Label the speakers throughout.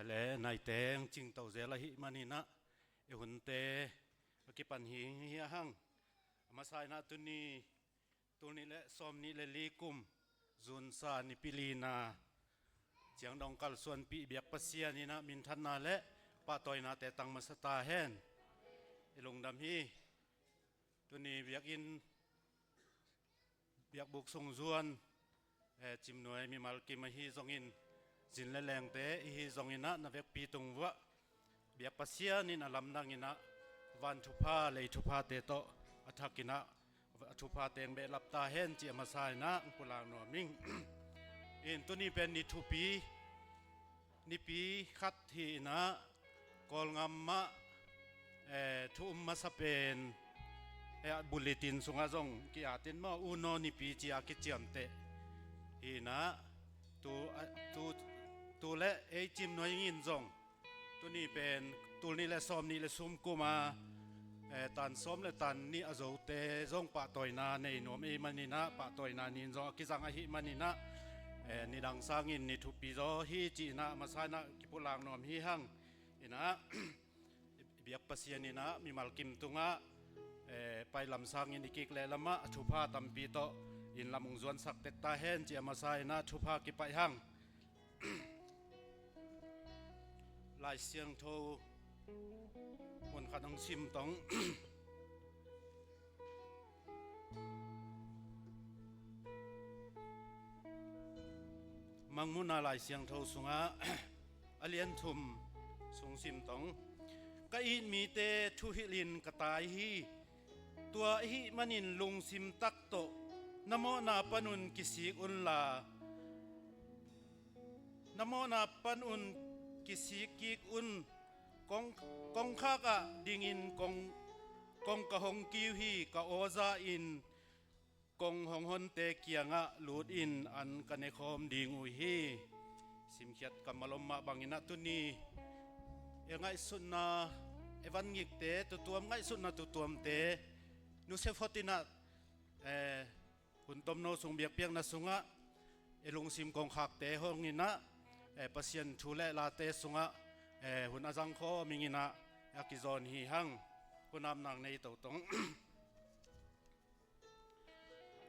Speaker 1: เลนายเตงจิงเต่าเจลหิมันนี่นะหุ่นเตกิปันหิงเฮียหังมาใส่นาตัวนี้แหละสมนี่แหละลีกุมจุนซานิปิลีนาเจียงดองกัลส่วนปีเบียกปัสเซียนี่นะมินทันนาและป้าตอยนาแต่ตังมาสตาเฮนลงดำฮีตัวนี้เบียกอินเบียกบุกส่งจวนจิมหน่วยมีมาลกิมาฮีทรงอินจินและแรงเตะฮีทรงอินะนาเวกปีตรงวะเบียกปัสเซียนี่นะลำดังอินะวันทุพาเลยทุพาเตโตอัฐกินะทุพาเตงเบลับตาเห็นจีมาสายนะกุลางนวมิงอินตัวนี้เป็นนิทุปีนิปีขัดทีนะกอลงามมะทุมมาสเปนบุลเลตินสุงาจงกิอาตินมาอุโนนิปีจีอากิจมเตอีนะตัวและจิมหน่วยยินจงตัวนี้เป็นตัวนี้และซ้อมนี้และซุ่มกูมาตันซ้อมและตันนี่อาโจเตจงปะตอยนาในหนุ่มมันนี่นะปะตอยนานินจงกิจังอหิมันนี่นะนี่ดังสร้างอินนี่ทุปีจอฮีจีนะมาสายนะกิปุลางนอมฮีหังอินะเบียกปัสยานี่นะมีมัลกิมตุงะไปลำสร้างอินกิกเลลมะทุพาตัมปีโตอินลำมุงจวนสักเตตาเฮนจีมาสายนะทุพากิไปหังลายเสียงโทคนขัดองซิมต้องมังมุนาลายเสียงโทสุงะอเลียนทุมสุงซิมต้องก็อินมีเตทุหิลินกตายฮีตัวหิมันินลุงซิมตักโตนโมนาปนุนกิสิกอุนลานโมนาปนุนกิสิกิกอุนกองข้ากะดิ่งอินกองกะหงกิวฮีกะโอซาอินกองหงหนเตเกียงะลูดอินอันกันในคอมดิ่งอุฮีสิมเขียดกำมะลมมาบังอินะตุนียังไงสุนนะเอวันงิกเตตัวไงสุนนะตัวมเตนุเซฟตินะคุณตมโนสงเบียกเปียงนะสุงะลงซิมกองขักเตหงอินะปัสยันทูเลลาเตสุงะหุ่นอาจังโคมิงินะอากิจอนฮีหังคุณนำนางในเต่าตง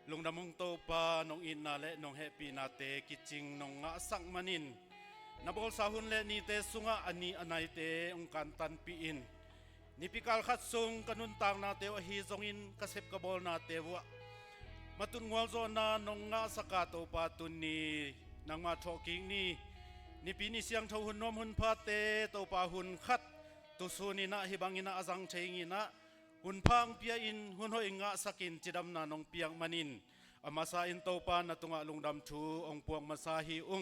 Speaker 1: ลุงดำมุงโตปานองอินนาและนองเฮปีนาเตกิจิงนองงะสังมันินนับอลสาหุนและนีเตสุงะอันนี้อันไหนเตองกันตันปีอินนิพิกาลขัดซุงกันุนตางนาเตวฮีซงอินกเสพกบอลนาเตวะมาตุนงวลโซนานองงะสกาโตปาตุนนีนางมาทอกิงนีนิปีนิเสียงเท่าหุ่นนมหุ่นพาเตโตปาหุ่นขัดตุสูนินะฮิบังอินะอาจังเชงินะหุ่นพังเปียอินหุ่นหอยงะสักินจิดำนานองเปียงมันินอามาซาอินโตปานะตุงะลุงดำชูองปวงมาซาฮีอุง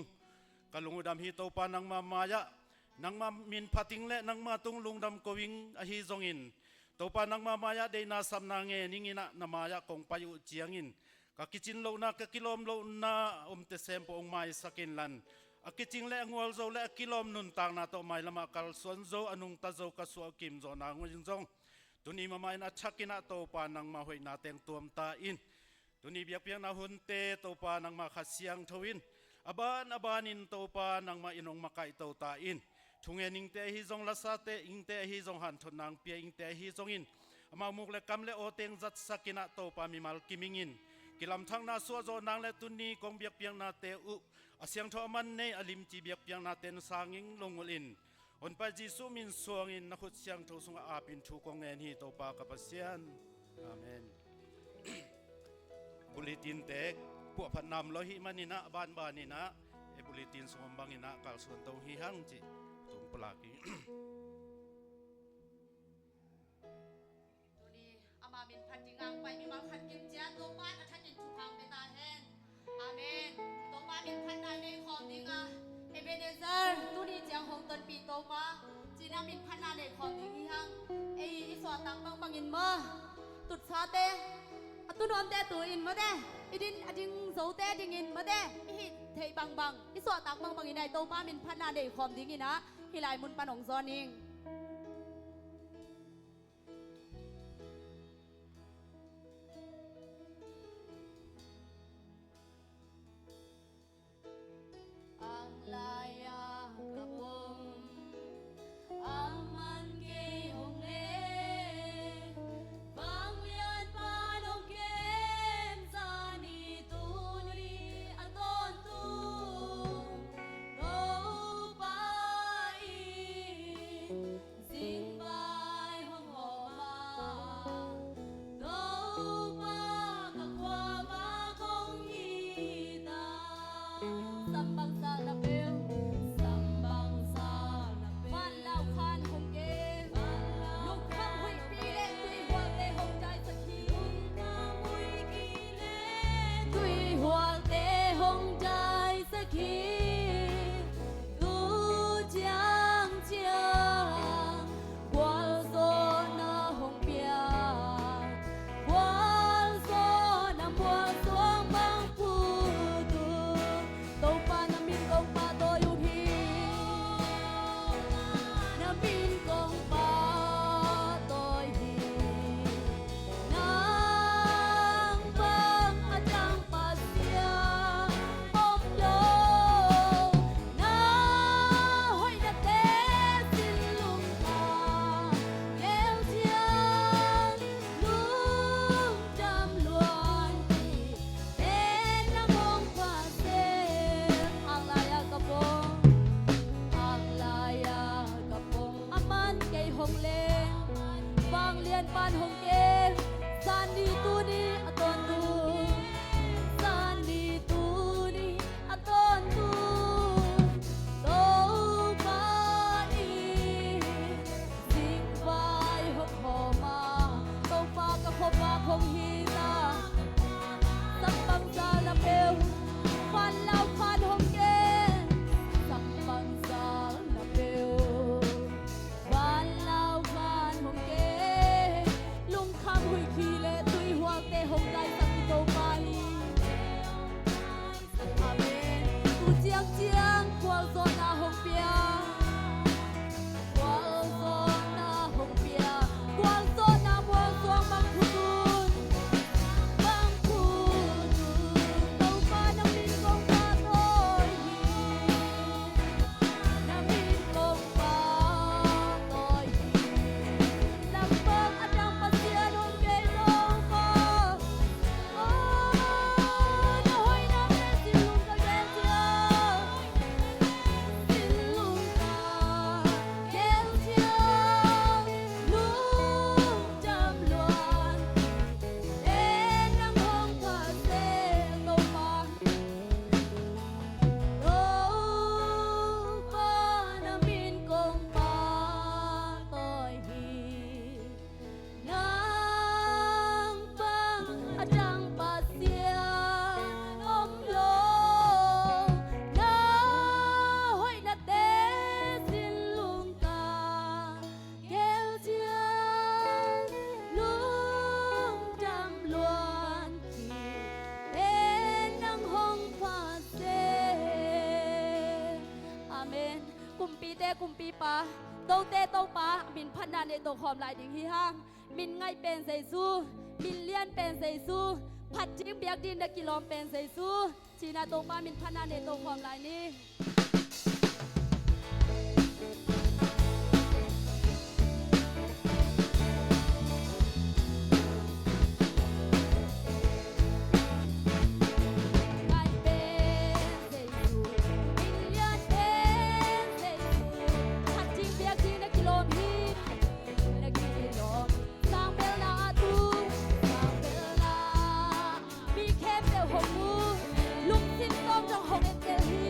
Speaker 1: กะลุงดำฮีโตปานังมามายะนังมามินพัติงและนังมาตุงลุงดำกวิงอฮีซงอินโตปานังมามายะเดนาสัมนางเงนิงินะนามายะกงปายุเจียงอินกะกิจินโลนะกะกิลอมโลนะอมเตเซมปองไมสักินลันอากิจิงและงวลโซและกิลอมนุนต่างนาโตไม่ละมากัลส่วนโซอนุงตาโซกัสวกิมโซนางวิงซงตุนีมาไม่นาชักินะโตปานังมาหอยนาเตงตัวมตาอินตุนีเบียกเปียงนาหุนเตโตปานังมาขัดเสียงทวินอาบานินโตปานังมาอินองมาไกโตตาอินทุงเอนิงเตฮิซงลาซาเตอิงเตฮิซงหันทนางเปียอิงเตฮิซงอินมามุกและกำและโอเตงจัดสักินะโตปามิมัลกิมิงินกิลำทั้งนาสัวโจนางและตุนีกงเบียกเปียงนาเตอุอาเสียงทอมันในอลิมจีเบียกเปียงนาเตนสางิงลงอุลินอนไปจิสุมินสวงอินนักขุดเสียงทศงอาปินทูกงเงินฮีโตปากกับเสียนอาเมนบุลิตินเตกพวกพันนำโลหิมันนี่นะบ้านนี่นะบุลิตินสมบังนี่นะกัลส่วนเตาหิหังจิตุงปลากี
Speaker 2: ตัวนี้อามามินพันจิงังไปมีมาขัดกิมเจ้าตัวบ้านอาทัดจินทุพังไปตาเฮนอาเมนตัวบ้านมินพันได้ในคอมนี้งาเอเบเนเซอร์ตัวนี้เจียงหงตันปีโตมาจีนามินพันนาในคอมนี้หังอิสวาตังบังอินมาตุดซาเตตุนอมเตตัวอินมาเตอิดินอดิงโซเตดิงอินมาเตอิเทบังอิสวาตังบังอินในโตมามินพันนาในคอมนี้นะฮิไลมุนปนองซอนิงอังลายากระพง chiang quang gió na hồng bia quang gió na hồng bia quang gió na quang gió mang khun mang khun tàu pa nang min kong pa tôi nang min kong pa tôi nang bang adang pasian hong kay nong pa na hoy na men silung ka gen chia silung ka gen chia lung cham luan en nang hong pa se to pa pa na min kong pa tôi hi nang bang adang pasian om lo na hoy na te sin lung ka kêu chiang lung cham luan chi en nang hong pa se amen กุมปีเตกุมปีปาโตเตโตปามินพันนาเนโตคอมลายดิ่งฮีห้างมินไงเป็นใส่สู้มินเลียนเป็นใส่สู้ผัดจิ้งเบียกดินตะกิโลมเป็นใส่สู้ชีนาโตปามินพันนาเนโตคอมลายนี้ไงเป็นใส่สู้มินเลียนเป็นใส่สู้ผัดจิ้งเบียกดินตะกิโลมฮีตะกิโลมสร้างเบลนาตูสร้างเบลนามีเข้มเดวหงมูลุงซิมต้มจงหงเอ็นเจลฮี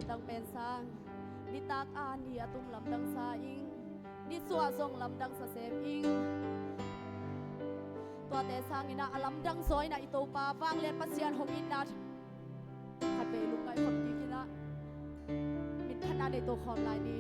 Speaker 3: dang pen sang ni tak an ni atum lam dang sa ing ni suwa song lam dang sa sem ing tua te sang ina alam dang soi na ito pa wang let pasian hong in na khat ve lung ngai khom ti kina mit thana de to khom lai ni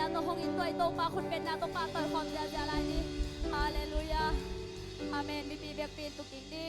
Speaker 3: na to hong ito ito pa kun ben na to pa to khom ja ja lai ni hallelujah amen mi pi bek pin tu king di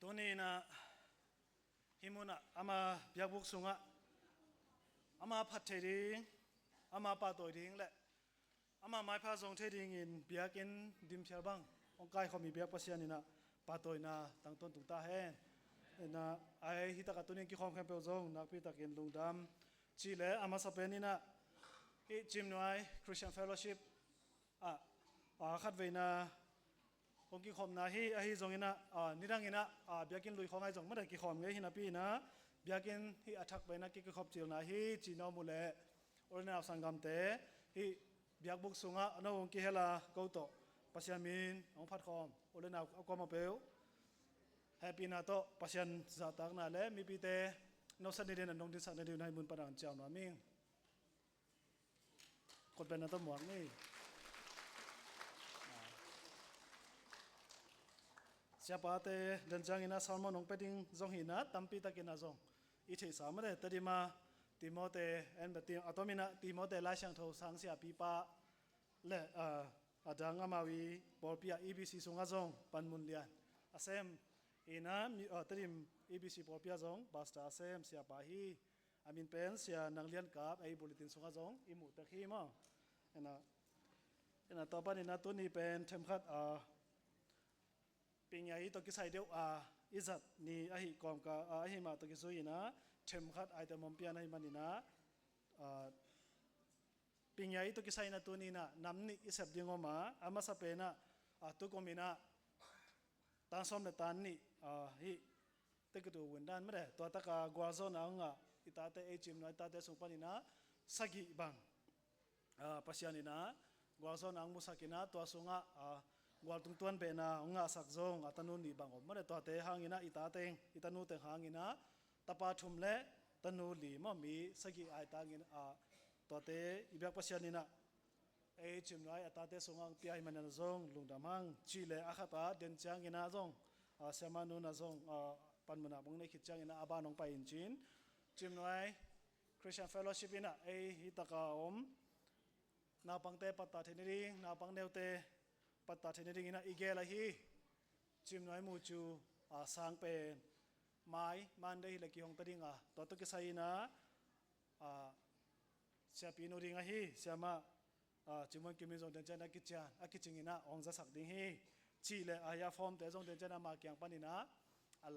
Speaker 4: ตัวนี้นะฮิมุนะอามาเบียกบุกสุงะอามาพัดเทดิงอามาปาตัวดิงแหละอามาไม้พาทรงเทดิงอินเบียกินดิมเชียบังองค์กายเขามีเบียกปัสยานี่นะปาตัวนะตั้งต้นตุงตาแห้นะไอฮิตากตัวนี้กี่ความแข็งเปรี้ยวทรงนักพิตากินลุงดำจีเล่อามาสเปนนี่นะอีจิมหน่วยคริสเตียนเฟลโลชิพขัดเวนะองค์กี่ความนะฮิทรงอินะนี่ดังอินะเบียกินลุยของไอทรงไม่ได้กี่ความเงี้ยฮินะพี่นะเบียกินฮิอัทักเวนะกี่ขอบจิลนะฮิจีนอมุเล่โอเรนัลสังกัมเตฮิเบียกบุกสุงะอันนั้นองค์กี่เฮลาเกาโตปัสยามินองพัดคอมโอเรนัลเอาความมาเปลวแฮปปี้นาโตปัสยันจัตากนาเล่มีปีเตนอสันเดนนองดิสันเดนให้มุนปนานเจ้าหน่ามิงคนเป็นนัตหมวกนี่เสียปาเตเดินจังอินาซาลมอนองเป็ดิงจงหินะตัมปีตะกินาจงอีเทสามเรตดิมาติโมเตเอ็นเบติอัตมินะติโมเตลายช่างโทสังเสียปีปาเล่ดังอามาวีบอลปีอาอีบีซีสุงอาจงปันมุนเลียนอาเซมอินะมีตริมอีบีซีบอลปีอาจงบาสตาอาเซมเสียปาฮีอามินเป็นเสียนังเลียนกับไอ้บุลตินสุงอาจงอิมุตะขีมั้งเอ็นะต่อไปนี่นะตัวนี้เป็นเทมคัดปิงยาอีตัวกิไซเดียวอิจัดนี่ไอฮิกอมกับไอฮิมาตัวกิซุยนะเทมคัดไอเตมอมเปียนไอมันนี่นะปิงยาอีตัวกิไซนะตัวนี้นะน้ำนี่อิสับดิงออกมาอามาสเปนะตัวก็มีนะตานซ้อมในตานนี่ฮิตึกตัววันด้านไม่ได้ตัวตะกากวาโซนะงะอิตาเตเอจิมนะอิตาเตสุปานี่นะสกิบังปัสยานี่นะกวาโซนะมุสกินะตัวสุงะกวาลตุงตัวนเปนะองะสักซงอัตนุนีบังอมไม่ได้ตัวเตหางินะอิตาเตงอิตานุเตงหางินะตะปาชุมเล่ตนูลีมั่มีสกิไอตางินตัวเตอิบักปัสยานี่นะเอจิมน้อยอัตาเตสุงะปีไอมันนะซงลุงดามังจีเลอาคาตาเดนจางงินะซงเสมานุนะซงปันมนาบังในขิดจางงินะอาบานองไปอินจินจิมน้อยคริสเตียนเฟลโลชิพนะเอฮิตากาอมนาปังเตปัตตาเทนิรินาปังเนวเตปัตตาเทนิรินะอีเกลาฮีจิมน้อยมูจูสางเป็นไม้มันได้ละกี่ห้องตะดิงตัวตุกไซนะเสียปีโนริงฮีเสียมาจิมวันกิมิซงเดนเจนักกิจานกิจิงินะองจะสักดิงฮีจีเลอายาฟอมเตซงเดนเจนามาเกียงปานินะ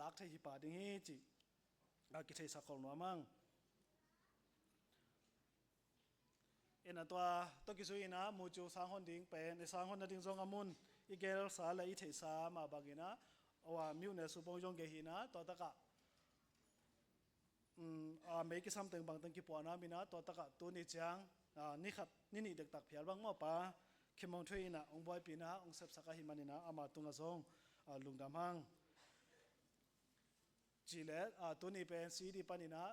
Speaker 4: ลักไทฮิปาดิงฮีจีกิจสักคนนัวมังเอ็นตัวตัวกิสุยนะมูจูสังหอนดิ้งเป็นสังหอนดิ้งจงอามุนอีเกลสาเลอีเทสามาบากินะว่ามิวเนสุปงจงเกหินะตัวตะกะไม่กี่ซ้ำเต็งบางตั้งกี่ปวนามินะตัวตะกะตัวนี้จังนี่ขัดนี่เด็กตักเพียรบางมั่วปะเข้มมองช่วยนะองบอยปีนะองเสพสักหิมันินะอามาตุงกะซงลุงดำหังจีเลตัวนี้เป็นซีดีปานินะ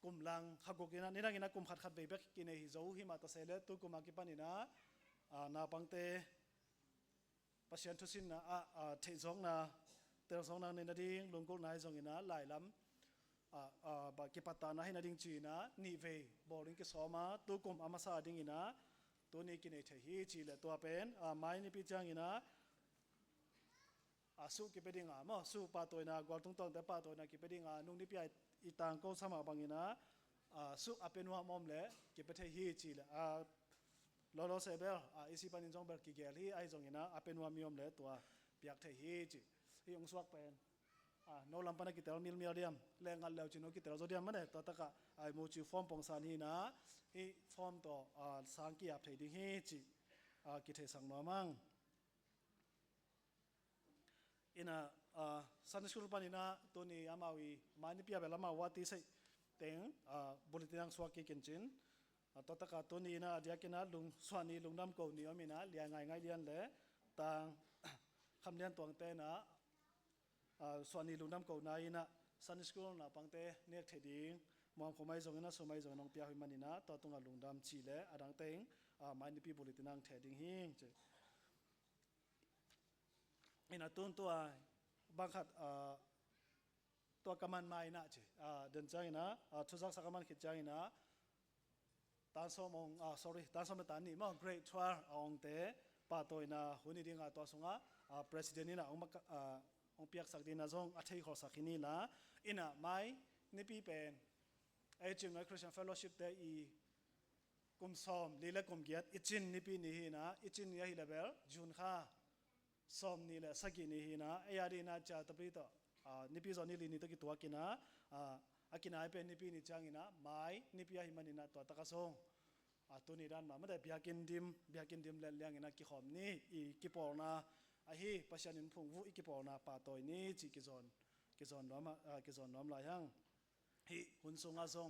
Speaker 4: กุมลังขักกินะนี่นั่งกินะกุมขัดเบกกินหิโซหิมาตาเซเลตุกุมากิปานินะนาปังเตปัสยันทุสินนะเทซองนะเตลซองนะในนาดิ่งลงกุลนายซองอินะหลายลำบากิปัตตานะให้นาดิ่งจีนะนี่เวบอลิงกิสอมาตุกุมอามาซาดิ่งอินะตัวนี้กินเทฮีจีเลตัวเป็นไม้นี่พิจังอินะสุกิเปดิงมอสุปาตัวนะกวาลตุงตองแต่ปาตัวนะกิเปดิงนุ่งนี่พี่อีต่างก็สมัครบางอินะสุอเป็นว่ามอมเล่กิเปเทฮีจีเลลอเซเบลอิสิปันินจงเบลกิเกลฮีไอจงอินะเป็นว่ามีอมเล่ตัวเปียกเทฮีจีฮีองสวักเป็นโนลัมปนักกิเตลมิลเดียมแรงกันแล้วจิโนกิเตลโซเดียมมันเนี่ยตัวตะกะไอมูจิฟอร์มปองซานีนะฮีฟอร์มตัวสังกีอับเทดิฮีจีกิเทสังนัวมังอินะสันนิษฐานปานินะตัวนี้อามาวีมานิพิอาเบลมาวัติเซเต็งบุริตินังสวากิกินจินตัวตะกะตัวนี้นะเดียกินะลุงสวานีลุงดำโกนิอมินะเลียงไงเลียนเล่ต่างคำเลียนตัวเตนะสวานีลุงดำโกนายนะสันนิษฐานนะปังเตเนียกเทดิงมองขมายจงนะสมัยจงน้องเปียหิมันินะตัวตรงลุงดำชีเล่อดังเต็งมานิพิบุริตินังเทดิงหิงอินะตุนตัวบางขัดตัวกำมันไม่นะจีเดินใจนะทุจักสักมันขิดใจนะตานสมองsorry ตานสมตานนี่มั้ง great tour องเตปาตัวนะหุ่นดิ้งตัวสงะ president นี่นะอง องเปียกสักดินนะจงอัฐิขอสักที่นี่ละอินะไม่นี่ปีเป็นไอจิมน้อยคริสเตียนเฟลโลชิพได้อีกุมซอมลีละกุมเกียรติอิจินนี่ปีนี้นะอิจินยาฮิเลเบลจุนข้าซอมนี่แหละสักกินี่นะไอ้ยาดีน่าจะตะปีต่อนี่ปีจอนนี่ลีนี่ตะกิตัวกินะอากินายเป็นนี่ปีนี่จังอินะไม่นี่ปียาฮิมันนี่นะตัวตะกะซงตัวนี้ด้านมาไม่ได้เบียกินดิมเลี้ยงอินะกิขอมนี่อีกิปอลนะไอ้ฮีปัจจัยนินพงวุอีกิปอลนะป่าตัวนี้จีกิจอนน้อมลายหังฮีหุ่นทรงอาทรง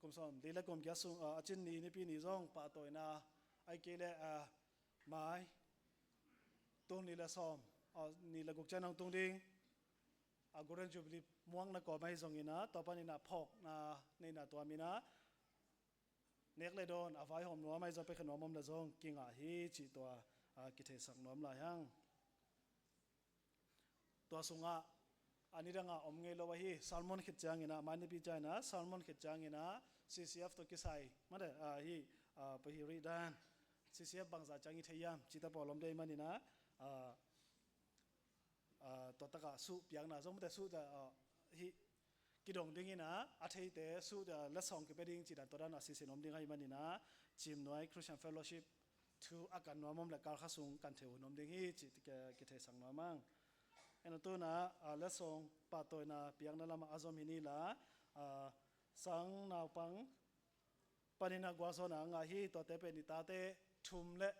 Speaker 4: กุมซอมดีละกุมแกซุงอาจินนี่ปีนี่ซงป่าตัวนะไอ้เกลไม้ตรงนี้ละซอมนี่ละกุกเจ้านังตรงดิ้งกูเรนจูบลีม่วงนะก่อไม่ซงอินะต่อไปนี่นะพอกนะนี่นะตัวมีนะเน็กเลยโดนอาไฟหอมนัวไม่จะไปขนมมละซงกิงฮีจีตัวกิเทสักน้อมลายหังตัวสุงอันนี้ดังอมเงยโลวะฮีซัลมอนขิดจางอินะมันนี่ปีใจนะซัลมอนขิดจางอินะ CCF ตัวกิไซมาเด้ฮีไปฮิริดาน CCF บางจากจังอิทยามจิตาปอลมได้มันนี่นะตัวตะกะสู้เปียงนะจงไม่ได้สู้แต่ฮีกิดงดิ้งอินะอาทิตย์เตสู้แต่ละสองกิเปดิ้งจิตาตัวนั้นCCF นมดิ้งให้มันนี่นะจิมน้อยคริสเตียนเฟลโลชิพทูอาการน้อมและการข้าสูงกันเทวนมดิ้งฮีจิตแกกิเทสังน้อมังเอ็นตัวนะละสองปาตัวนะเปียงนั่นละมาอาซอมินีละสังนาวปังปนินักวาสนางาฮีตัวเตเป็นนิตาเตทุมเละ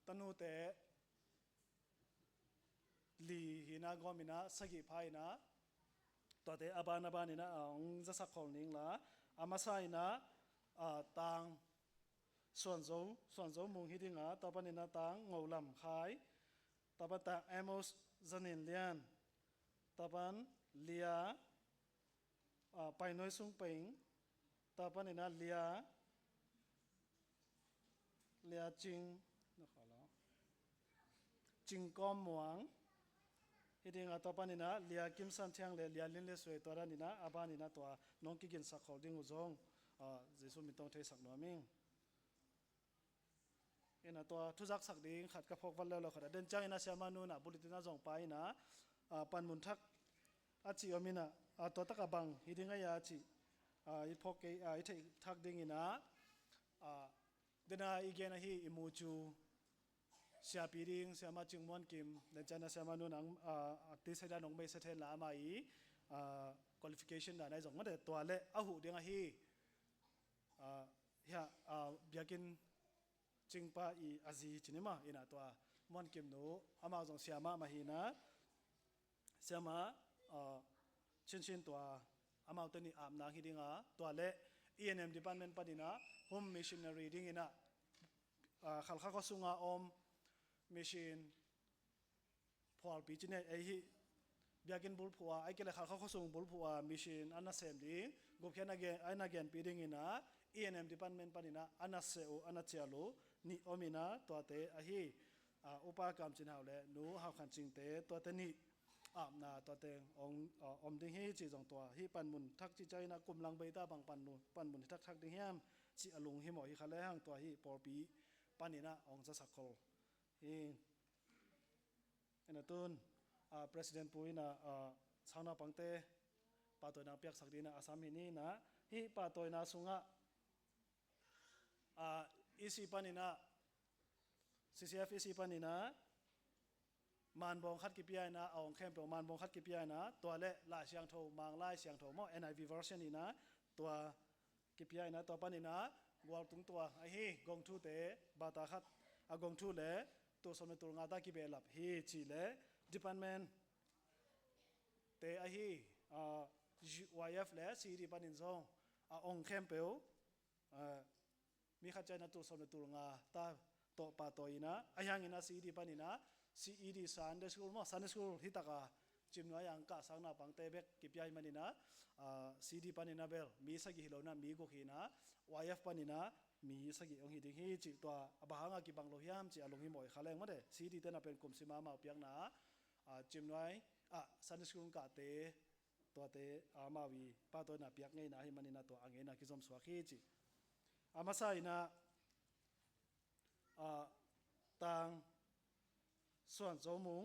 Speaker 4: ตนูเตลีหินากอมินะสกิพายนะตัวเตอบานนี่นะองจะสักคนนึงละอามาไซนะตังส่วนโจมุงฮิดิงะตัวปนินะตังงูลำขายตัวปตังเอมอสจันินเลียนตัวปันเลียไปน้อยสุงปิงตัวปันนี่นะเลียจิงก้อมหมวงฮิดิงะตัวปันนี่นะเลียกิมสันเทียงเลียลินเลสวยตัวนั้นนี่นะอาบานี่นะตัวน้องกิกินสักเขาดิ้งอุจงเจสุมิตองเทสักหน่อยมิงเอ็นตัวทุจักสักดิ้งขัดกระพกวันแล้วเราขัดเดินจังอินะเสียมานูนะบุริตินะจงไปนะปันมุนทักอาจิอมินะตัวตะกบังฮิดิงะยาจิอีพกอีทักดิ้งอินะเดน่าอีเกนะฮีอิมูจูเสียปีดิ้งเสียมาจึงมวนกิมเดินจังนะเสียมานูนังติสให้ได้น้องไม่เสถียรละมาอีqualification ได้ในจงมาแต่ตัวเละอาหูดิ้งะฮีเฮียเบียกินจิงป้าอีอาซีจินิมาอินะตัวมอนกิมโนอามาจงเสียมาฮีนะเสียมาชินตัวอามาตัวนี้อาบน้ำฮิดิงะตัวเละ E&M department ปะดินะ home missionary ดิ้งอินะขัลข้าก็สุงาอม mission พอลปีจิเนไอฮีเบียกินบุลพัวไอเกลขัลข้าก็สุงบุลพัว mission อันนั้นเซมดิ้งกุบแค่นักเกนไอนักเกนปีดิ้งอินะ E&M department ปะดินะอันนั้นเซออันนั้นเชียโลนี่อมินะตัวเตอฮีอุปกรรมจินหาวเลนูหาวขันจิงเตตัวเตนี่อาบนาตัวเตงองดิ้งฮีจีจงตัวฮีปันมุนทักจิใจนะกุมลังเบต้าบางปันมุนทักดิ้งแฮมจีอลุงฮีหมอฮีคาเลหังตัวฮีปอปีปันนี่นะองจะสักคอฮีเอ็นตุนpresident ปุยนะชาวนาปังเตปาตัวนาเปียกสักดีนะอาสามินีนะฮีปาตัวนาสุงะอีซีปันนี่นะ CCF อีซีปันนี่นะมันบงคัดกิบยายนะเอาเข้มตัวมันบงคัดกิบยายนะตัวเละลายเสียงโทมังลายเสียงโทมอ NIV version นี่นะตัวกิบยายนะตัวปันนี่นะวัวตุงตัวไอ้ฮีกงทูเตบาตาคัดกงทูเละตัวสมตัวงาตากิเบลับฮีจีเละ department เตไอ้ฮีYF เละซีดีปันนินซององเข้มเปียวมีขัดใจนะตัวสมตัวงาตาโตปาโตอินะไอ้ยังอินะซีดีปันนี่นะ CED Sunday School มั้ง Sunday School ที่ตากาจิมน้อยยังกะสังนาปังเตเบกกิบยายมันนี่นะCD ปันนี่นะเบลมีสักกี่โลนะมีกุกีนะ YF ปันนี่นะมีสักกี่องค์ดิ้งฮีจิตัวบางกิบังโลหิมจิอลงหิมอยขาแรงมั้งเด CD เต้นเป็นกลุ่มสิมามาเปียงนะจิมน้อยSunday School กะเตตัวเตมาวีป้าตัวน่ะเปียกไงนะให้มันนี่นะตัวอังเงนะกิจอมสวาขีจิมาใส่นะต่างส่วนโจมุง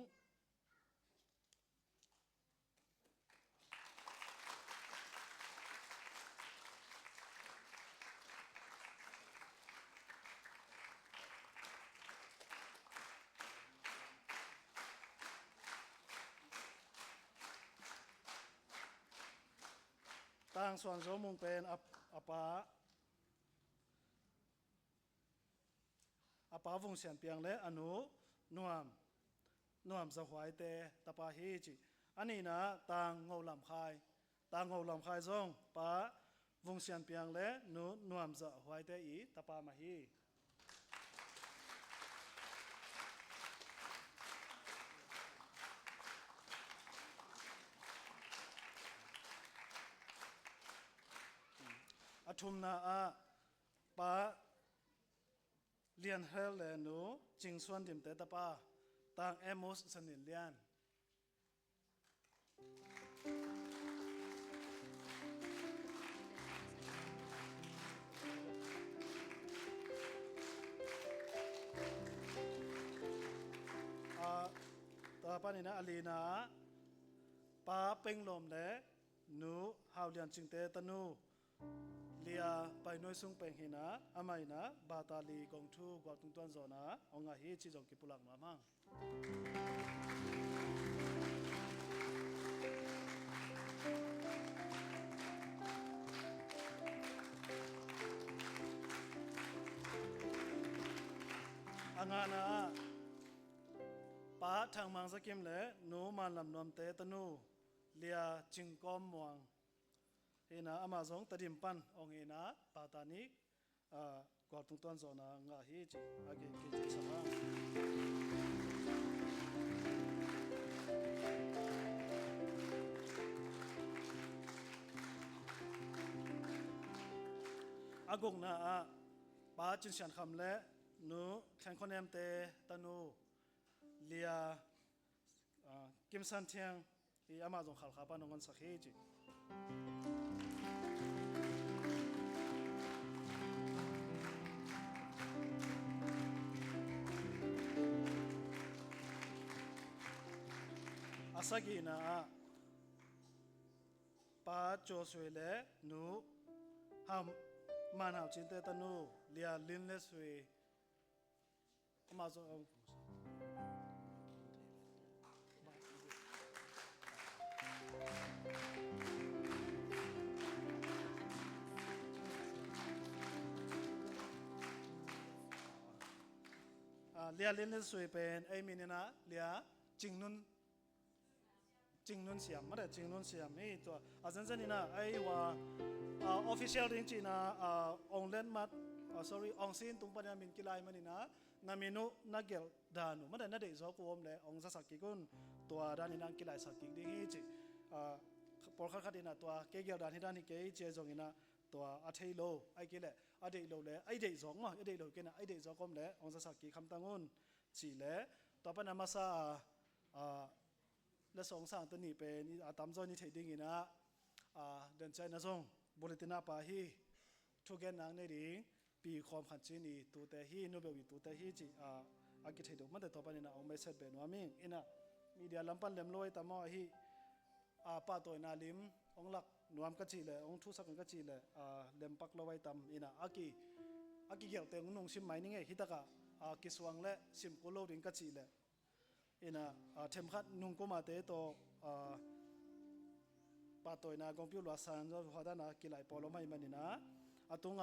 Speaker 4: ต่างส่วนโจมุงเป็นอปาวงเสียนเปียงและอนุนวมสหายเตตปาฮีจิอันนี้นะต่างเงาลำคายจงปาวงเสียนเปียงและนวมสหายเตอีตปามาฮีอทุมนาอาปาเลียนเฮลเลนูจิงส่วนดิมเตตปาต่างเอมุสสนิลเลียนต่อไปนี่นะอลีนาปาเป็งลมและนูฮาวเลียนจิงเตตนูเลียไปน้อยสุงเป็งหินะอามัยนะบาตาลีกงทูกวาตุงตัวนโซนะองอาฮีจิจงกิปุลักมามังอางานะป้าทางมังสกิมเลนูมันลำนวมเตตนูเลียจิงกอมมวงเฮนะอามาซงตดิมปันองเฮนะปาตานิกกอดตุงตัวนโซนะงาฮีจิอาเกเกจิสมาอากงนะป้าจินเสียนคำและนูแข่งคนเอ็มเตตนูเลียกิมซันเทียงที่อามาซงขัลขาปานงกันสักฮีจิอาศักีนะป้าโจสวยและนูหามมันหาวจินเตตนูเลียลินเลสวยอามาซงเลียลินเลสวยเป็นไอมินินะเลียจิงนุนเสียมไม่ได้จิงนุนเสียมนี่ตัวอาจารย์นี่นะไอว่าofficial จริงๆนะองเล่นมัดsorry องซินตุงปัญญามินกิไลมันนี่นะนามินุนักเกลดานุไม่ได้นัดเดจอกวมเลยองสักกิกุนตัวด้านนี้นักกิไลสักกิดีฮิจิพอเขาขัดนะตัวเกลดานที่ด้านนี้เกยเจจงนะตัวอาเทโลไอเกลเลยอาเดโลเลยไอเดจอกมั้งไอเดโลเกนะไอเดจอกวมเลยองสักกิคำตั้งุนจีเลยต่อไปนั้นมาซาและสองสั่งตัวนี้เป็นตามโซนนี้เทดิ้งนะเดินใจนะซงบริตินาปาฮีทุกแกนางในดิ่งปีความขัดจีนีตัวแต่ฮีโนเบลวิตัวแต่ฮีจีอากิเทดมันแต่ต่อไปนี่นะองไม่เสร็จเป็นว่ามิงอินะมีเดียลำปันเล็มลอยตามอฮีป้าตัวนาลิมองหลักนวมกัจจีเลยองทุสักกัจจีเลยเล็มปักลอยตามอินะอากิเกี่ยวเต็งนุ่งชิมไหมนี่ไงฮิตากะกิสวังและชิมกุโลดิงกัจจีเลยอินะเทมขัดนุ่งกุมาเตโตป้าตัวน่ะกงพิวลาสันจะหัวด้านน่ะกิไลปอลไม่มันนี่นะตุง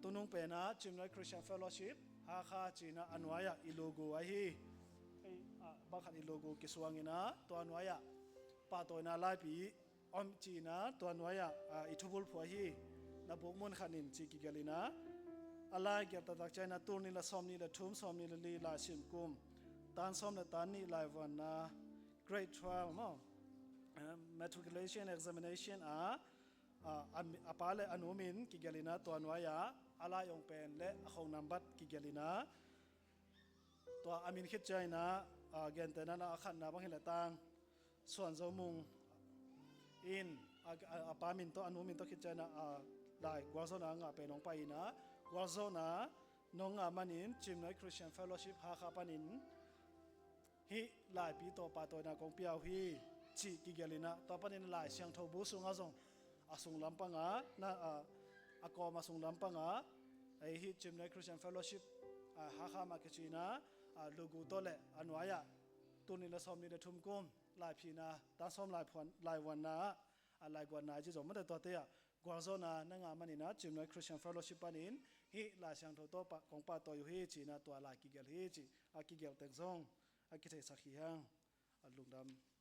Speaker 4: ตุนุงเป็นนะจิมไนคริสเตียนเฟลโลชิพหาข้าจีน่ะอันวายะอิโลโกไอฮีบังคัดอิโลโกกิสวางินะตัวอันวายะป้าตัวน่ะไล่ปีอมจีน่ะตัวอันวายะอิทุบุลพัวฮีนับบุกมุนขันินจีกิกลินะอะไรเกี่ยวกับตักใจน่ะตัวนี้ละสอมนี่ละทุ่มสอมนี่ละลีละชิมกุมตานสอมละตานนี่ไลวันนะ great trial มั้งmatriculation examination apale anumin kigelina to anwaya ala yong pen le khong number kigelina to amin khit chaina gentena na khan na bang hilatang suan zomung in apamin to anumin to khit chaina dai gwazona nga pe nong paina gwazona nong amanin chimnai christian fellowship ha kha panin hi lai pi to pa to na kong piao hiจีกิเกลินะต่อไปนี้หลายเสียงทบูสุงอาซงอาสุงลำปังนะอากอมาสุงลำปังไอฮิจิมในคริสเตียนเฟลโลชิพฮาคามาเกจีนะลูกูโตเลอันวายะตุนิละสอมนี่เดทุมกุมหลายพีนะตาสอมหลายวันนะ อะไรกว่านาจิจอมไม่ได้ตัวเตียกว่าโซนานั่งอามันนี่นะจิมน้อยคริสเตียนเฟลโลชิปปานินฮิลาเซียงโตโตปะของป้าตัวอยู่ฮิจีนะตัวลากิเกลฮิจีอากิเกลเต็งซงอากิเทสักขีฮังอัลลุงดำ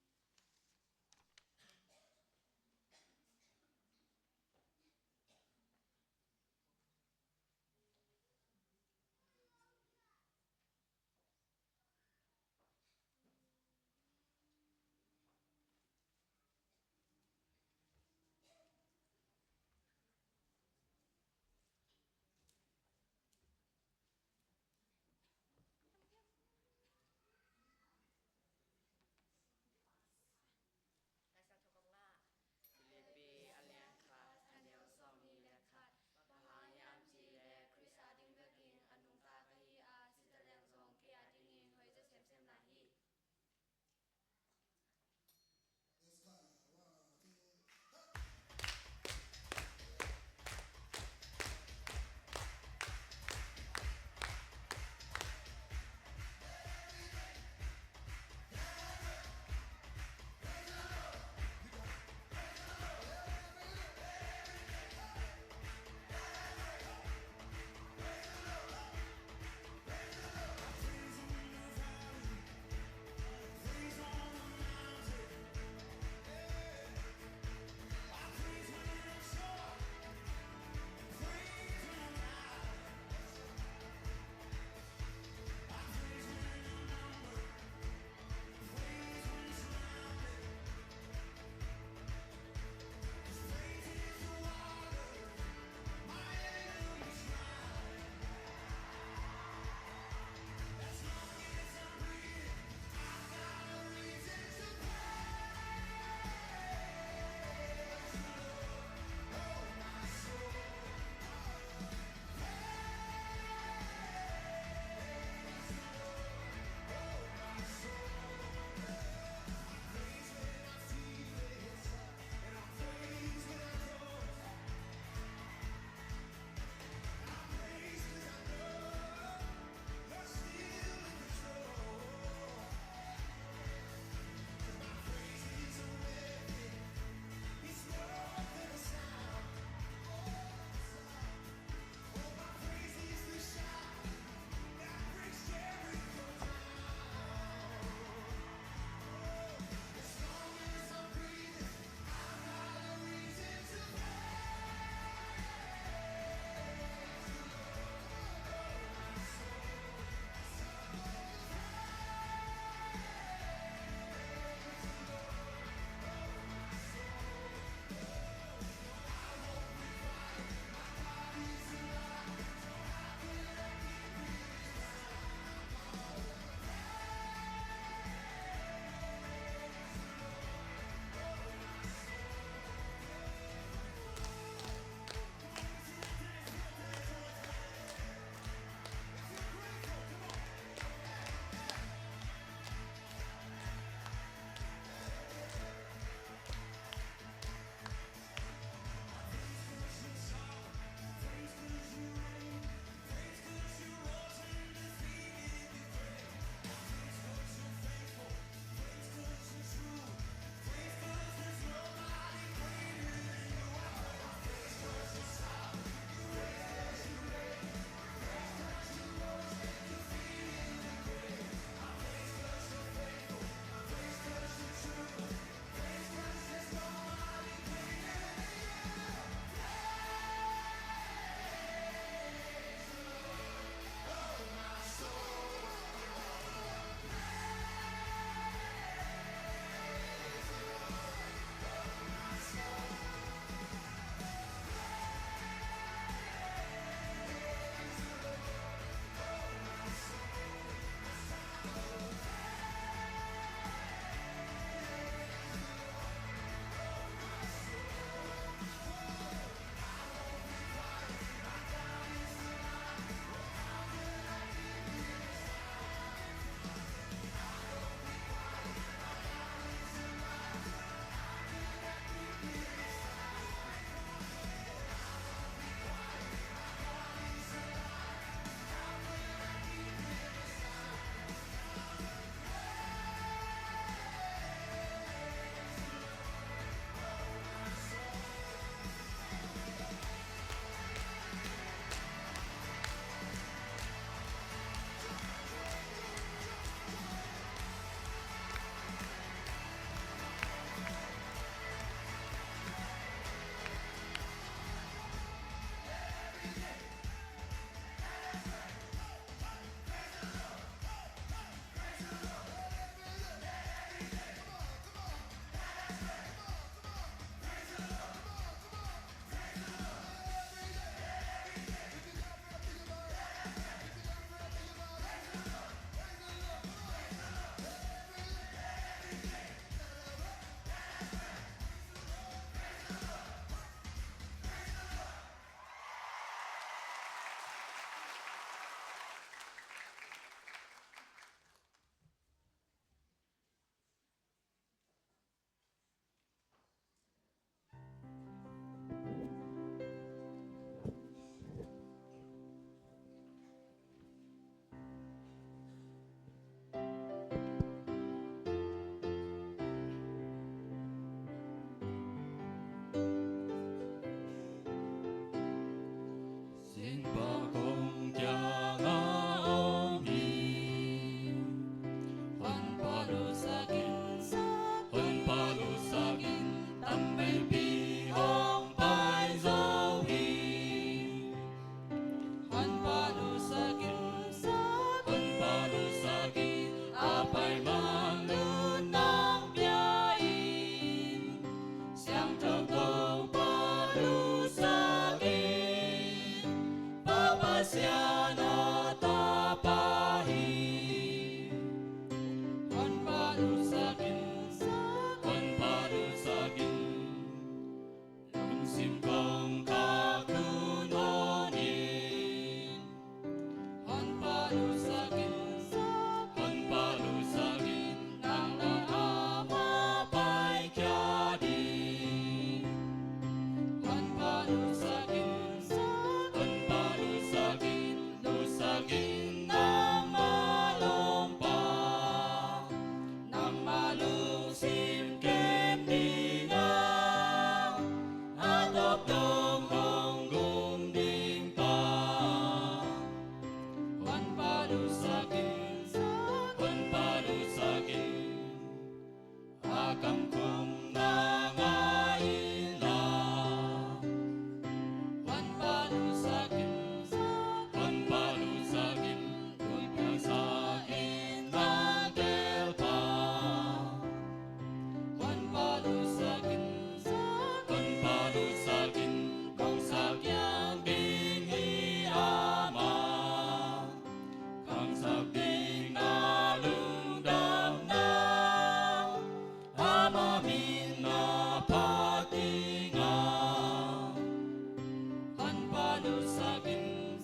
Speaker 5: padu sakin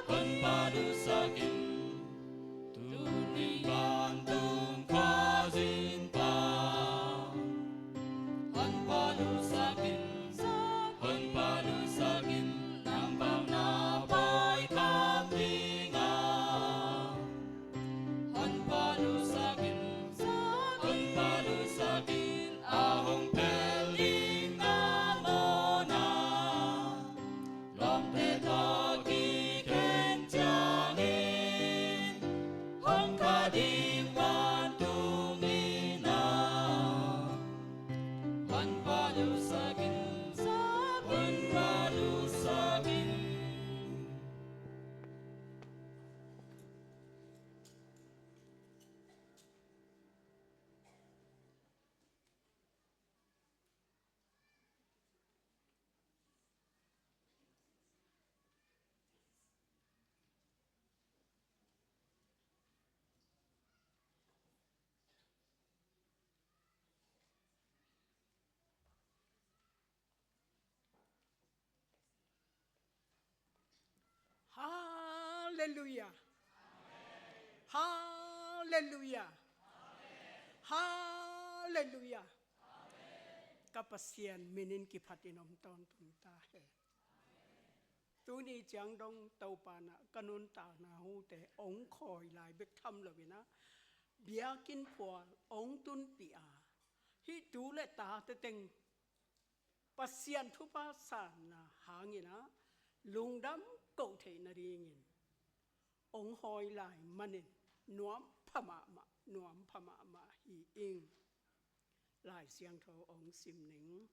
Speaker 5: hun padu sakin tuning gantung kazin pa hun padu sakin nambang na boy kaminga hun padu sakin ahong peling amona lom te toki kenjangin hong kadim wantungina hun padu sakin
Speaker 6: Hallelujah. Hallelujah. Hallelujah. Kapasian minin ki patinom ton tunta he. Tuni jang dong tau pana kanun ta na hu te ong khoi lai bek tham lo na. Bia kin pua ong tun pia. Hi tu le ta te teng pasian thu pa san na hangina lungdam ko the na ringin. Ong hoi lai manin nuam phama ma hi ing lai siang tho ong sim ning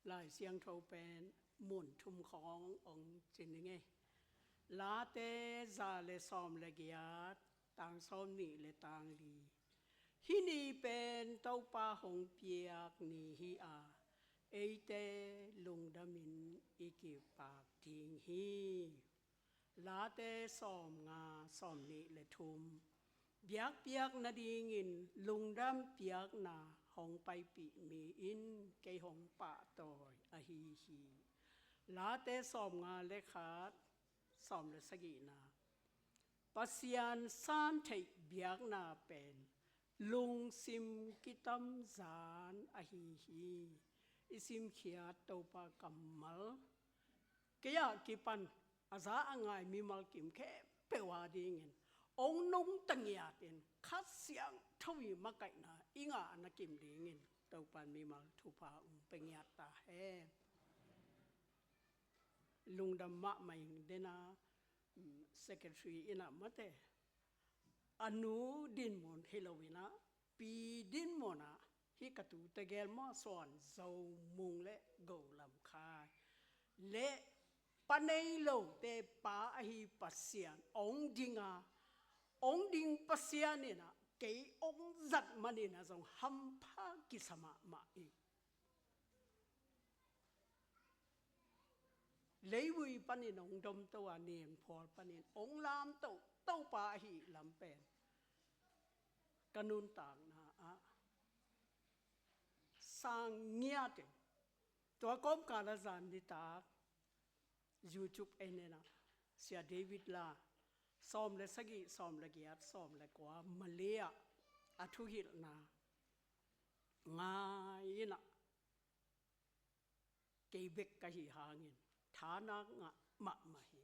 Speaker 6: lai siang tho pen mun thum khong ong chin nge la te za le som le giat tang som ni le tang li hi ni pen tau pa hong piak ni hi a eite lungdamin ikipak ting hi la te som nga som ni le thum biak na dingin lungdam piak na hong pai pi mi in ke hong pa toy a hi la te som nga le khat som le sagi na pasian san thei biak na pen lung sim kitam zan a hi isim khiat to pa kamal kaya kipan aza angai mi mal kim khe pewa dingin ong nong tangya tin khat siang thawi makai na inga na kim dingin to pan mi mal thu pa pengya ta he lungdam ma mai dena secretary ina mate anu din mon helowina pi din mona hi katu tegel mo son zo mung le go lam khai le panei lo te pa a hi pasian ong ding pasian ina ke ong zat manina zong hampha kisama ma i leiwi panin ong dom to anem phol panin ong lam to pa hi lam pen kanun tang na a sang ngiate to kom kala zan di ta YouTube enena sia David la som le sagi som le giat som le kwa malaya athu hil na ngai na ke bek ka hi hangin thana nga ma hi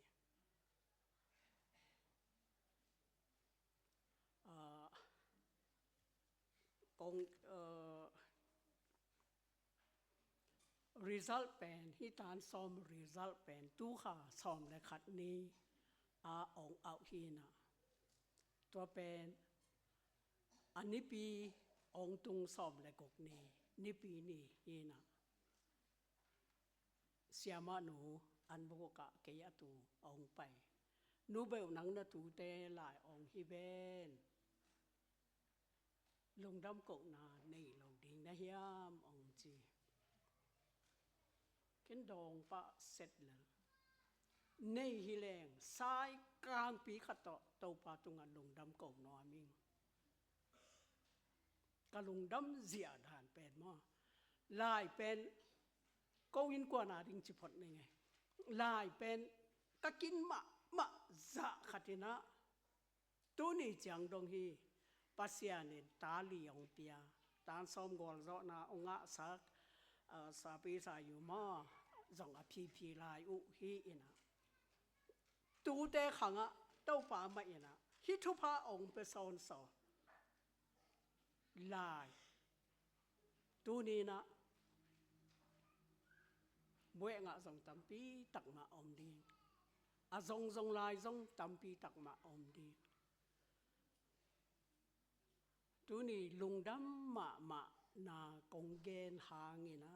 Speaker 6: kong result pen hi tan som result pen tu kha som le khat ni a ong out hi na to pen ani pi ong tung som le gok ni pi ni hi na siama nu an bo ka ke ya tu ong pai nu be nang na tu te lai ong hi ben lungdam ko na nei lo ding na hiam ong chi ken dong pa set la nei hi leng sai kang pi khat to pa tunga lungdam ko no aming ka lungdam zia dan pen mo lai pen ก็วินกว่านาดิงจิพดนี่ไงลายเป็นก็กินมะจะขัดนะตัวนี้จังดงฮีปัสยานี่ตาลีองเปียตานซ้อมกอลเรานาองะสักสาปีสาอยู่มาจงอพีลายอุฮีอินะตูเตขังอะเต้าป่ามาอินะฮิทุพาองเปซอนสอลายตูนี้นะบวยงะจงตัมปีตักมาอมดีอาจงลายจงตัมปีตักมาอมดีตูนี้ลุงดำมานากงเกนหางินะ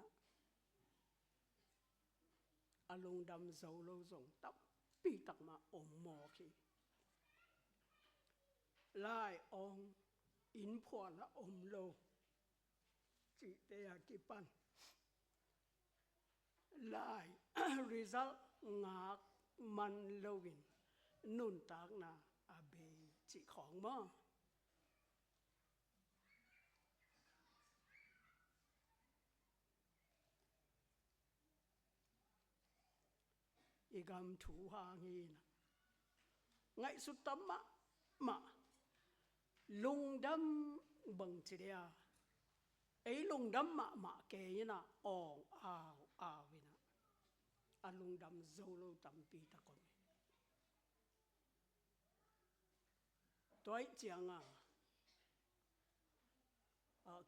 Speaker 6: อาลุงดำโซโลจงตัมปีตักมาอมหมอคีลายองอินพวละอมโลจิเตยากิปันลาย result งากมันโลวินนุนตากนาอาเบจิของมออีกำถูหางีนะไงสุดตมะมาลุงดำบังเจียไอ้ลุงดำมาเกยนะอองอ้าววินะอาลุงดำโซโลตัมปีตะกอนตัวเจียง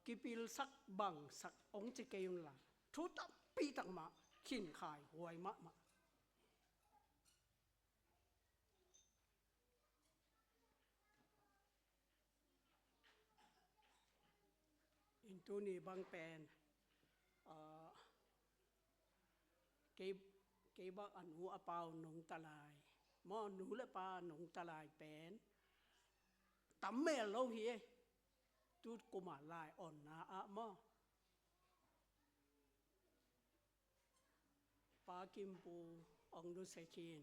Speaker 6: กิปิลสักบังสักองจิเกยุนละทุตัมปีตักมาขินขายหวยมะอินตูนี่บางแปนเก็บอันหูอเปาหนงตะลายมอหนูและปลาหนงตะลายแปนตั้มแม่เราเฮียตูดกุมาลายอ่อนนาอะมอปลากิมปูองดูเซคิน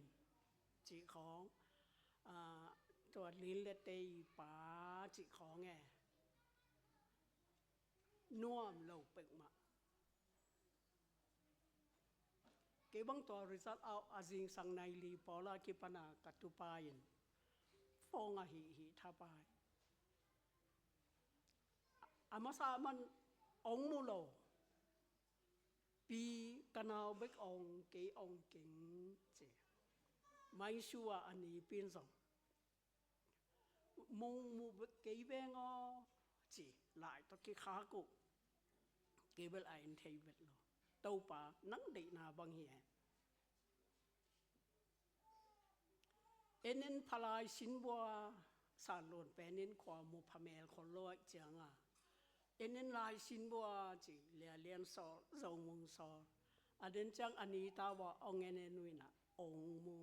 Speaker 6: จีของตัวลิ้นและเตยปลาจีของไงน่วมเราเปิกมาเก็บังตัวริซัลเอาอาจิงสังในลีปอลากิปนากัตุปายินฟองหิทับไปอามาสามันองมูโลปีกันเอาเบกองเกองเก่งเจไม่ชัวอันนี้เป็นสองมูเบกเกเบงอ๋อจีหลายตัวกี่ขากุเกเบลไอน์เทเบลโลเต้าป่านั่งเด็กนาบังเหียเอ็นพลายสินบัวสารหล่นแปนินความมุพเมลคนลอยเจียงเอ็นลายสินบัวจีเลียนสอเจ้ามุงสออเดนจังอันนี้ตาว่าองเงินนุยนะองมู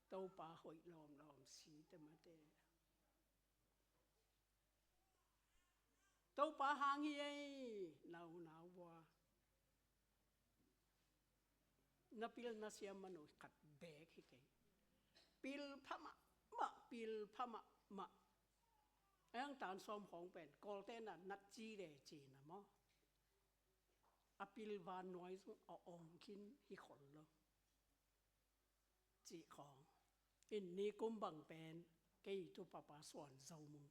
Speaker 6: เต้าป่าหอยล้อมสีเต็มเตเต้าป่าหางเฮียหนาวบัวนับพิลนัสยามนุษย์กัดเบกฮิเกพิลพะมะไอ้ยังตานซ้อมของเป็นกอลเตน่ะนัดจีเรจีนะมั้งอพิลวานน้อยสุดเอาองคินฮิขนเลยจีของอินนี้กุมบังเป็นเกยตุปปาส่วนเจ้ามุง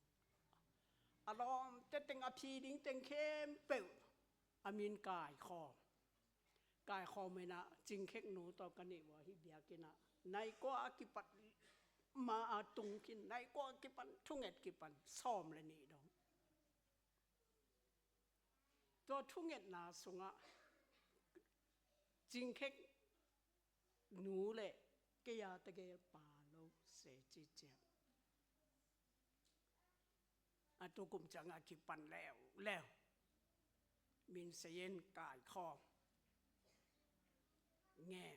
Speaker 6: อารมณ์จะแต่งอภิดิ้งแต่งเข้มเปิลอามินกายคอกายคอไม่นะจิงเค็กหนูต่อกันนี่ว่าฮิเบียกินะในก็อากิปัดมาอาตุงกินในก็อากิปันทุ่งเอ็ดกิปันซ้อมเลยนี่ดองตัวทุ่งเอ็ดนาสุงะจิงเค็กหนูเลยเกียตะเกียป่าโลเสจิเจียอาตุกุมจังอากิปันแล้วมินเสียนกายคอแง่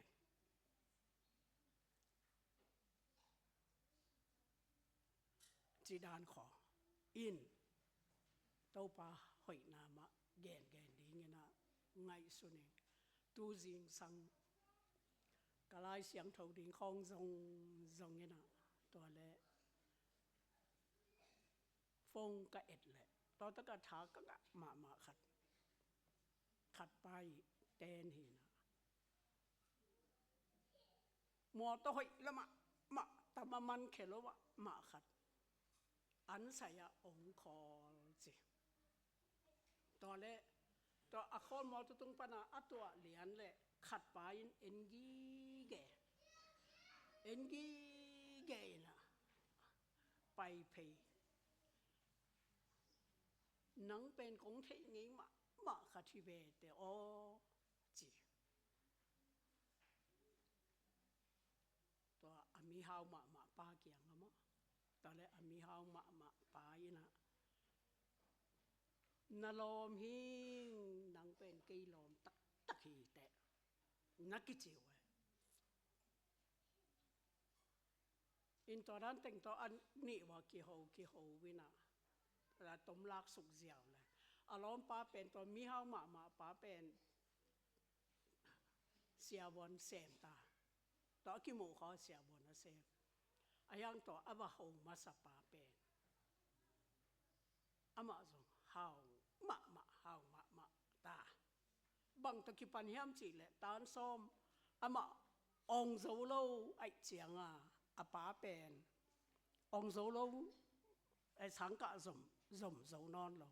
Speaker 6: จีดานขออินเต้าป่าหอยนามะแกนดีเงี้ยนะไงสุนิตูจิงสังกลายเสียงเท่าดิ่งคองจงเงี้ยนะตัวเละฟงกะเอ็ดแหละตอนตะกะถากะมาขัดไป เตนหินะมัวตัวหอยละมาตามมันเขลวะมาขัดอันใส่องคอสิตอนแรกตัวอคอนมอตัวตรงปนาอัตัวเหรียญเลยขัดไปเอ็นกีแกนะไปเพยนังเป็นของเทงี้มาขัดที่เวแต่โอจีตัวอามีฮาวมาปาเกียงอะมั้งตอนแรกอามีฮาวมาปาอีนะนาลมหิงนังเป็นกีลมตักฮีแต่นักกิจิวอินตอนนั้นแต่งตัวอันนี่ว่ากี่โหวินะแต่ต้มลักสุกเจียวเลยอารมณ์ป้าเป็นตัวมีฮาวมาป้าเป็นเสียบนเสมตาตัวกี่โมเขาเสียบนนะเสมอายังตัวอาบะหงมาสป้าเป็นอามาส่งฮาวมาตาบางตะกี้ปัญหาจีเลยตอนส้มอามาองโซโลไอเจียงอาป้าเป็นองโซโลไอสังกะสมโซนอนเรา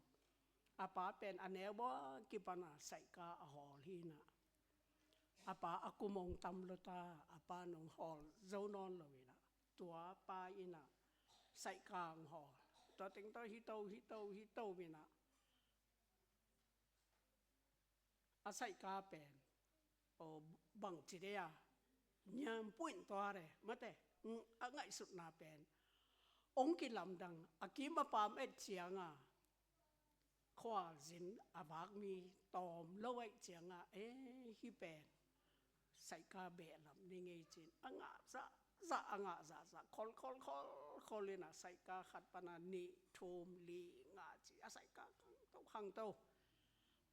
Speaker 6: อาป้าเป็นอันเนวบ่กี่ปัญหาใส่กาหอลีนะอาป้าอากุมงตำลตาอาป้านงหอโซนอนเรานะตัวป้าอินะใส่กางหอตัวติงตัวฮิโตวินะอาศัยกาเป็นโอ้บังจีเดียยามปุ่นตัวเลยมาแต่ง่ายสุดนาเป็นองค์กิลำดังอากิมาปามเอ็ดเจียงขวาสินอาบากมีตอมเลวเจียงฮิเป็นใส่กาเบลำนี่ไงจินอ่างซะคนเลยนะใส่กาขัดปนานิทูมลีงาจีอาศัยกาตัวขังตัว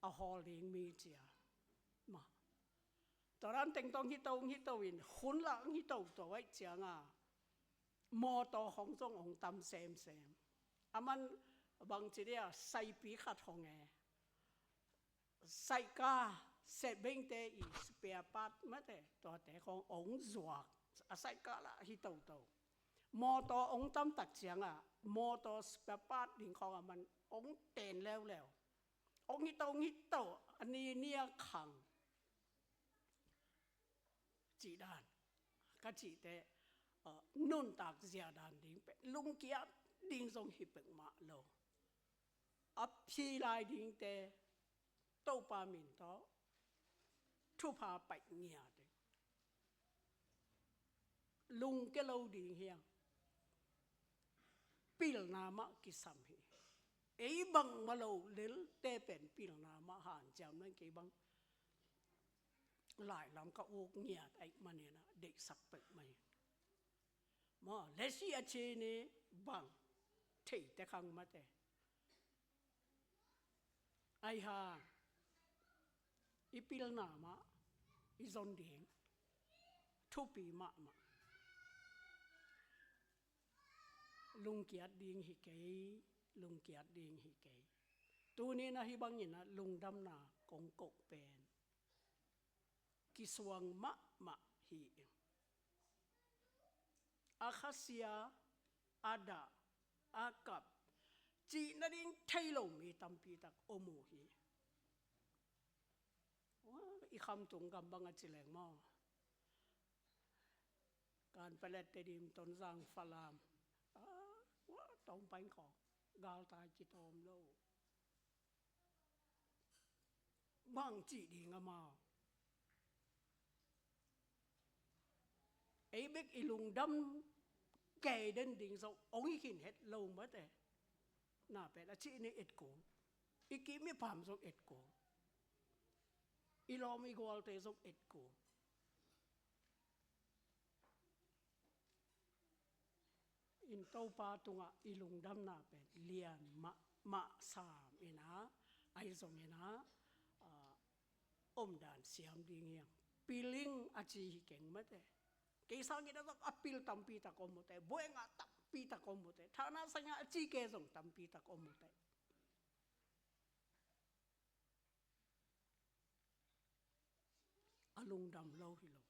Speaker 6: อาหอลิงมีเจียมาตอนนั้นแต่งตองฮิโตวินหุ่นหลังฮิโตตัวไว้เจียงมอตัวของจงองตำเซมอามันบางทีเดียใส่ปีขัดของใส่กาเสร็จเบ่งเตอีสเปียปัดมาแต่ตัวแต่ขององจวกใส่กาละฮิโตมอตัวองตำตักเจียงมอตัวสเปียปัดดิ่งของมันองเต็นแล้วองฮิโตอันนี้เนี่ยขังจีดานก็จีแต่นุ่นตากเสียดานดิ่งเป็นลุงเกียดิ่งทรงฮิปมาโลอับพีลายดิ่งแต่โตปามินโตทุพาไปเงียดลุงเกลาดิ่งเฮียงปิลนามะกิสัมฮีไอ้บังมาโลเลลเตเป็นปิลนามะหานจำนั่นกี่บังหลายลำก็โอกเงียดไอ้มันเนี่ยนะเด็กสักเปิดไม่มาเลสีอาเชนี่บังเทแต่ขังมาแต่ไอ้ห่าอีปิลนามะอีซอนเดียงทุปีมะลุงเกียรติดิ่งฮิเกยลุงเกียรติดิ่งฮิเกยตัวนี้นะฮิบังยินะลุงดำนากงกกเป็นกิสวงมะฮีอาคาเซียอาดาอากับจีนดิ่งไทยลงมีตัมปีตักโอโมฮีว่าอีคำตรงกับบังอาจิแหลงมอการไปเล็ดเตดิมตนสังฟลามว่าต้องไปของกาลตาจิตอมโลบังจีดีงามาไอ้เบกอีลุงดำแก่เดินดิ่งส่งองค์หินเฮ็ดลงมาแต่น่าเป็นอาชีพนี้เอ็ดโกอีกี้ไม่ผ่านส่งเอ็ดโกอีลอมีกอลเตส่งเอ็ดโกอินโตปาตุงอีลุงดำน่าเป็นเลียนมะสามอินะไอส่งอินะด่านเสียมดิ่งยังปีลิงอาชีพเก่งมาแต่Kisah kita tak apil tampi tak omote, boy nggak tampi tak omote, thana sanya aci kesong tampi tak omote. ลุงดำเล่าให้เรา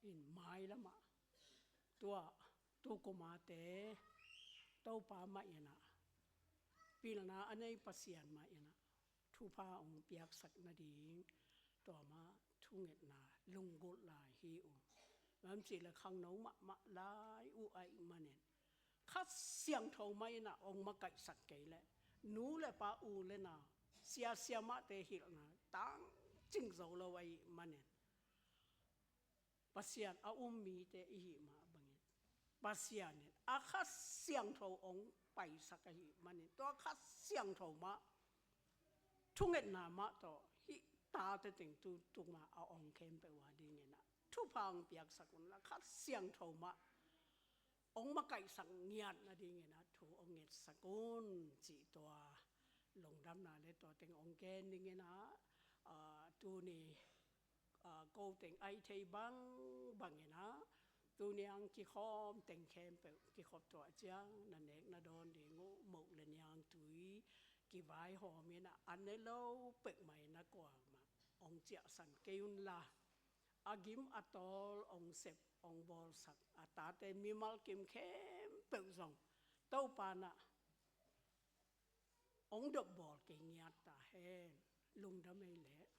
Speaker 6: อินไม้ละมาตัวก็มาแต่เต้าป่ามาเอ็นะปีละนะอันนี้ปัสยานมาเอ็นะทุพาองเปียกสักนาดีต่อมาทุ่งเอ็ดนาลุงกุลายฮีอุมันสิละขังน้องมาลายอุไอมาเนนคัดเสียงทองไม่นะองมาไก่สักไก่แหละนูเลยป้าอูเลยนะเสียมาเตหิลนะตั้งจิงโซลไว้มาเนนปัสยานอามีเตอิหิมาบังเงินปัสยานเนี่ยอาคัดเสียงทององไปสักไก่มาเนนตัวคัดเสียงทองมาทุ่งเอ็ดนามาต่อฮิตาเตติงตุมาเอาองเข้มไปว่าดีเงี้ยนะทุพังเปียกสักุลละคัดเสียงทองมาองมาไก่สังเงียดนะดีเงี้ยนะถูองเงียดสักุลจีตัวลงดำนาเลยตัวเต็งองแกนดีเงี้ยนะตัวนี้โกเต็งไอเทบังเงี้ยนะตัวนี้ยังกี่ข้อมเต็งเข้มไปกี่ขอบตัวเจียงนั่นเองนาดอนดีงูหมกเลยยังตุยกี่ใบหอมเนี่ยนะอันนี้เราเปิดใหม่นะกว่ามาองเจียสันเกยุนละอากิมอัตอลองเซปองบอลสักอัตาเตมีมัลกิมเข้มเปิดซองเต้าปานะองดบบอลเกียร์ตาแห้งลุงทำไมแหละ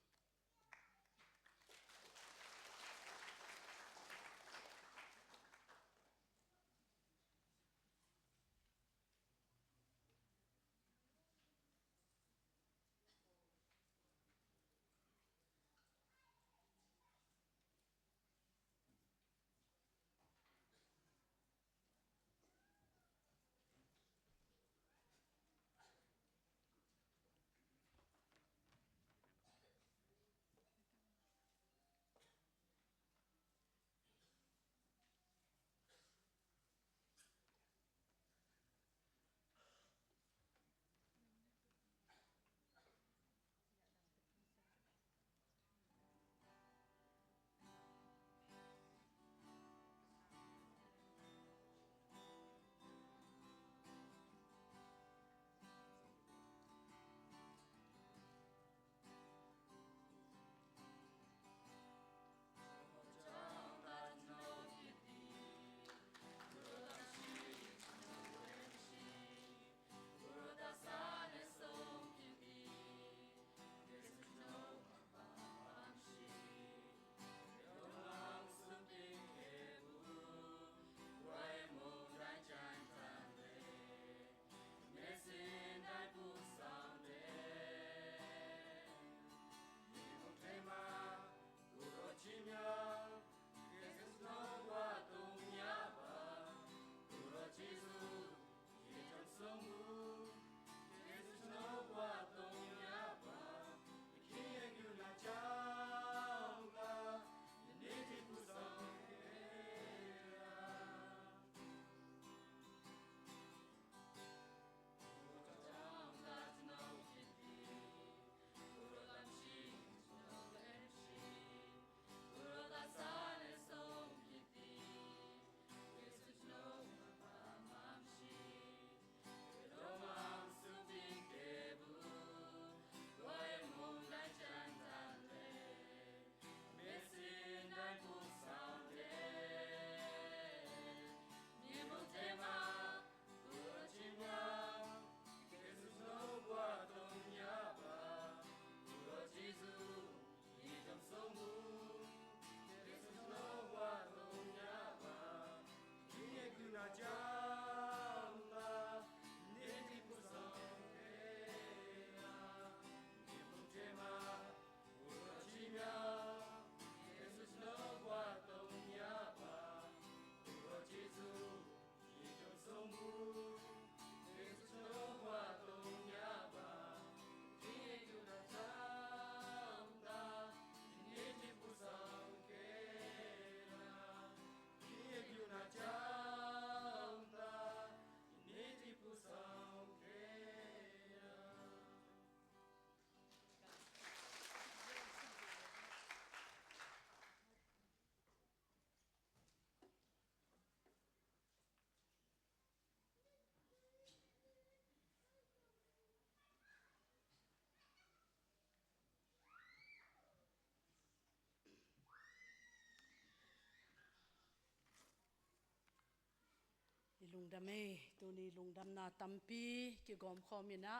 Speaker 6: ลุงดำเอตัวนี้ลุงดำนาตัมปีกิกอมคอมินะ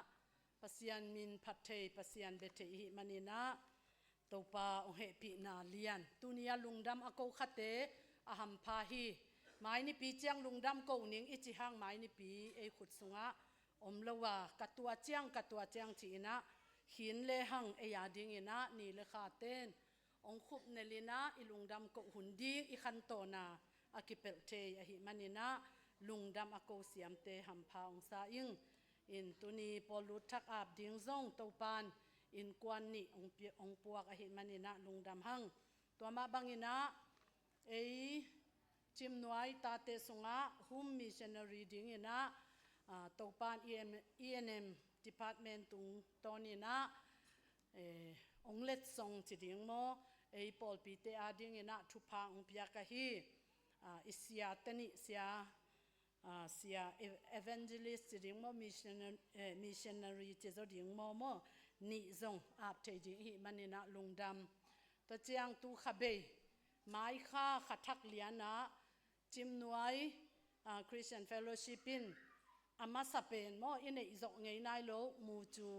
Speaker 6: ปัสยันมินพัดเทปัสยันเบเทหิมันนินะตัวปาองเฮปีนาเลียนตัวนี้ลุงดำอโกขัดเตอาหัมพาฮีไม้นี่ปีเจียงลุงดำโกนิงอิจิฮังไม้นี่ปีขุดสุงะอมละว่ากัตัวเจียงจีนะหินเลหังยาดิงอินะนี่เลขาเต้นองคุบเนลินะอิลุงดำโกหุนดีอิคันโตนาอากิเปลเทอหิมันนินะลุงดำอโกเสียมเตหัมพาองซาอิงอินตุนีปอลุทักอาบดิงซงเตาปานอินกวนนี่องปวกอหิมันนินะลุงดำหังตัวมาบังอินะจิมนวยตาเตสุงะหุมมิชชันนารีดิงอินะเตาปาน ENM Department ตุงตอนนี้นะองเล็ดซงจิดิงโมปอลปีเตอาดิงอินะทุพาองพิยากะฮีอิสยาตนิเสียevangelist จิดิงโมmissionary จิจดิงโมนิซงอาบเทดิงฮิมันนินะลุงดำตะเจียงตูขเบยไม้ข้าขัดทักเลียนะจิมนวยChristian Fellowship in อามาสเปนโมอินเออิจงไงนายโลมูจู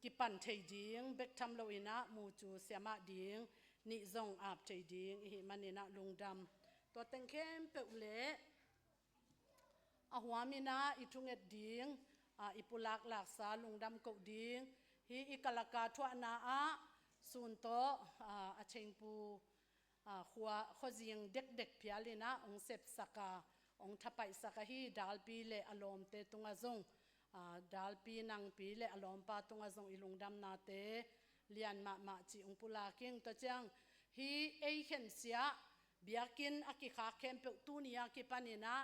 Speaker 6: กิปันเทดิงเบกทำโลอินะมูจูเสียมาดิงนิซงอาบเทดิงฮิมันนินะลุงดำตัวเต็งเข้มเปอุเล่หัวมินะอิทุงเอ็ดดิงอิปุลักหลักษาลุงดำกบดิงฮิอิกลากาทวนาสุนโตอาเชงปูขัวขจิงเด็กพิอาลินะองเสพสักองทับไปสักฮีดัลปีเลอารมณ์เตตุงอาซงดัลปีนังปีเลอารมณ์ปาตุงอาซงอิลุงดำนาเตเลียนมาจีองปุลาคิงตัวจังฮีเอเข็นเสียเบียกินอากิขาเข้มเปตุนีอากิปานินะ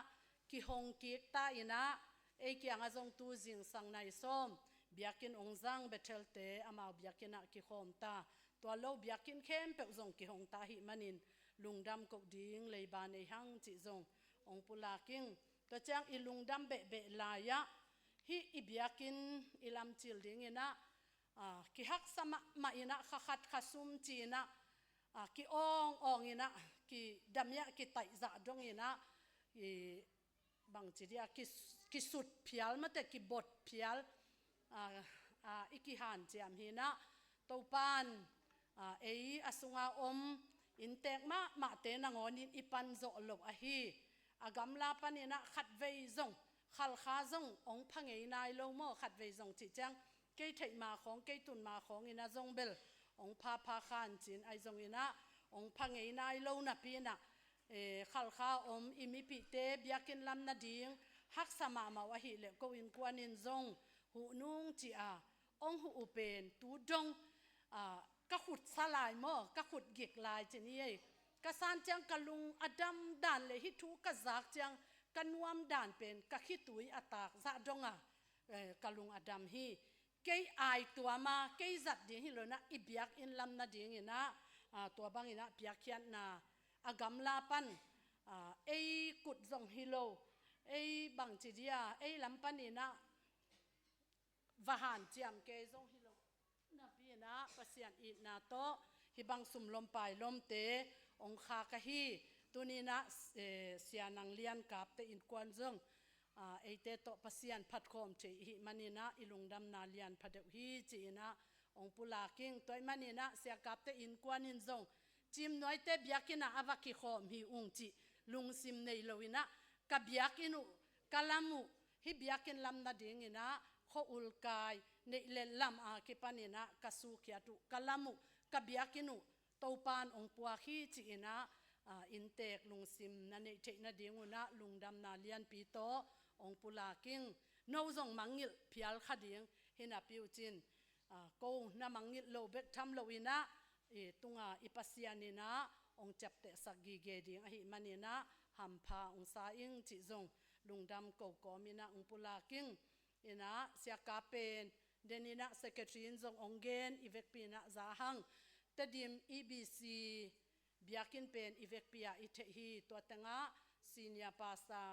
Speaker 6: กิฮงกิกตาอินะกียงอาซงตูจิงสังในส้มเบียกินองซังเบเทลเตอามาเบียกินอากิโคมตาตัวโลเบียกินเข้มเปซงกิฮงตาหิมันินลุงดำกกดิงเลยบานในหังจิซงองปุลาคิงตัวจังอิลุงดำเบลายะฮิอิเบียกินอิลำจิลดิงอินะกิฮักสมะมาอินะขัดขัสุมจีนะกิองอินะกิดำยะกิไตจะดงอินะบางทีเดียกิสุดพิลมาแต่กิบดพิลอิกิหันเจียมหินะตัวปานอสุงาอมอินเตกมาเตนังอนินอิปันโจลบอฮีอากำลาปันนะขัดเวยซงขัลขาซงองพังเอนายโลโมขัดเวยซงจิจังเกยเทมาของเกยตุนมาของอินะซงเบลองพาขานจินไอซงอินะองพังเอนายโลนับปีนะขัลขาอมอิมิปิเตบยากินลำนาดิงฮักสมามาวะฮิเลก็อินกวานินซงหูนุงจีองหูอุเปนตูดงก็ขุดสลายหม้อก็ขุดเก็กลายเจนี่ก็สานจังกะลุงอดัมด่านเลยฮิทูก็จากจังกันวมด่านเป็นก็คิดตุยอตากซะดงกะลุงอดัมฮีเกยอายตัวมาเกยจัดดีฮิโลนะอิบยักอินลำนาดีงินะตัวบางอินะเปียกยันนาอากำลาปันกุดซงฮิโลบางจีเดียลำปันอินะวหันเจียมเกยซงฮิโลนาปีนะปัสยันอินาโตฮิบังสุมลมไปลมเตองคากะฮีตุนีนะเสียนังเลียนกับเตอินกวนซงเตโตปัสยันพัดคอมเจฮิมันนีนะอิลุงดำนาเลียนพัดฮีจีนะองปุลาคิงตัวมันนีนะเสียกับเตอินกวนอินซงจิมน้อยเตบียกินะอวกิคอมฮิอุงจีลุงซิมในโลวินะกับบียกินุกะลามุฮิบียกินลำนาดิงินะขอุลกายในเลลำกิปานินะกสุขยาตุกะลามุกับบียกินุตัวปานองปัวขี้จีนะอินเตกลุงซิมนั่นเองนะเดียงนะลุงดำนาเลียนปีโตองปุลาคิงโนซงมังงิลพิอัลขดิงฮินาปิวจินกูนามังงิลโลเบกทำโลวินะตุงอิปัสยานินะองจับเตสักกีเกดิงฮิมันนินะหัมพาองซาอิงจิซงลุงดำกูกอมินะองปุลาคิงอินะเสียกาเป็นเดนินะเซกเตรีนซงองเกนอีเวกปีนะซาฮังตดิม EBC เบียกินเป็นอีเวกปียอิเทฮีตัวตั้งซีเนียปาสา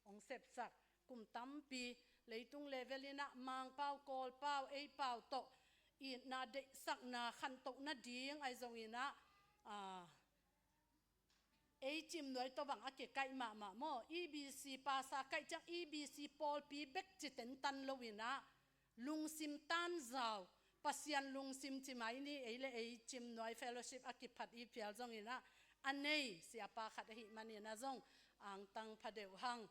Speaker 6: องเซปสักกุมตั้มปีเลยตุงเลเวลินะมังเป้ากอลเป้าเป้าโตอีนาเดสักนาขันโตนาดีงไอซงอินะ chim noi to bang ake kai ma mo EBC pa sa kai chang EBC pol pi bek chiten tan lowina lung sim tan zau pasian lung sim chimai ni eile chim noi fellowship ake phat I pial zong ina anei sia pa khat hi mani na zong ang tang phadeu hang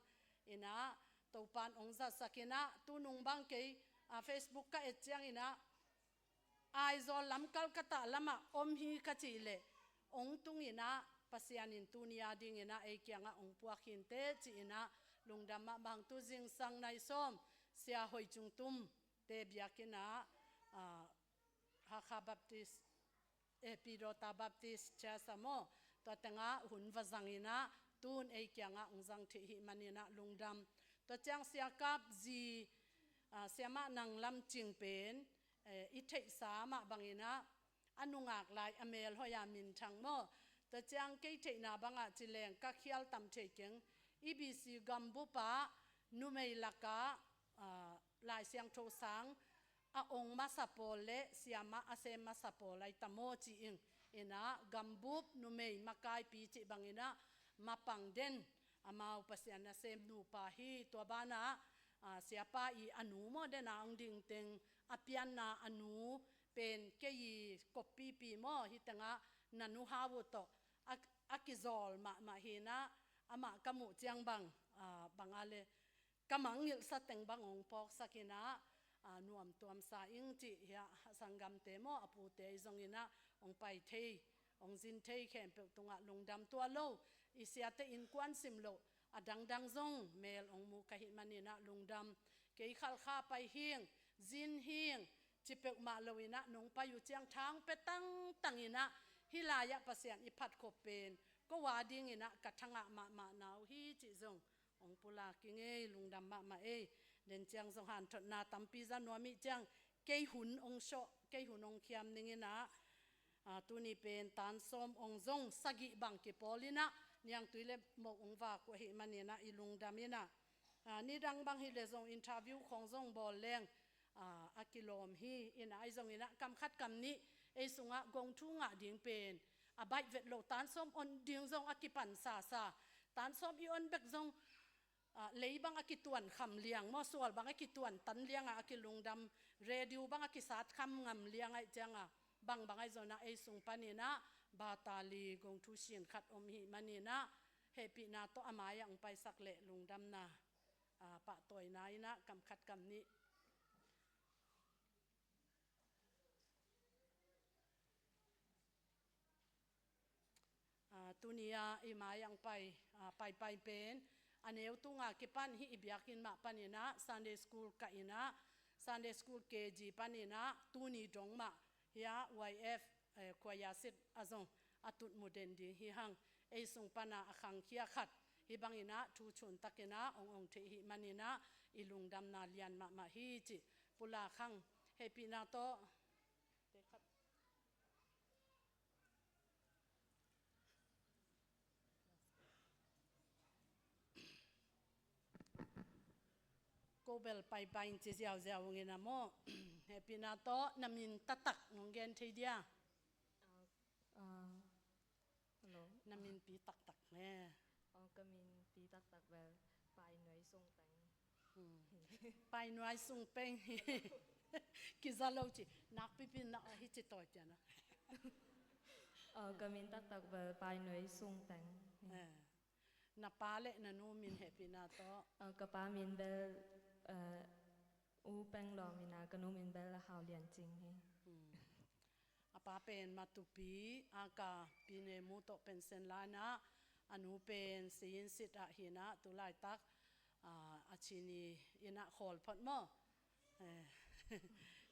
Speaker 6: ina to pan ong za sakina tu nung bang ke Facebook ka etchang ina ai zo lam Kolkata lama om hi ka chi le ong tung ina pasianin tunia ding ina e kyanga ong puakin te chi ina lungdam ma bang tu jing sang nai som sia hoi chung tum te biakina Hakha Baptist Epidota Baptist Church samo to tanga hun wazangina tun e kyanga ong jang thi hi manina lungdam to chang sia kap ji siama nang lam ching pen I thei sa ma bangina anungak lai amel hoya min thang mo to chang ke thei na banga chileng ka khial tam thei keng EBC gambu pa numei laka lai siang tho sang a ong masapol le siama ase masapol lai tamo chi ing ina gambup numei makai pi chi bangina mapang den amau pasian na sem nu pa hi to bana siapa I anu mo de na ang ding teng apian na anu pen ke I copy pi mo hi tanga nanu hawu to akizol ma hina ama kamu chiang bang bangale kamangil sa teng bangong pok sakina nuam tuam sa ing chi ya sangam te mo apu te zongina ong pai thei ong jin thei khem pe tunga lungdam tua lo isia te in kwan sim lo adang dang zong mel ong mu ka hi manina lungdam ke khal kha pai hieng jin hieng chipek ma loina nong pa yu chiang thang pe tang tangina hilaya pasian iphat ko pen ko wading ina kathanga ma naw hi chi zong ong pula kinge lungdam ma e den chiang zong han thot na tampi za nomi chiang ke hun ong sho ke hun ong khiam ningina tuni pen tan som ong zong sagi bang ke polina niang tuile mo ong wa ko hi manina ilungdamina ni dang bang hi le zong interview khong zong bol leng akilom hi ina ai zong ina kam khat kam ni e sunga gong thu nga ding pen abai vet lo tan som on ding zong akipan sa tan som I on bek zong leibang akituan kham liang mo sual bang akituan tan liang akilungdam radio bang akisat kham ngam liang ai changa bang ai zona e sung panina batali gong thu sin khat om hi manina happy na to amaya ang pai sak le lungdam na pa toy na ina kam khat kam ni tunia imayang pai pen aneu tunga kipan hi ibyakin ma panina Sunday school ka ina Sunday school KG panina tuni dong ma ya YF kwaya sit azong atut muden di hi hang e sung pana akhang khia khat hi bangina thu chun takena ong the hi manina ilungdam na lian ma hi chi pula khang happy na to Kobel pai chi jiao ngina mo happy na to namin tatak nggen thei dia
Speaker 7: hello
Speaker 6: namin pi tak ne
Speaker 7: kamin pi tak vel pai noi sung tang
Speaker 6: pai noi sung peng kizalo chi nak pi na hi chi to chana
Speaker 7: kamin tak vel pai noi sung tang
Speaker 6: na pale na nu min happy na to
Speaker 7: kapa min bel u peng lo mina kanu min bel hao lian jing hi
Speaker 6: apa pen matupi aka pine mu to pension lana anu pen sin sit a hina tu lai tak achini ina khol phat mo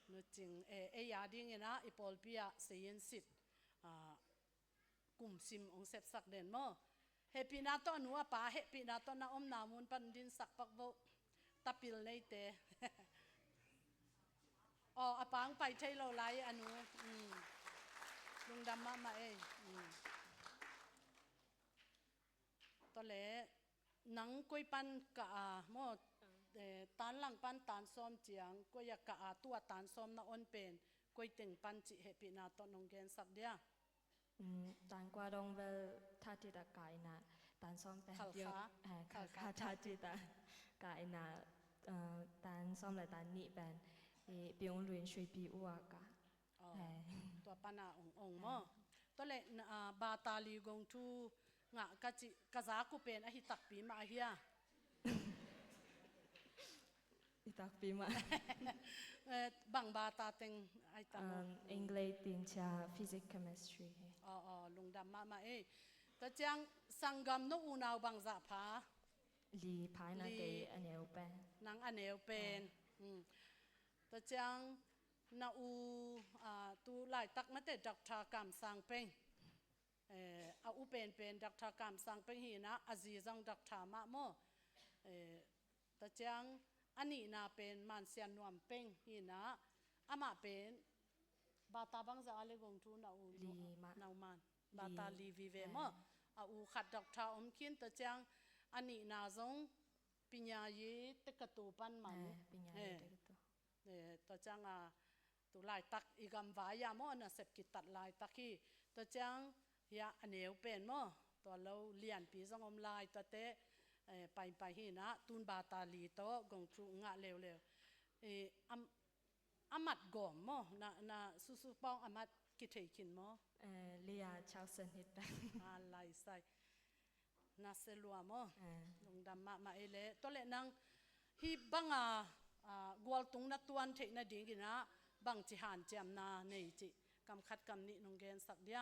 Speaker 6: nu ching e ya ding ina ipol pia sin sit kum sim ong sep sak den mo happy na to nu apa happy na to na om na mun pan din sak pak bo tapil nei te apang pai thei lo lai anu lungdam ma e to le nang koi pan ka mo tan lang pan tan som chiang ko ya ka tua tan som na on pen koi teng pan chi happy na to nong gen sak dia
Speaker 7: ตันกว่าดงเวลท่าจิตกายนะตันซ้อมแต่
Speaker 6: ขัล
Speaker 7: เดียว
Speaker 6: ขา
Speaker 7: ค่ะค่ะท่าจิตกายนะตันซ้อมเลยตันนี่เป็นเปียงลุยช่วยปีอัวกะ
Speaker 6: อ๋อตัวปานาองค์มอตัวเล็บาตาลีกงทูงะกะจากูเป็นอหิตักปีมาเฮีย
Speaker 7: อิตักปีมา
Speaker 6: บังบาตาเต็งไอตัน
Speaker 7: อังกฤษตินชาฟิสิกส์เคมิสตรี
Speaker 6: อ๋อลุงดำมาแต่จังสังกมนอูนาวบังจะพา
Speaker 7: ลีพายนาเตอันเนวเป็น
Speaker 6: นางอเนวเป็นแต่จังนาอูตูหลายตักมาแต่ดักทากรรมสังเป็งเอาอูเป็นดักทากรรมสังเป็งฮีนะอาซีจังดักทามาโมแต่จังอันนี้นาเป็นมันเสียนนวมเป็งฮีนะอามาเป็นบาตาบังจะอะไรกงทูนาอู
Speaker 7: ลีมา
Speaker 6: นาวมันบาตาลีวิเวมเอาอูขัดดักทาคินแต่จังอันนี้นาจงปิญญาเยตกตูปันมัน
Speaker 7: เป็นยังไงตัว
Speaker 6: ตัวจังตัวลายตักอีกำวายามอนะเสพกิตัดลายตักที่ตัวจังยาอันเอวเป็นมอตัวเราเลียนปีสองอมลายตัวเตะไปที่นะตุนบาตาลีโตกงทรูงะเร็วอามัดก่อมมอนะสุปองอามัดกิเทขินมอ
Speaker 7: เลียชาวเซนฮิตเป็น
Speaker 6: อะไรใส่นาเซลัวมอลงดำมาเอเลตัวเล็นังฮีบังกวลตุงนัดตัวนเทนดิ่งกินะบังจิหันเจมนาเนจิกำคัดกำนี้นงเกนสักเดีย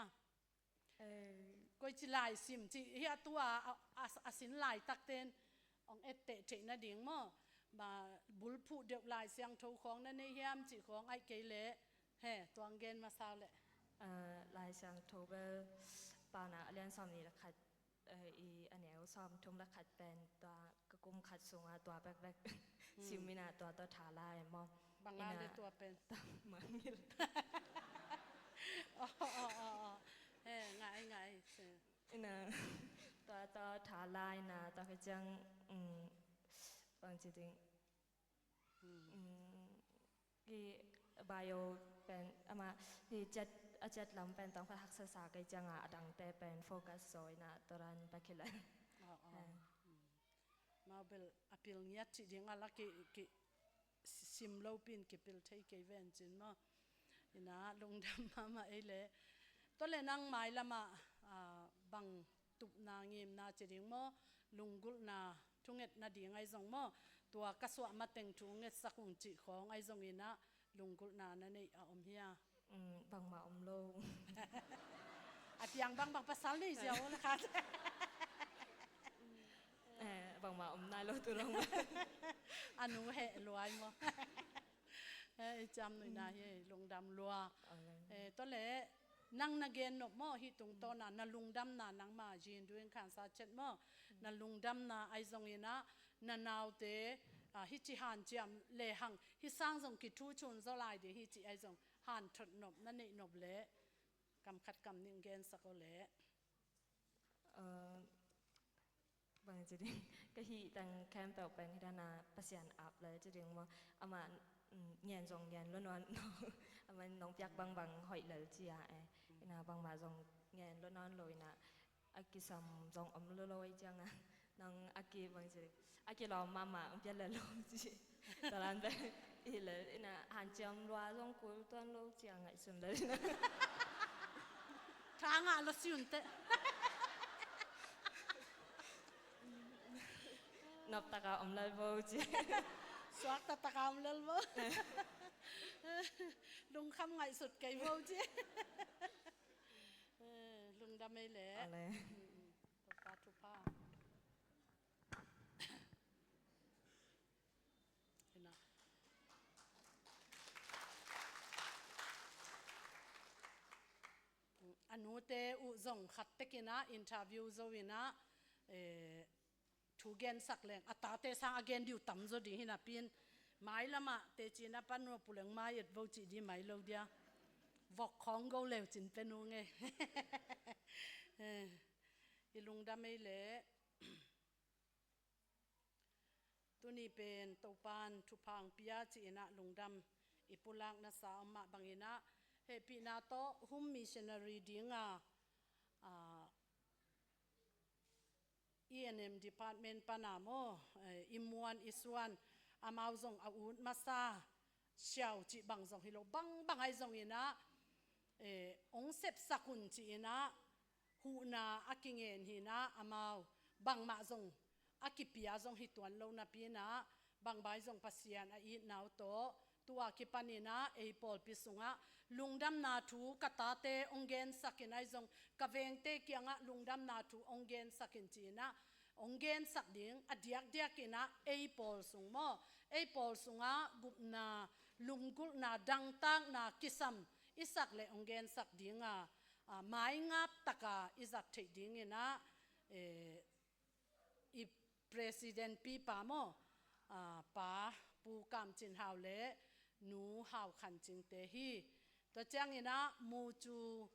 Speaker 6: ก็จิลายซิมจิเฮียตัวอาสินลายตักเตนองเอเตเทนดิ่งมอมาบุลผู้เดียวลายเสียงทูของนั่นในเฮียมจิของไอเกเลเฮตัวเกนมาซาวเล
Speaker 7: ลายสังโทเบลปานาเลียนซ้อมนี่ละคัดอีอันเนี้ยซ้อมทุ่มละคัดเป็นตัวกระกุมคัดสูงตัวแบกซิมินาตัวถาลายมอ
Speaker 6: บางลายเลยตัวเป็น
Speaker 7: เหมือนนี่
Speaker 6: อ๋อไง
Speaker 7: อินะตัวถาลายนะตัวก็จังบางทีดิกีไบโอเป็นมาที่จัดลำเป็นต้องพักษาไกจังดังแต่เป็นโฟกัสซอยนะตัวรันไปคิดเลย
Speaker 6: มาเบลอพิลเนียที่ดิงอะไรกิซิมโลปินกิพิลเทยกิเวนจินมาอินะลงดำมาเอเลตัวเลนังไม้ละมาบังตุบนางิมนาจิดิงมาลุงกุลนาทุงเอ็ดนาดีไงจงมาตัวกระสวมาเต็งทุงเอ็ดสักงจิของไอจงอินะลุงกุลนานั่นเองอมเฮีย
Speaker 7: บางมาโลง
Speaker 6: อาเปียงบางภาษานี่เสียวนะคะ
Speaker 7: บางมานายโลตุลง
Speaker 6: อันนู้เหลวยมั้งจำหน่อยนะเฮ้ลงดำลัวตัวเล่นั่งนักเรียนนกม้อฮิตรงตอนนั้นลุงดำน่ะนั่งมาจีนด้วยขันสาเจ็ดม้อนั่ลุงดำน่ะไอซงยินะนั่นนาวเตฮิจิฮันเจียมเลหังฮิสร้างทรงกิทูชุนเจ้าลายเดียฮิจิไอซงหันถดนบนั่นนี่นบเละกำคัดกำนิ่งเกนสักเละ
Speaker 7: บางทีก็ฮีตังแคมเปลเป็นที่ด้านนาปัสยานอับเลยจะเรียกว่าอามาเงียนจงเงียนล้วนวันอามันน้องเปียกบางหอยเลยจีอานะบางมาจงเงียนล้วนวันเลยนะอากิซัมจงลอยจังอ่ะน้องอากิบางทีอากิรอมาเปียเลยลอยจีตอนนั้นไปอีเลยนะหันจำว่าจงกุลตันลอยจังไงสุดเลยนะ
Speaker 6: ทางอ่ะรถสินเต
Speaker 7: นับตะกาเลยบ่จี
Speaker 6: สวักตะกามเลยบ่ลุงคำไงสุดไก่บ่จีลุงดำไม่เละ
Speaker 7: อะไร
Speaker 6: ปาทุผ้าอันนู้เตอุจงขัดเตกินะอินทาวิวโจวินะทูเกนสักแรงอัตตาเตสังอเกนดิวตั้มโจดีหินาปินไม้ละมาเตจีน่าปันว่าปุเลงไม้เอ็ดวจีดีไม้เราเดียวอกของก็เลวจินเป็นนูไงอีลุงดำไม่เละตัวนี้เป็นตัวปานทุพังพิยาจีนะลุงดำอีปุลังนัสสาอมะบางอินะเฮปีนาโตหุมมิชชันนารีดิ้ง E&M Department Panamo Imuan Iswan Amau Zong Aun Masa Xiao Chi Bang Zong Hilo Bang Ai Zong Ina Ong Sep Sakun Chi Ina Hu Na Akingen Hina Amau Bang Ma Zong Akipia Zong Hituan Lo Na Pina Bang Bai Zong Pasian A I Nau To Tua Kipanina Pol Pisunga Lungdam Na Thu Katate Ongen Sakin Ai Zong Kaveng Te Kianga Lungdam Na Thu Ongen Sakin China Ongen Sak Ding Adiak Diakina Pol Sung Mo Pol Sunga Gupna Lungkul Na Dang Tang Na Kisam Isak Le Ongen Sak Dinga Mai Ngap Taka Izak Te Dingina I President Pi Pamo Pa Pu Kam Chin Hao Le Nu Hao Khan Chin Te Hi To Chang Ina Mu Chu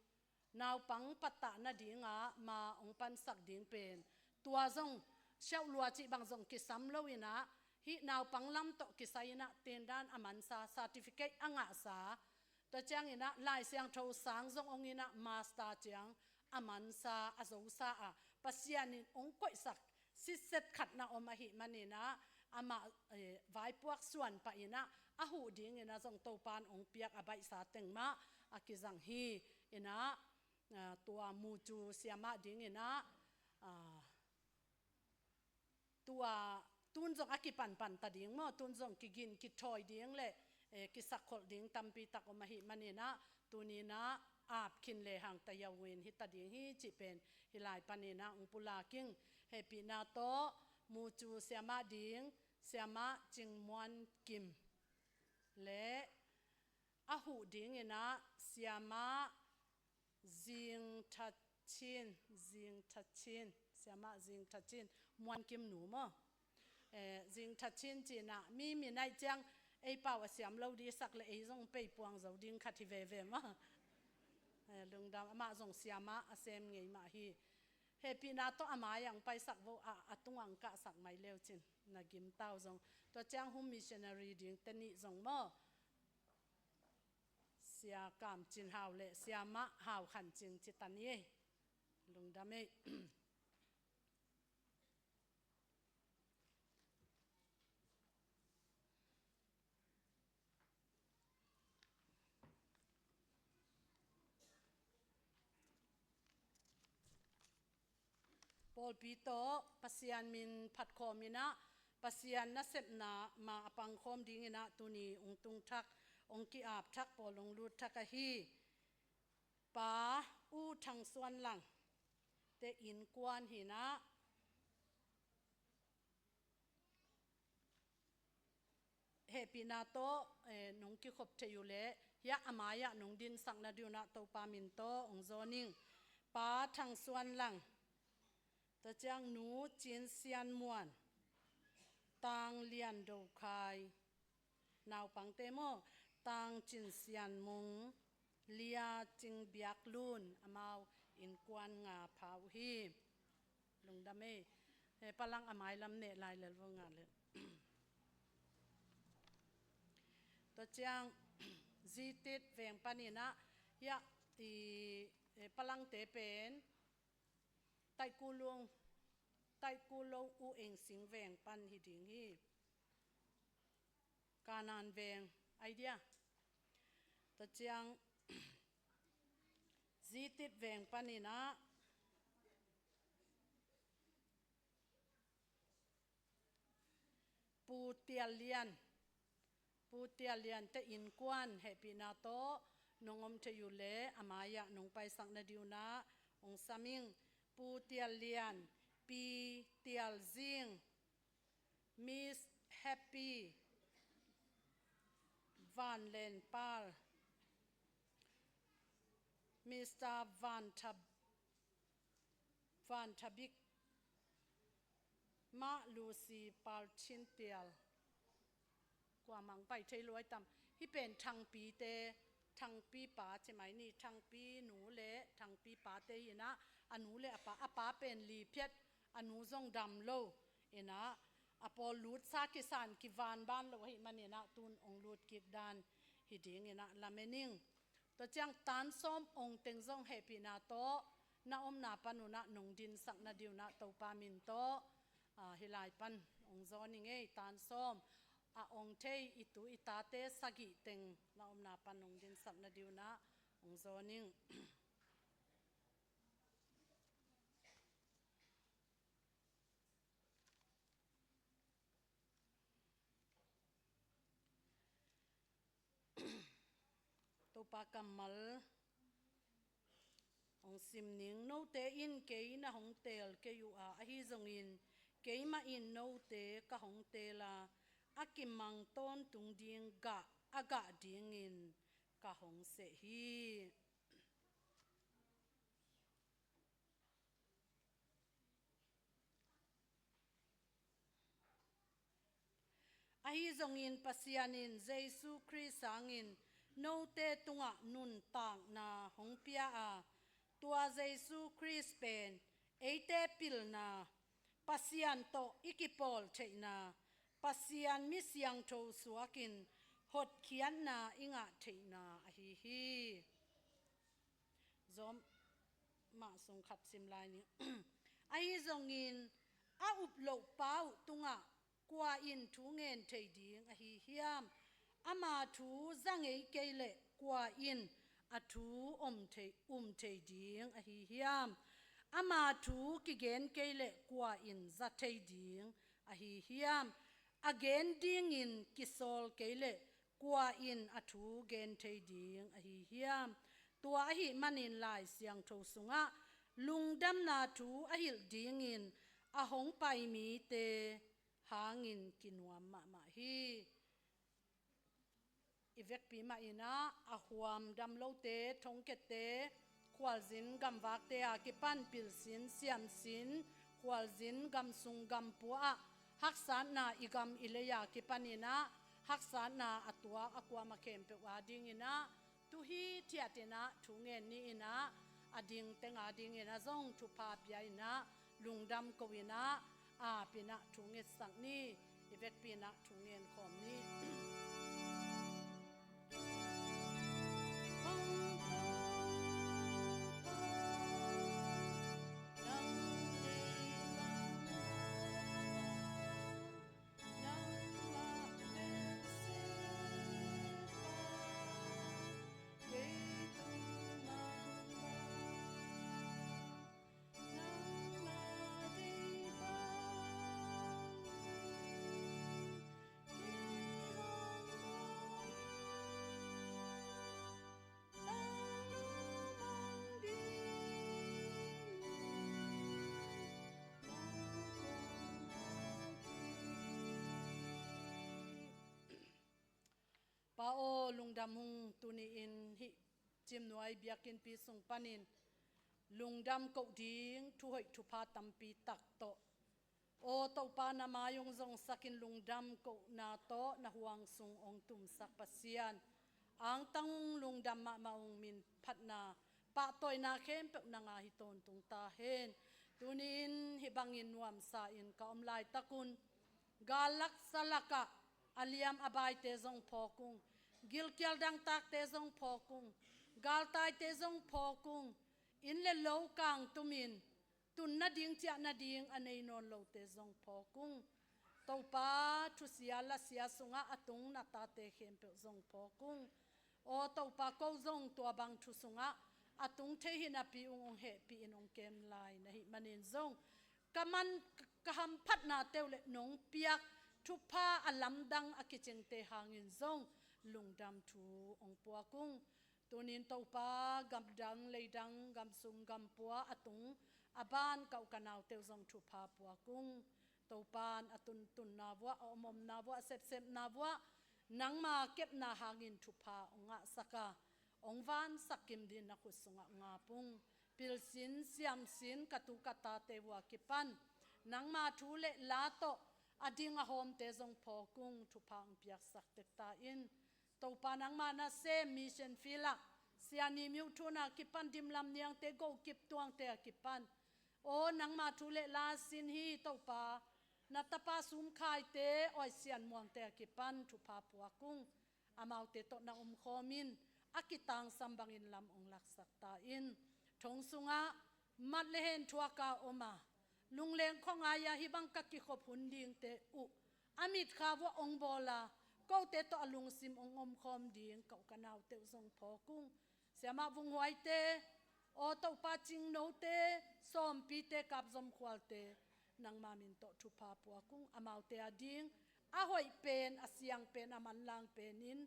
Speaker 6: Nau Pang Pata Na Dinga Ma Ong Pan Sak Ding Pen Tua Zong Xiao Lua Chi Bang Zong Kisam Lo Ina Hi Nau Pang Lam To Kisayina Tendan Amansa Certificate Anga Sa To Chang Ina Lai Siang Thau Sang Zong Ong Ina Master Chiang Amansa Azo Sa A Pasianin Ong Koi Sak Siset Khat Na Omahi Manina Ama Vai Puak Suan Pa Ina Ahu Ding Ina Zong Topan Ong Piak Abai Sa Teng Ma Akizang Hi Ina Tua Muju Siama Ding Ina Tua Tunzong Akipan Pan Ta Ding Mo Tunzong Kigin Kitoy Ding Le Kisakol Ding Tampi Tak Omahi Manina Tunina Ap Kin Le Hang Tayawin Hita Ding Hi Chipen Hilai Panina Ong Pula King Happy Na To Muju Siama Ding Siama Ching Muan Kim Le Ahu Ding Ina Siama Zing Tachin Siama Zing Tachin Muan Kim Nu Mo Zing Tachin China Mi Nai Chang Pao Siam Lo Di Sak Le Zong Pei Puang Zau Ding Khati Ve Ma Lung Dam Ama Zong Siama Asem Ngei Ma Hi Happy Na To Ama Yang Pai Sak Vo Atung Ka Sak Mai Leo Chin Na Gim Tao Zong To Chang Hum Missionary Ding Tani Zong Mo Sia Kam Chin Hao Le Siama Hao Khan Chin Chitanie Lung Dam Pol Pito Pasian Min Phat Khomina Pasian Na Sep Na Ma Apang Khom Ding Ina Tuni Ong Tung Thak Ong Ki Ap Thak Polong Lut Thakahi Pa U Thang Suan Lang Te In Kwan Hina Happy Na To Nong Ki Khop Te Yule Ya Amaya Nong Din Sak Na Diu Na To Pa Min To Ong Zoning Pa Thang Suan Lang To Chang Nu Chin Sian Muan Tang Lian Do Khai Nau Pang Te Mo Tang Chin Sian Mung Lia Ching Biak Lun Amau In Kwan Nga Pau Hi Lung Dame Palang Amai Lam Ne Lai Lel Vo Nga Le To Chang Zitit Veng Panina Ya Palang Te Pen Tai Kulong U Eng Sing Veng Pan Hi Ding Hi Kanan Veng Idea To Chang Zitit Veng Panina Pu Tial Lian Te In Kwan Happy Na To Nongom Te Yule Amaya Nong Pai Sak Na Diu Na Ong Saming Pu Tial Lian Pi Tial Zing Miss Happy Van Len Pal Mr. Van Tabik Ma Lucy Pal Chin Tial Kwa Mang Pai Te Loi Tam Hi Pen Thang Pi Te Thang Pi Pa Che Mai Ni Thang Pi Nu Le Thang Pi Pa Te Ina Anu Le Apa Pen Li Phiat Anu Zong Dam Lo Ina Apol Lut Sa Kisan Ki Van Ban Lo Hi Manina Tun Ong Lut Kik Dan Hi Ding Ina Lamening To Chang Tan Som Ong Teng Zong Happy Na To na na panuna nong din sak na diu na to pa min to hilai pan ong zoni nge tan som a ong thei itu itate sagi teng na na panong din sak na diu na ong zoning to pa kamal ong sim ning no te in ke na hong tel ke yu a hi zong in ke ma in no te ka hong te la akimang ton tung ding ga aga ding in ka hong se hi a hi zong in pasianin jesu christ angin no te tunga nun tang na hong pia a tua jesu christ pen eite pil na pasian to ikipol theina pasian mi siang tho suakin hot khian na inga theina a hi zom ma sung khat sim lai ni a hi zong in a up lo pau tunga kwa in thu ngen thei ding a hi hiam ama thu zangei keile kwa in a thu thei ding a hi hiam ama thu ki gen keile kwa in za thei ding a hi hiam again ding in kisol keile kwa in a thu gen thei ding a hi hiam tua hi manin lai siang tho sunga lungdam na thu a hil ding in a hong pai mi te hangin kinuam ma hi ivek pi ma ina a huam dam lo te thong ke te khwal zin gam wak te a ki pan pil sin siam sin khwal zin gam sung gam pu a haksan na igam ileya ki panina haksan na atua akwa ma kem pe wa ding ina tu hi thiatena thungen ni ina ading tenga ding ina zong thu pa pya ina lungdam ko ina a pina thunge sang ni ivek pina thungen khom ni pa o lungdam hung tuni in hi chim nuai biakin pi sung panin lungdam ko ding thu hoi thu pha tampi tak to o to pa na mayong zong sakin lungdam ko na to na huang sung ong tum sak pasian ang tang lungdam ma maung min phatna pa toy na khem pe na nga hi ton tung ta hen tunin hi bangin nuam sa in ka om lai takun galak salaka aliam abai te zong phokung gilkyal dang tak te zong phokung galtai te zong phokung in le lo kang tumin tun na ding cha na ding anei non lo te zong phokung to pa thu sia la sia sunga atung na ta te khem pe zong phokung o to pa ko zong to bang thu sunga atung the hin a pi ung he pi inong kem lai na hi manin zong kaman kaham phat na teule nong piak thu pha alam dang akicheng te hangin zong lungdam thu ong pua kung tunin to pa gam dang leidang gam sung gam pua atung aban kau kanau te zong thu pha pua kung to pan atun tun na wa omom na wa sep sep na wa nangma kep na hangin thu pha onga saka ongwan sakim din na khusunga nga pung pil sin siam sin katu kata te wa kipan nangma thu le la to ading a hom te zong phokung thu phang piak sak tek ta in to panang mana se mission fila siani miu thuna kipan dimlam niang te go kip tuang te kipan o nangma thu le la sin hi to pa na tapa sum khai te oi sian muang te kipan thu pha puakung amau te to na khomin akitang sambangin lam ong lak sak ta in thong sunga
Speaker 8: mat lehen thuaka oma lungleng khongaya hibang ka ki khop hunding te u amit khawa ong bola ko te to alung sim ong om khom ding ko kanau te zong phokung siama vung huai te o to pa ching no te som pi te kap zom khwal te nang mamin to thu pa pu kung amau te ading a hoi pen asiang pen aman lang penin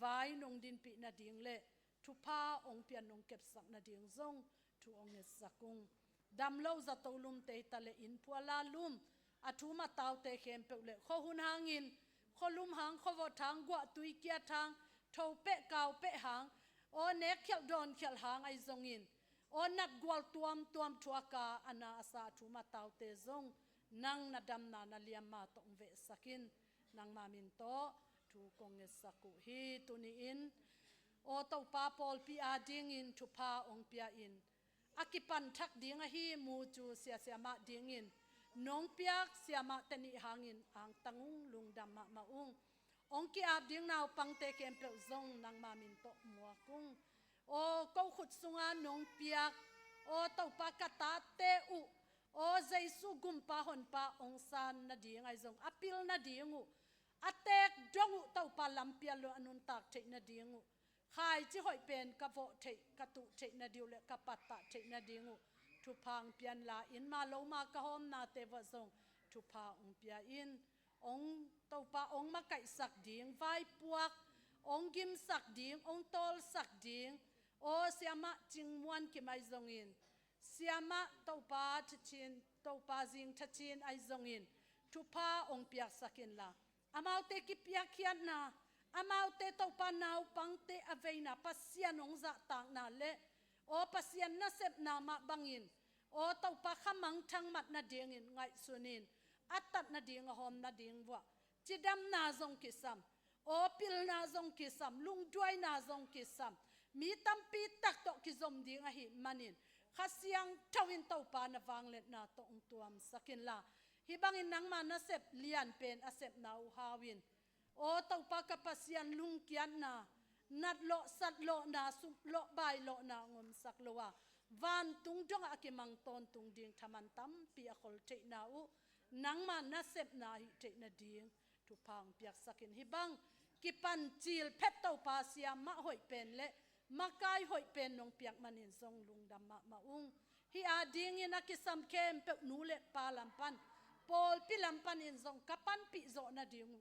Speaker 8: vai nong din pi na ding le thu pa ong pian nong kep sak na ding zong thu ong es sakung dam lo za to lum te ta le in puala lum athu ma taw te khem pe le kho hun hangin kho lum hang kho vo thang gwa tui kia thang tho pe kaw pe hang o nek khel don khel hang ai zongin o nat gwal tuam tuam thuaka ana asa thu ma taw te zong nang na dam na liam ma tong ve sakin nang mamin to thu kong es saku hi tuni in o to pa pol pi a ding in thu pa ong pia in akipan thak ding a hi mu chu sia sia ma ding in nong piak sia ma tani hangin ang tangung lungdam ma maung ong ki ap ding naw pang te kem pe zong nang ma min to mua kung o ko khut sunga nong piak o to pa ka ta te u o jaisu gum pa hon pa ong san na ding ai zong apil na ding u atek dong u to pa lam pia lo anun tak the na ding u khai chi hoi pen ka vo the ka tu the na diu le ka patta the na ding u thu phang pian la in ma lo ma ka hom na te wa zong thu pha ong pia in ong to pa ong ma kai sak ding vai puak ong gim sak ding ong tol sak ding o siama chingmuan ki mai zong in siama to pa chin to pa jing thachin ai zong in thu pha ong piak sakin la amau te ki piak khian na amau te to pa nau pang te aveina pasian ong za tak na le o pasian na sep na ma bangin o to pa khamang thang mat na ding in ngai sunin atat na ding hom na ding wa chidam na zong kisam o pil na zong kisam lung duai na zong kisam mi tampi tak to ki zom ding a hi manin khasiang thawin to pa na wanglet na to ong tuam sakin la hi bangin nang ma na sep lian pen a sep na u hawin o to pa ka pasian lung kian na nat lo sat lo na su lo bai lo na ngom sak lowa van tung dong a ki mang ton tung ding thaman tam pi a khol the na u nang ma na sep na hi the na ding thu phang piak sakin hi bang ki pan chil phet to pa sia ma hoi pen le makai hoi pen nong piak manin song lung dam ma maung hi a ding in a ki sam kem pe nu le pa lam pan pol pi lam pan in song kapan pi zo na ding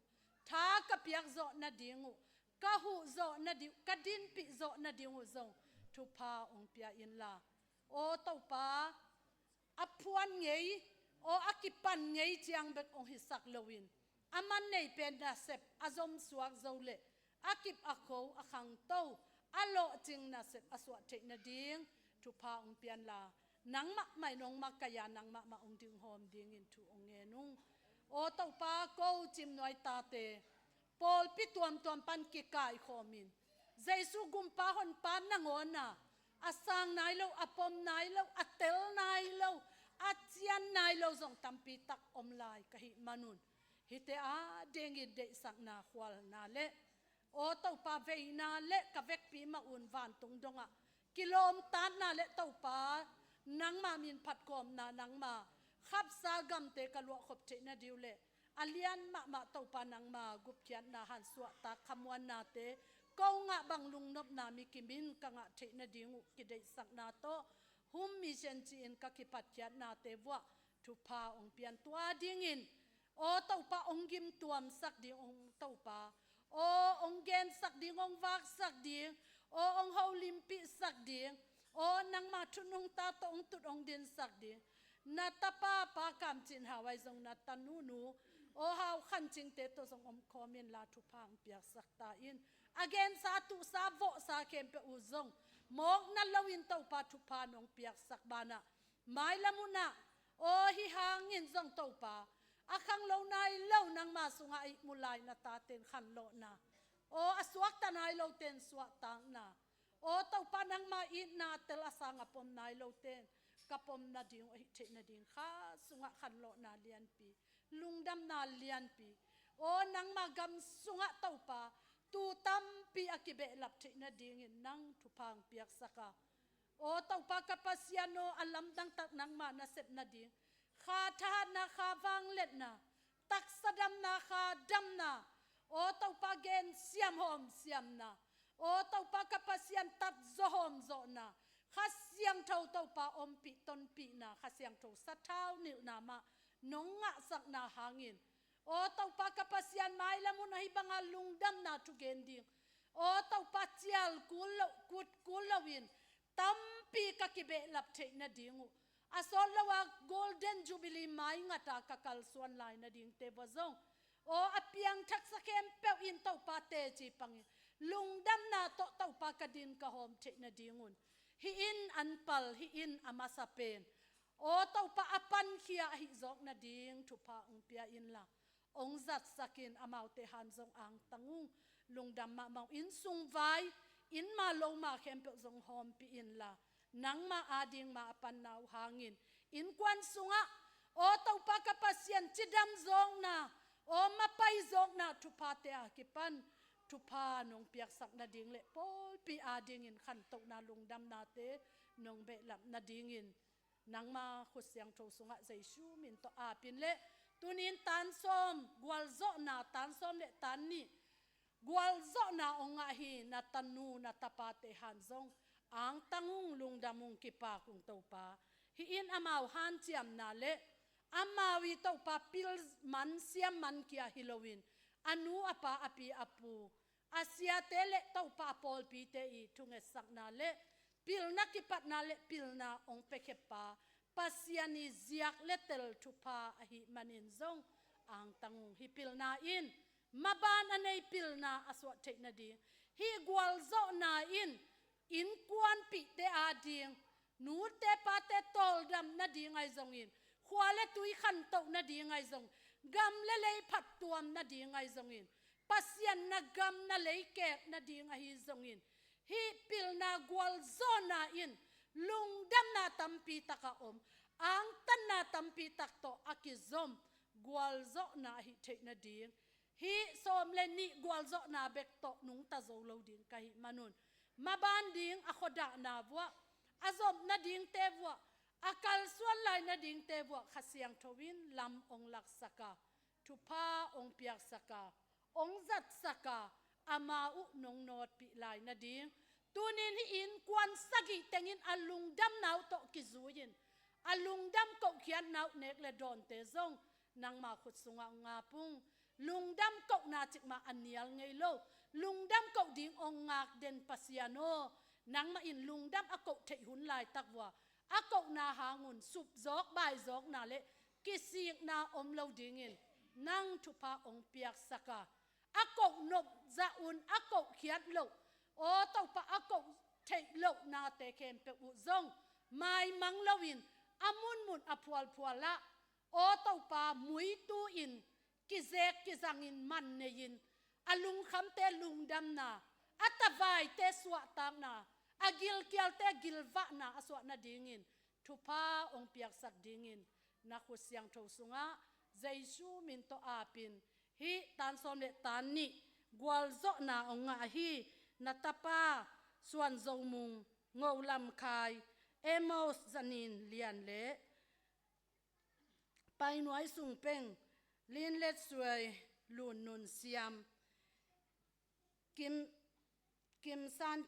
Speaker 8: tha ka piak zo na ding ka hu zo na di ka din pi zo na ding zong thu pha ong pia in la o to pa apuan ngei o akipan ngei chiang bek ong hisak lowin aman nei pen na sep azom suak zole akip akho akhang to alo ching na sep aswa the na ding thu pha ong pian la nang ma mai nong ma kaya nang ma ong ding hom ding in thu ong nge nung o to pa ko chim noi ta te pol pi tuam pan ki kai khomin jaisu gum pa hon pa nangona asang nai lo apom nai lo atel nai lo achian nai lo zong tampi tak om lai ka hi manun hite a dengi de sak na khwal na le o to pa ve na le ka vek pi ma un van tung donga kilom tan na le to pa nang ma min phat kom na nang ma khap sa gam te ka lo khop che na diu le alian ma to pa nang ma gup khian na han suwa ta khamwan na te ko nga bang lung nop na mi kimin ka nga the na dingu ki dei sak na to hum mi sen chi in ka ki pat khian na te wa thu pha ong pian tua ding in o to pa ong gim tuam sak ding ong to pa o ong gen sak ding ong wak sak ding o ong ho limpi sak ding o nang ma thunung ta to ong tut ong din sak ding na ta pa kam chin hawai zong na tanu nu o haw khan ching te to zong om khomin la thu phang piak sak ta in again sa tu sa vo sa kem pe u zong mok na lawin to pa thu pha nong piak sak bana mai lamuna o hi hangin zong to pa akhang lo nai lo nang ma sunga I mulai na ta ten khan lo na o aswak ta nai lo ten swak tang na o to pa nang ma I na tel asang apom nai lo ten kapom na ding o the na ding kha sunga khan lo na lian pi lungdam na lian pi o nang ma gam sunga to pa tu tam pi akibe lap the na ding in nang thu phang piak saka o o tau pa kapasiano alam dang tak nang ma na sep na ding kha tha na kha wang let na tak sadam na kha dam na o tau pa gen siam hom siam na o tau pa kapasian tat zo hom zo na kha siang thau tau pa om pi ton pi na kha siang thau sa thau ni na ma nong nga sak na hangin o tau pa kapasian mai lamun hi banga lungdam na tu gen ding o tau pa chial kulo kut kulowin tampi ka kibe lap the na dingu asol lawa golden jubilee mai ngata kakal suan lai na ding te bazong o apiang thak sa kem pe in tau pa te chi pang lungdam na to tau pa ka din ka hom the na dingun hi in anpal hi in amasa pen o tau pa apan khia hi zok na ding thu pa ong pia in la ong zat sakin amau te han zong ang tangung lungdam ma mau in sung vai in ma lo ma khem pe zong hom pi in la nang ma ading ma apan nau hangin in kwan sunga o tau pa kapasian chidam zong na o mapai zong na thu pa te a kipan thu pa nong piak sak na ding le pol pi ading in khan tok na lungdam na te nong be lam na ding in nang ma khusyang tho sunga jaisu min to a pin le tunin tan som gwal zo na tan som le tan ni gwal zo na onga hi na tanu na tapate han zong ang tangung lungdamung kipa kung to pa hi in amau han chiam na le amawi to pa pil man siam man kia Halloween anu apa api apu asia tele to pa pol pi te i thunge sak na le pil na kipat na le pil na ong pekepa pasiani ziak letel thupa ahi manin zong ang tangung hi pil na in maban anei pil na aswa thek na di hi gwal zo na in kwan pi te ading nu te pa te tol dam na di ngai zong in khwale tui khan to na di ngai zong gam le le phat tuam na di ngai zong in pasian na gam na le ke na di ngai zong in hi pil na gwal zo na in lungdam na tampi taka om ang tan na tampi tak to akizom gwal zo na hi thek na ding hi som le ni gwal zo na bek to nung ta zo lo ding kai manun maban ding akhoda na bwa azom na ding te bwa akal suan lai na ding te bwa khasiang thowin lam ong lak saka thupa ong piak saka ong zat saka ama u nong not pi lai na ding tunin hi in kwan sagi tengin alungdam naw to kizuyin alungdam ko khian naw nek le don te zong nang ma khut sunga nga pung lungdam ko na chik ma anial ngei lo lungdam ko ding ong ngak den pasiano nang ma in lungdam ako thei hun lai takwa ako na hangun sup zok bai zok na le kisik na om lo dingin nang thupa ong piak saka ako nop za un ako khiat lo o to pa ako thei lo na te kem pe u zong mai mang lowin amun mun apwal pwala o to pa mui tu in kizek kizangin man neyin alung kham te lungdam na atavai te swa tang na agil kyal te gilwa na aswa na dingin thupa ong piak sak dingin na khusyang tho sunga jaisu min to apin hi tan som le tan ni gwal zo na onga hi natapa suan zong mung ngolam khai emos zanin lian le pai nuai sung peng lin let suai lun nun siam kim san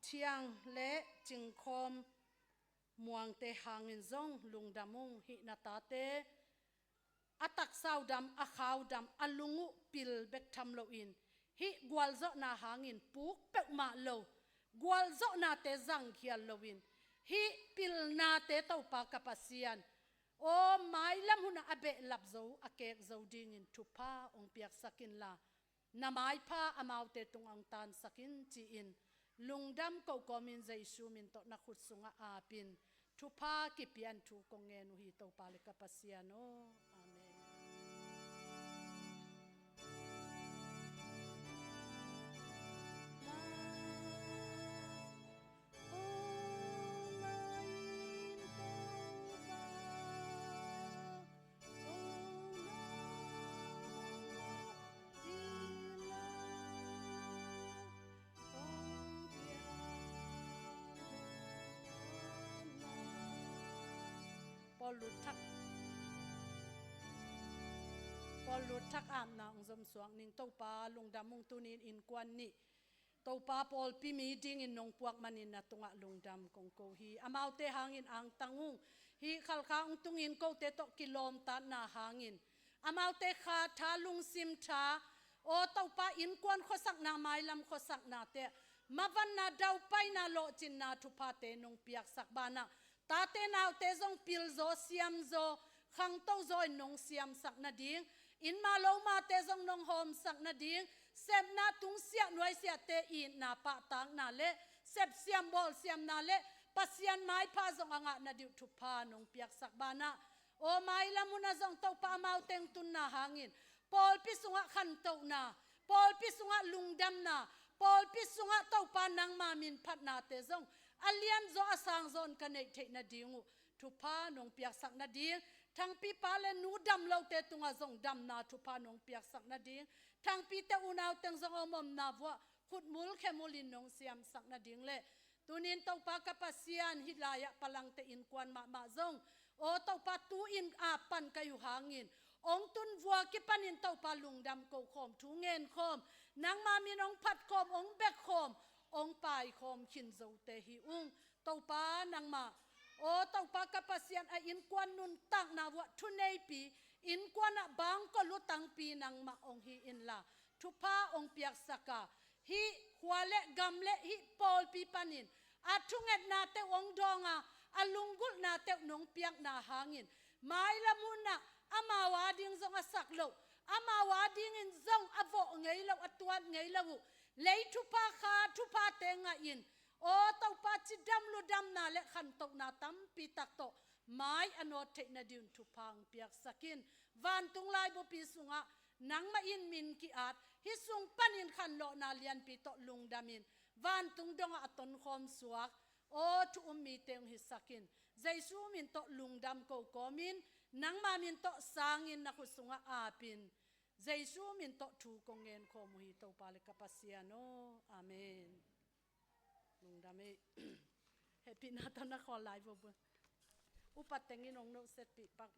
Speaker 8: thiang le chingkhom muang te hangin zong lungdamung hi natate atak saudam akhaudam alungu pil bek tham lo in hi gwal zo na hangin puk pek ma lo gwal zo na te zang khial lowin hi pil na te to pa kapasian o mai lam huna abe lap zo akek zo ding in thupa ong piak sakin la na mai pha amau te tung ang tan sakin chi in lungdam ko komin jaisu min to na khut sunga apin thupa ki pian thu ko nge nu hi to pa le kapasiano amen. อลุดทักปอลุดทักอามนาองจมสวงนิ่งเต้าปาลุงดำมุงตุนินอินกวนนี่เต้าปาปอลปีมีดิ้งอินนงพวกมันอินนะตงะลุงดำกงโกฮีอามาวเตหางอินอังตังุงฮีขัลข้างตุงอินโกเตโตกิโลมตัดนาหางอินอามาวเตขาทาลุงซิมทาโอเต้าปาอินกวนขสักนาไม้ลำขสักนาเตมาวันนาดาวไปนาโลจินนาทุพาเตนงเปียกสักบานาตาเตนาวเตซงปิลโซเซียมโซขังเต้าโซนงเซียมสักนาดิงอินมาโลมาเตซงนงโฮมสักนาดิงเซบนาตุงเสียหน่วยเสียเตอีนาปะตังนาเลเซบเสียมบอลเสียมนาเลปัสยันไม้พาซงอ่างนาดิวทุพานงเปียกสักบานาโอไม้ละมุนาซงเต้าปาเมาเตงตุนนาหางินปอลพิสุงะขันเต้านาปอลพิสุงะลุงดำนาปอลพิสุงะเต้าปานังมามินพัดนาเตซงอเลียนโซอสังโซนกันเนเทนาดิงูทุพานงเปียกสักนาดิงทั้งปีปาเลนูดำเราเตตุงะซงดำนาทุพานงเปียกสักนาดิงทั้งปีเตอุนาวเตงซงอมอมนาวัวขุดมุลแคมุลินนงเสียมสักนาดิงเลตุนินเต้าปากปัสยานฮิลายะพลังเตอินกวนมาซงโอเต้าปาตูอินอาปันกายุหางินองตุนวัวกิปันินเต้าปาลุงดำโกโคมทูเงินโคมนางมามีน้องพัดโคมองเบกโคมองปายโคมขินโซเตหิอุงเต้าปานางมาโอเต้าปากปัสยานอินกวนนุนตักนาวะทุเนปีอินกวนบางก็ลุตังปีนางมาองฮีอินลาทุพาองเปียกสกาฮิหัวเละกำเละฮิปอลปีปันินอาทุงเอ็ดนาเตองดองอาลุงกุลนาเตนงเปียกนาหางินไม้ละมุนนะอามาวาดิงซงอสักโลอามาวาดิงอินซงอโวไงเราอตัวไงเราเลยทุพาคาทุพาเตงอินโอเต้าปาจิดำลุดำนาเละขันตกนาตั้มปีตักโตไม้อนอเทนดินทุพังเปียกสกินวันตุงไลบปีสุงะนังมาอินมินกิอาดฮิสุงปันินขันโลนาเลียนปีโตลุงดามินวันตุงดงอตนคอมสวกโอทุอุมมีเตงฮิสกินใจซูมินโตลุงดำโกโกมินนังมามินโตสางินนักสุงะอาปินใจซูมินโตทูกงเงินโคมุฮิโตปาเลกปัสยาโนอาเมนลุงดำเฮปินาตนะขอไลฟ์บุอุปัตเตงินองโนเซปิปัก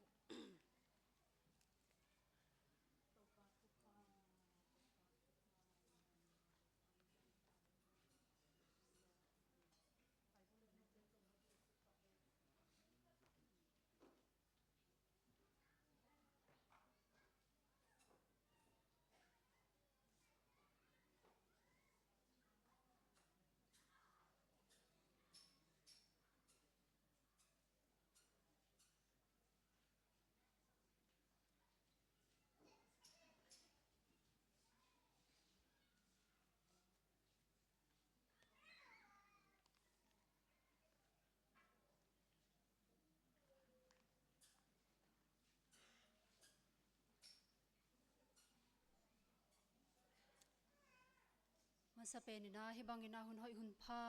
Speaker 9: มาสเปนินาฮิบังอินาหุนหอยหุนพา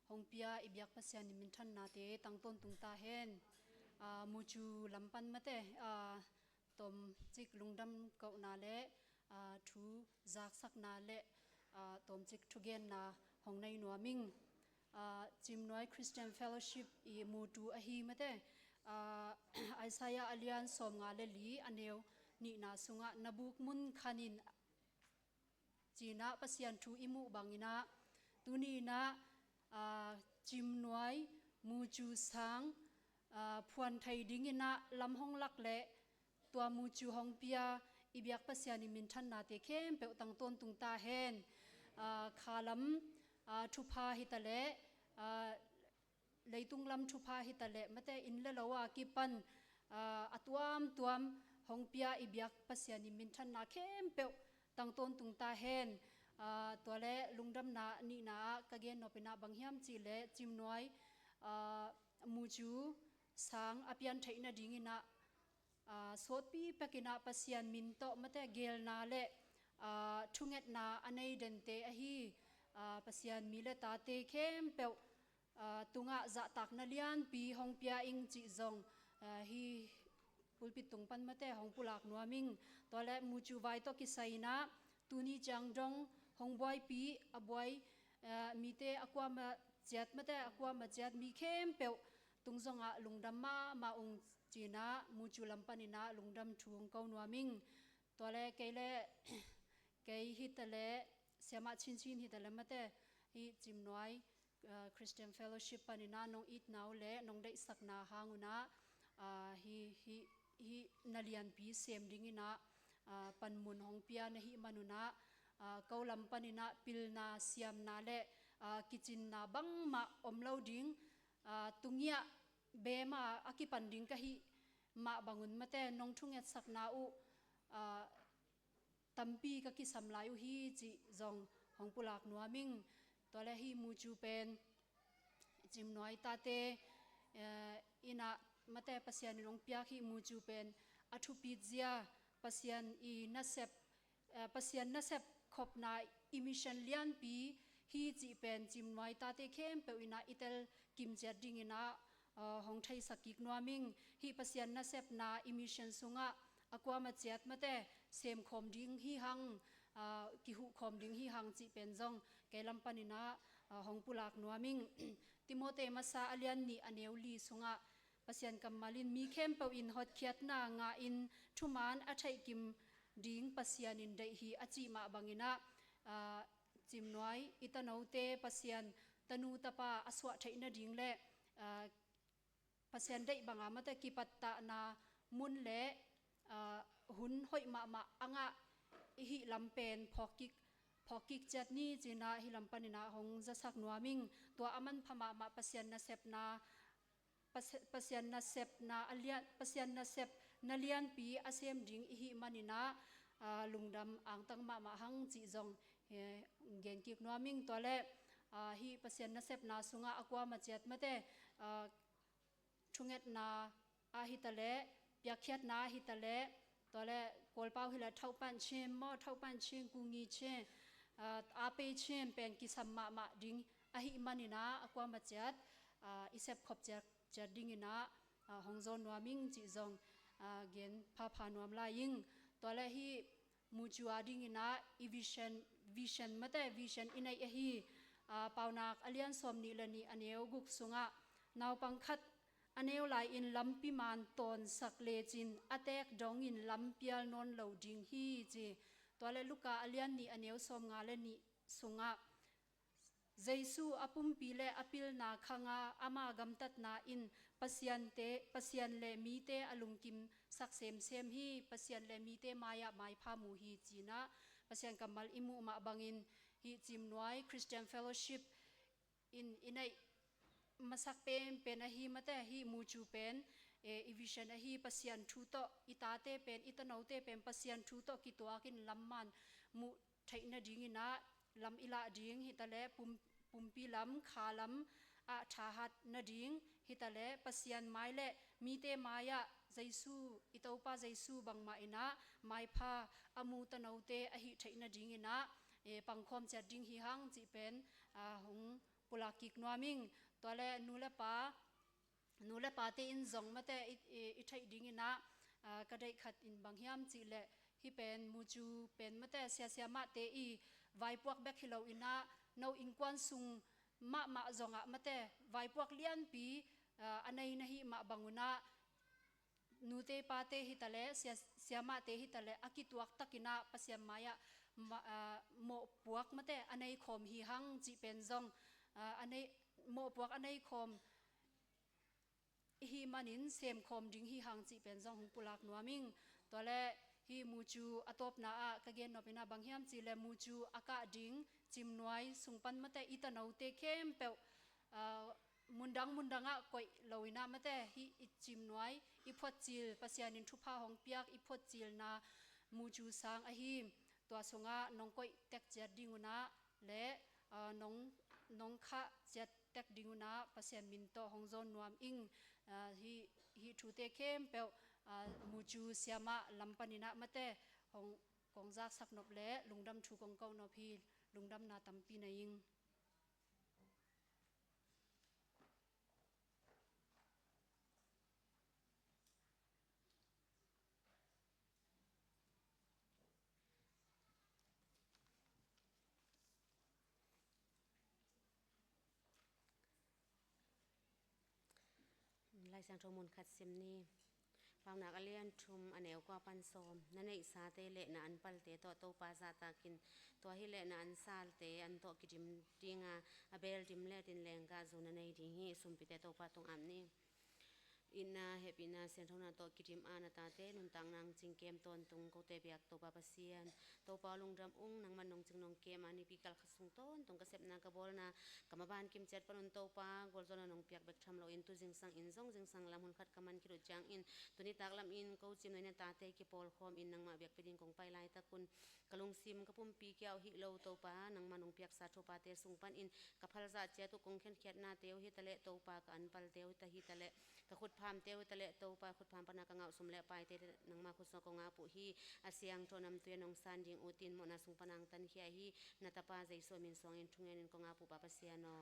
Speaker 9: ฮงเปียอิบยักปัสยานิมินทันนาเตตังต้นตุงตาเฮนมูจูลำปันมาเตตมจิกลุงดำเกานาเลทูจากสักนาเลตมจิกทุเกนนาฮงในนัวมิงจิมน้อยคริสเตียนเฟลโลชิพอีมูตูอหีมาเตไอซายาอเลียนสมงาเลลีอันเนวนี่นาสุงะนบุกมุนขานินจีน่าปัสยันทูอิมุบางอินาตุนีนาจิมนวยมูจูสังพวนไทยดิ้งอินาลำห้องลักเละตัวมูจูห้องเปียอิบยักปัสยานิมินทันนาเตเข้มเปอตังต้นตุงตาเฮนขาลำทุพาฮิตะเละเลยตุงลำทุพาฮิตะเละมาแต่อินเลลาวากิปันอตัวมห้องเปียอิบยักปัสยานิมินทันนาเข้มเปอตังต้นตุงตาเฮนตัวเละลุงดำนานี่นากะเกนนอเป็นนาบางเฮียมจีเละจิมน้อยมูจูสังอภิยันไทยนาดิ้งอินาสดปีปกินาปัสยันมินโตมาแต่เกลนาเละทุงเอ็ดนาอันในเดนเตอฮีปัสยันมีเลตาเตเข้มเปวตุงะจะตักนาเลียนปีห้องเปียอิงจิจงฮีปุลปิตุงปันมาแต่ห้องปุลักนัวมิงตัวเละมูจูไวโตกิไซนาตุนีจังดงห้องบอยปีอบอยมีเตอความาเจ็ดมาแต่อความาเจ็ดมีเข้มเปว ตุงซงะลุงดำมาองจีนะมูจูลำปันนะลุงดำทวงเกาหนัวมิงตัวแรกเกยเล่เกยฮิตเล่เสียมาชินฮิตเล่มาเตฮิจิมน้อยคริสเตียนเฟลโลชิพปันนะน้องอิดนาวเล่น้องได้สักนาหาnguนะฮินาเลียนปีเซมดิ้งนะปันมุนของเปียนะฮิมานุนะเกาลำปันนะปิลนาเสียมนาเล่กิจินนาบังมาอมเลาดิ้งตุงเงียเบมาอากิปันดิ้งกะฮิมาบังุนมาเตน้องทุ่งเอ็ดสักนาอุตัมปีกะกิสัมลายุฮีจิจงของปุลากนัวมิงตัวแรกฮีมูจูเป็นจิมน้อยตาเตอินะมาเตปัสยานิน้องเปียกฮีมูจูเป็นอัทุปิเจียปัสยานอีนัสเซปปัสยานนัสเซปขบนาอิมิชันเลียนปีฮีจิเป็นจิมน้อยตาเตเข้มเปวินะอิเตลกิมเจดดิ้งนะของไทยสักกิกนัวมิงฮีปัสยานนัสเซปนาอิมิชันสุงะอากวามาเจียดมาเตเซมคอมดิ้งฮีหังกิหุคอมดิ้งฮีหังจิเป็นจงเกลัมปานินะของปุลากนัวมิงติโมเตมาซาอเลียนนี่อเนวลีสุงะปัสยันกัมมาลินมีเข้มเปอินฮอดเคียดนางาอินทุมานอัชัยกิมดิ้งปัสยันินได้ฮีอจิมาบังอินะจิมน้อยอิตาโนเตปัสยันตนูตาปาอสวะไทยนาดิ้งเละปัสยันได้บังอามาตะกิปัตตานามุนเละหุนหอยมาอ่างะฮิลำเป็นพอกิกจัดนี่จีน่าฮิลำปนินาของจะสักนัวมิงตัวอามันพมาปัสยันนาเซปนาปัสยันนาเซปนาอเลียนปัสยันนาเซปนาเลียนปีอาเซมดิงฮิมันินาลุงดำอ่างตั้งมาหังจีจงเกณฑ์กิกนัวมิงตัวเล่ฮิปัสยันนาเซปนาสุงะอากวามาเจ็ดมาเตชุงเอ็ดนาอาฮิตาเล่อยากเขียดนาฮิตาเล่ตัวแรกกอลเป้าฮิลาเท่าปันเชมมอเท่าปันเชมกุงีเชมอาเปเชมเป็นกิสัมมาดิ้งอาฮิมันนินะอากวามาจัดอิเซปขบจัดดิ้งนะฮงจอนนัวมิงจิจงเกณฑ์พานวมลายิงตัวแรกฮิมูจูอาดิ้งนะอีวิชันมาแต่วิชันอินัยฮิเปานักอเลียนสมนิลนีอเนวกุกสุงะนาวปังคัดอันเอวไลอินลัมพิมานตอนสักเลจินอเตกดองอินลัมพิลนนเหลาดิงฮีจีตัวเลลูกาอเลียนนี่อันเอวสมงาเลนี่สุงะเจสูอปุมปีเลอปิลนาขังอามากัมตัดนาอินปัสยันเลมีเตอลุงกิมสักเซมฮีปัสยันเลมีเตมายาไมพามูฮีจีนะปัสยันกัมมัลอิมูมาบังอินฮีจิมนวยคริสเตียนเฟลโลชิพอินไอมาสักเป็นอาฮีมาแต่ฮีมูจูเป็นอีวิชันอาฮีปัสยันทูโตอิตาเตเป็นอิตาโนเตเป็นปัสยันทูโตกิตัวกินลำมันมูไทยนาดิ้งนะลำอิลาดิ้งฮิตาเลปุ่มปีลำขาลำอาชาหัดนาดิ้งฮิตาเลปัสยันไม้เลมีเตมายะใจสู้อิตาอุปาใจสู้บังมาอินะไม้พาอามูตาโนเตอาฮีไทยนาดิ้งนะปังคอมจัดดิ้งฮิฮังจีเป็นหงปุลากิกนัวมิงตัวแรกนูเลปาเตอินจงมาแต่อิทัยดิ้งนะก็ได้ขัดอินบางยามจีเลฮิเป็นมูจูเป็นมาแต่เสียมาเตอีไวพวกแบกฮิโลอินะนอินควันซุงมาจงมาแต่ไวพวกเลียนปีอันไหนนะฮิมาบังุนะนูเตปาเตฮิตาเลเสียมาเตฮิตาเลอากิตวักตักินะปัสยามายะโมปวกมาแต่อันไหนขมฮิหังจีเป็นจงอันไหนโมปวกอันไหนคมฮีมันอินเซมคมดิ้งฮีหังจีเป็นจงหงปุลากนัวมิงตัวแรกฮีมูจูอตบนาอะกะเกนนอเป็นบางยามจีเลมูจูอากาดิ้งจิมนวยสุงปันมาแต่อิตาโนเตเข้มเปวมุนดังอะก่อยลอยนามาแต่ฮีจิมนวยอีพอดจิลปัสยานินทุพาหงเปียกอีพอดจิลนามูจูสังอะฮีตัวสงะน้องก่อยเต็กเจ็ดดิ้งนะและน้องข้าเจ็ดเต็กดิ้งนะปัสยามินโตหงจอนนวมอิงฮีทูเตเข้มเปวมูจูเสียมาลำปานินะมาแต่ของกองจากสักนบและลุงดำชูกองเก้านอพีลุงดำนาตัมปีนายิง
Speaker 10: sang thô môn khát xiêm ni bao nạc alian thum aneu qua pan som nanei sa te le na an pal te to pa za ta kin to hi le na an sal te an to ki dim tinga abel dim le tin lenga zo nanei ding hi sum pi te to pa tong am ni inna happy na sen thona to kitim ana ta te nun tang nang ching kem ton tung ko te biak to pa pasian to pa lung dam ung nang man nong ching nong kem ani pi kal khasung ton tung ka sep na ka bol na kamaban kim chet panun to pa gol zona nong piak bek tham lo in tu jing sang in zong jing sang lam hun khat kaman ki ro chang in tuni tak lam in ko chim ne ta te ki pol khom in nang ma biak peding kong pai lai ta kun kalung sim ka pum pi kyau hi lo to pa nang man nong piak sa tho pa te sung pan in ka phal za che tu kong khen khet na teu hi tale to pa ka an pal teu ta hi tale ka khut pham teu tale to pa khut pham pana ka ngau sum le pai te nang ma khu so ko nga pu hi asiang thonam tu nong san ding utin mo na sung panang tan hi hi na ta pa jai so min song in thungen in ko nga pu pa pasiano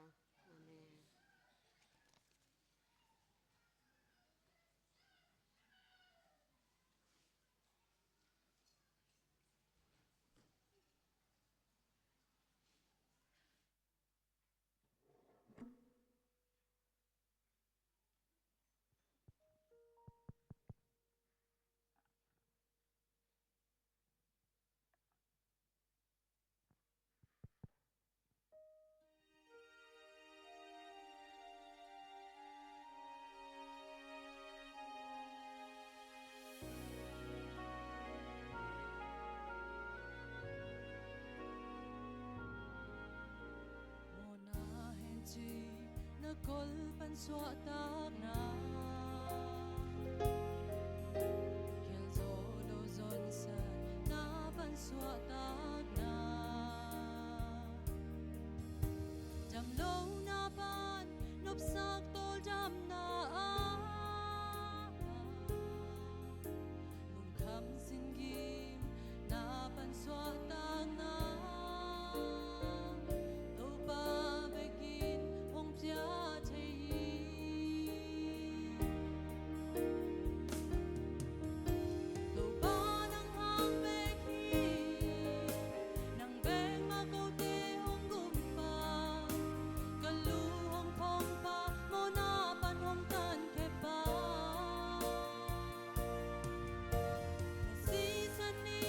Speaker 10: amen.
Speaker 5: na kol pan swa tak na kiel zo lo zon san na pan swa tak na jam lo na pan nop sak tol jam na lung kham sin gim na pan swa tak na Hãy subscribe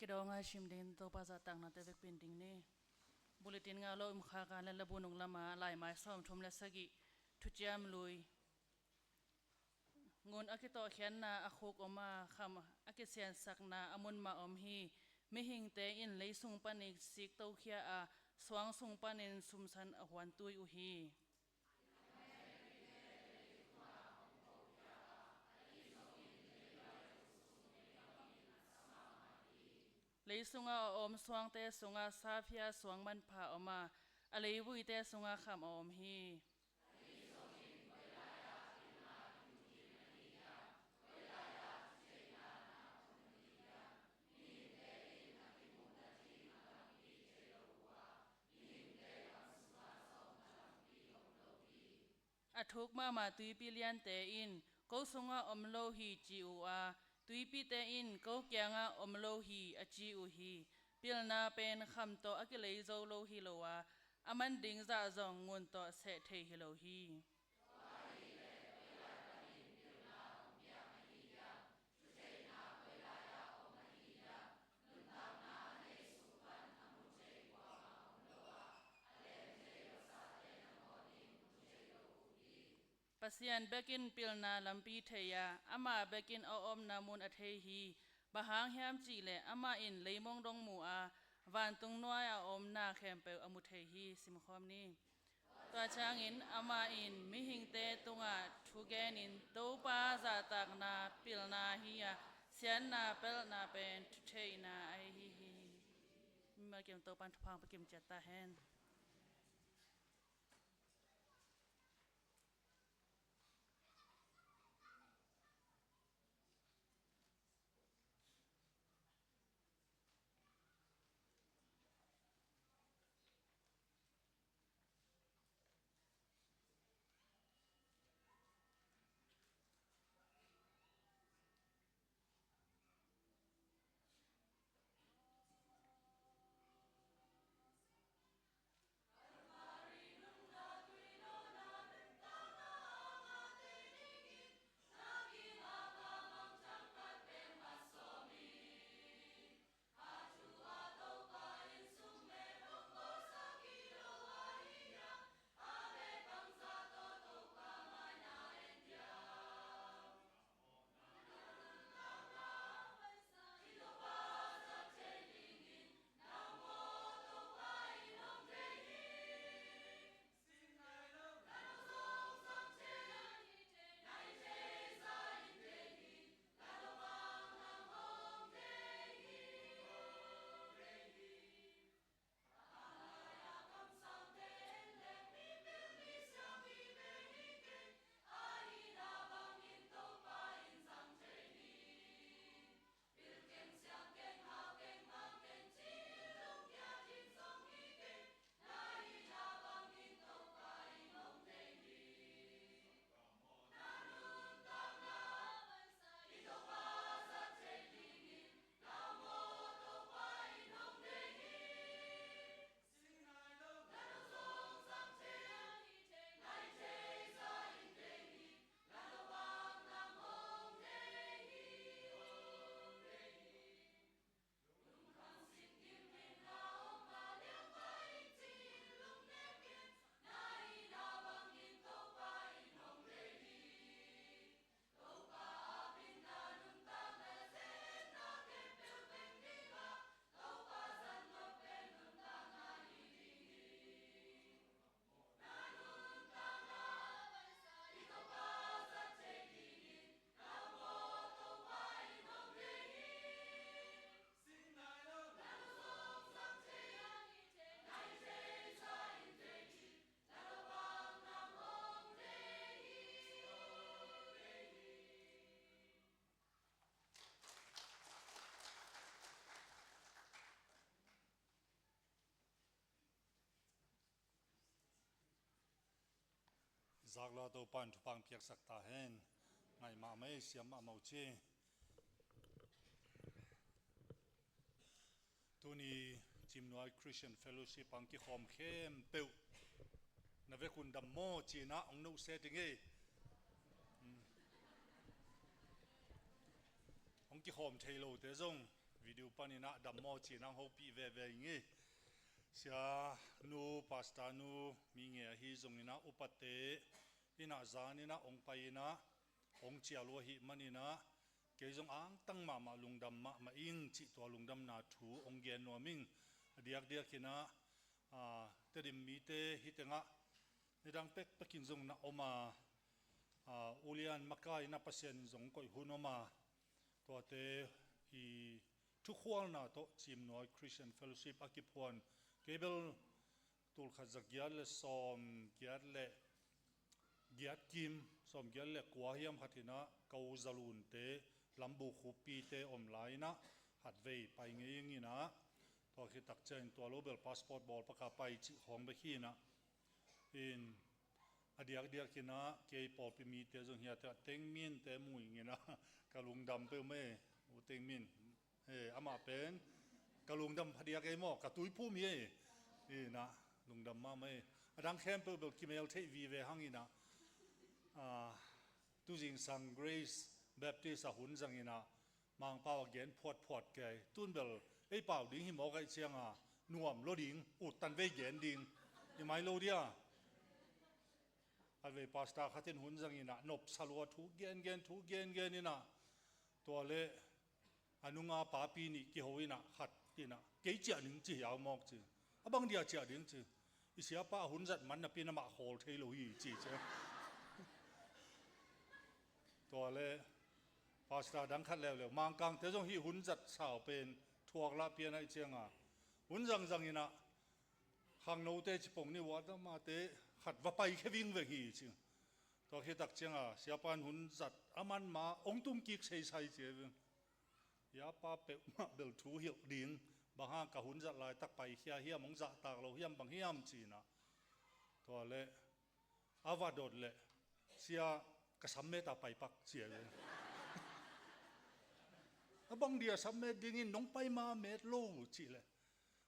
Speaker 11: Akidaw nga shimdin to pa sa tang na tevek pinting ni. Bulletin nga lo imkhaka la labunong lama lai mai som thum la sagi thuchiam lui. Ngun akito khian na akhuk oma kham akisian sakna amun ma om hi mihing te in leisung panik sik to khia a swang sung panin sumsan ahwan tui u hi. Leisunga om swang te sunga safia swang man pha oma alei vui te sunga kham om hi. Athuk ma tui pilian te in ko sunga omlo hi chi u a tui pi te in ko kyanga omlo hi a chi u hi pilna pen kham to akilei zo lo hi lo wa aman ding za zong ngun to se the hi lo hi. Pasian bekin pilna lampi theya ama bekin om namun athei hi bahang hiam chi le ama in leimong dong mu a van tung noi a om na khem pe amu thei hi simkhom ni to changin ama in mihing te tunga thugen in to pa za tak na pilna hi a sian na pel na pen thei na ai hi ma kem to pan phang pa kem chata hen.
Speaker 12: Zagla to pan thupang piak sakta hen ngai ma mai siam ma mau che tuni chimnoi Christian Fellowship ang ki khom khem peu na ve kun dam mo china ong no setting e ong ki khom thailo te zong วิดีโอปานินะดัมโมจีนังโฮปีเวเวงี้เสียนูปาสตานูมีเงียฮีจงนินะอุปเตอินะจานินะองไปนะองเจียลัวหิมันินะเกยจงอังตั้งมาลุงดำมาอิงจิตัวลุงดำนาถูองเกียนนัวมิงเดียกกินะเตดิมมีเตฮิตงะในดังเป็กปกินจงนะอมาอุลียนมักกายนับเสียนจงก็หุ่นอมาตัวเตอีทุกคนนะโตจิมน้อยคริสเตียนเฟลโลชิพอากิพวนเกเบลตุลขัดจักยัดเลสอมยัดเลยัดกิมสอมยัดเลกวาฮิมหัตินะกาวซาลูนเตลำบุขุปีเตอมไลนะหัดเวไปเงี้ยงี้นะตัวคิดตักเจนตัวโลเบลพาสปอร์ตบอลประกาศไปจิของไปขี้นะอินอดีตกินะเกย์ปอปิมีเตจงเฮียเตเต็งมินเตมุยงี้นะกะลุงดำเปเม่อุเต็งมินอามาเป็นกะลุงดำพอดีกไอ้หมอกกะตุยผู้มีนะลุงดำมาไม่ดังแคมเปอร์เบลกิเมลเทวีเวหังอีนะตุจิงสังเกรสแบบที่สะหุนจังอีนะมังเป่าเกนพอดแกตุนเบลไอ้เป่าดิ้งหิมอกไอ้เชียงนวมโลดิ้งอุดตันเวเกนดิ้งยังไม่โลเดียอันเวปาสตาขัดเต็นหุ่นจังอีนะนบสลัวทุกเกนนี่นะตัวเล่อนุงาปาปีนี่กี่หัวนะขัดนี่นะเกี่ยจะหนึ่งจีเอามอกจีบางเดียจะหนึ่งจีอิเสียป้าหุ่นจัดมันนะปีนมาโฮลเทโลฮีจีเจ้ตัวเล่ปาสตาดังขัดแล้วมังกังแต่จงฮีหุ่นจัดสาวเป็นทวกละเปียนไอเจียงหุ่นจังอีนะข้างโน้ตเตจปงนี่วัดมาเตขัดว่าไปแค่วิ่งเวงีจริงตัวเฮตักเจียงเสียปานหุ่นจัดอามันมาองตุ้มกิกใส่เจียงยาป้าเปมาเบลทูเหี่ยวดิ่งบางห้างกับหุ่นจัดลายตักไปเฮียมงจัดตากเราเฮียมบางเฮียมจีนะตัวเล่อาวาดดเล่เสียกระสัมเมตาไปปักเจียเลยบางเดียสัมเมตดิ่งน้องไปมาเมตโลจีเลย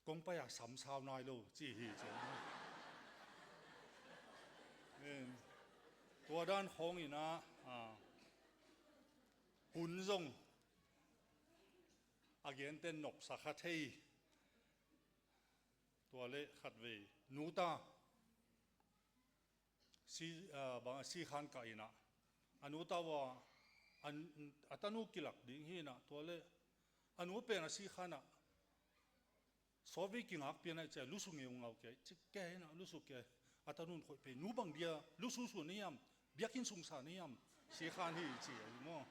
Speaker 12: กงไปสัมสาวนายโลจีฮีเจียตัวด้านของอีนะหุ่นทรงอาเกนเต้นนบสักขัดให้ตัวเล็กขัดเวนูตาบางสีขันกันอีนะอนุตาว่าอัตโนกิลักดิ่งฮีนะตัวเล็กอนุเป็นสีขันสวิกิงักเป็นอะไรลุสุเงียงเอาแกจิแกนะลุสุแกอัตโนคอยเป็นนูบังเดียลุสุส่วนนี้ยามเบียกินสงสารนี่ยามสีขันที่จีอะไรมั้ง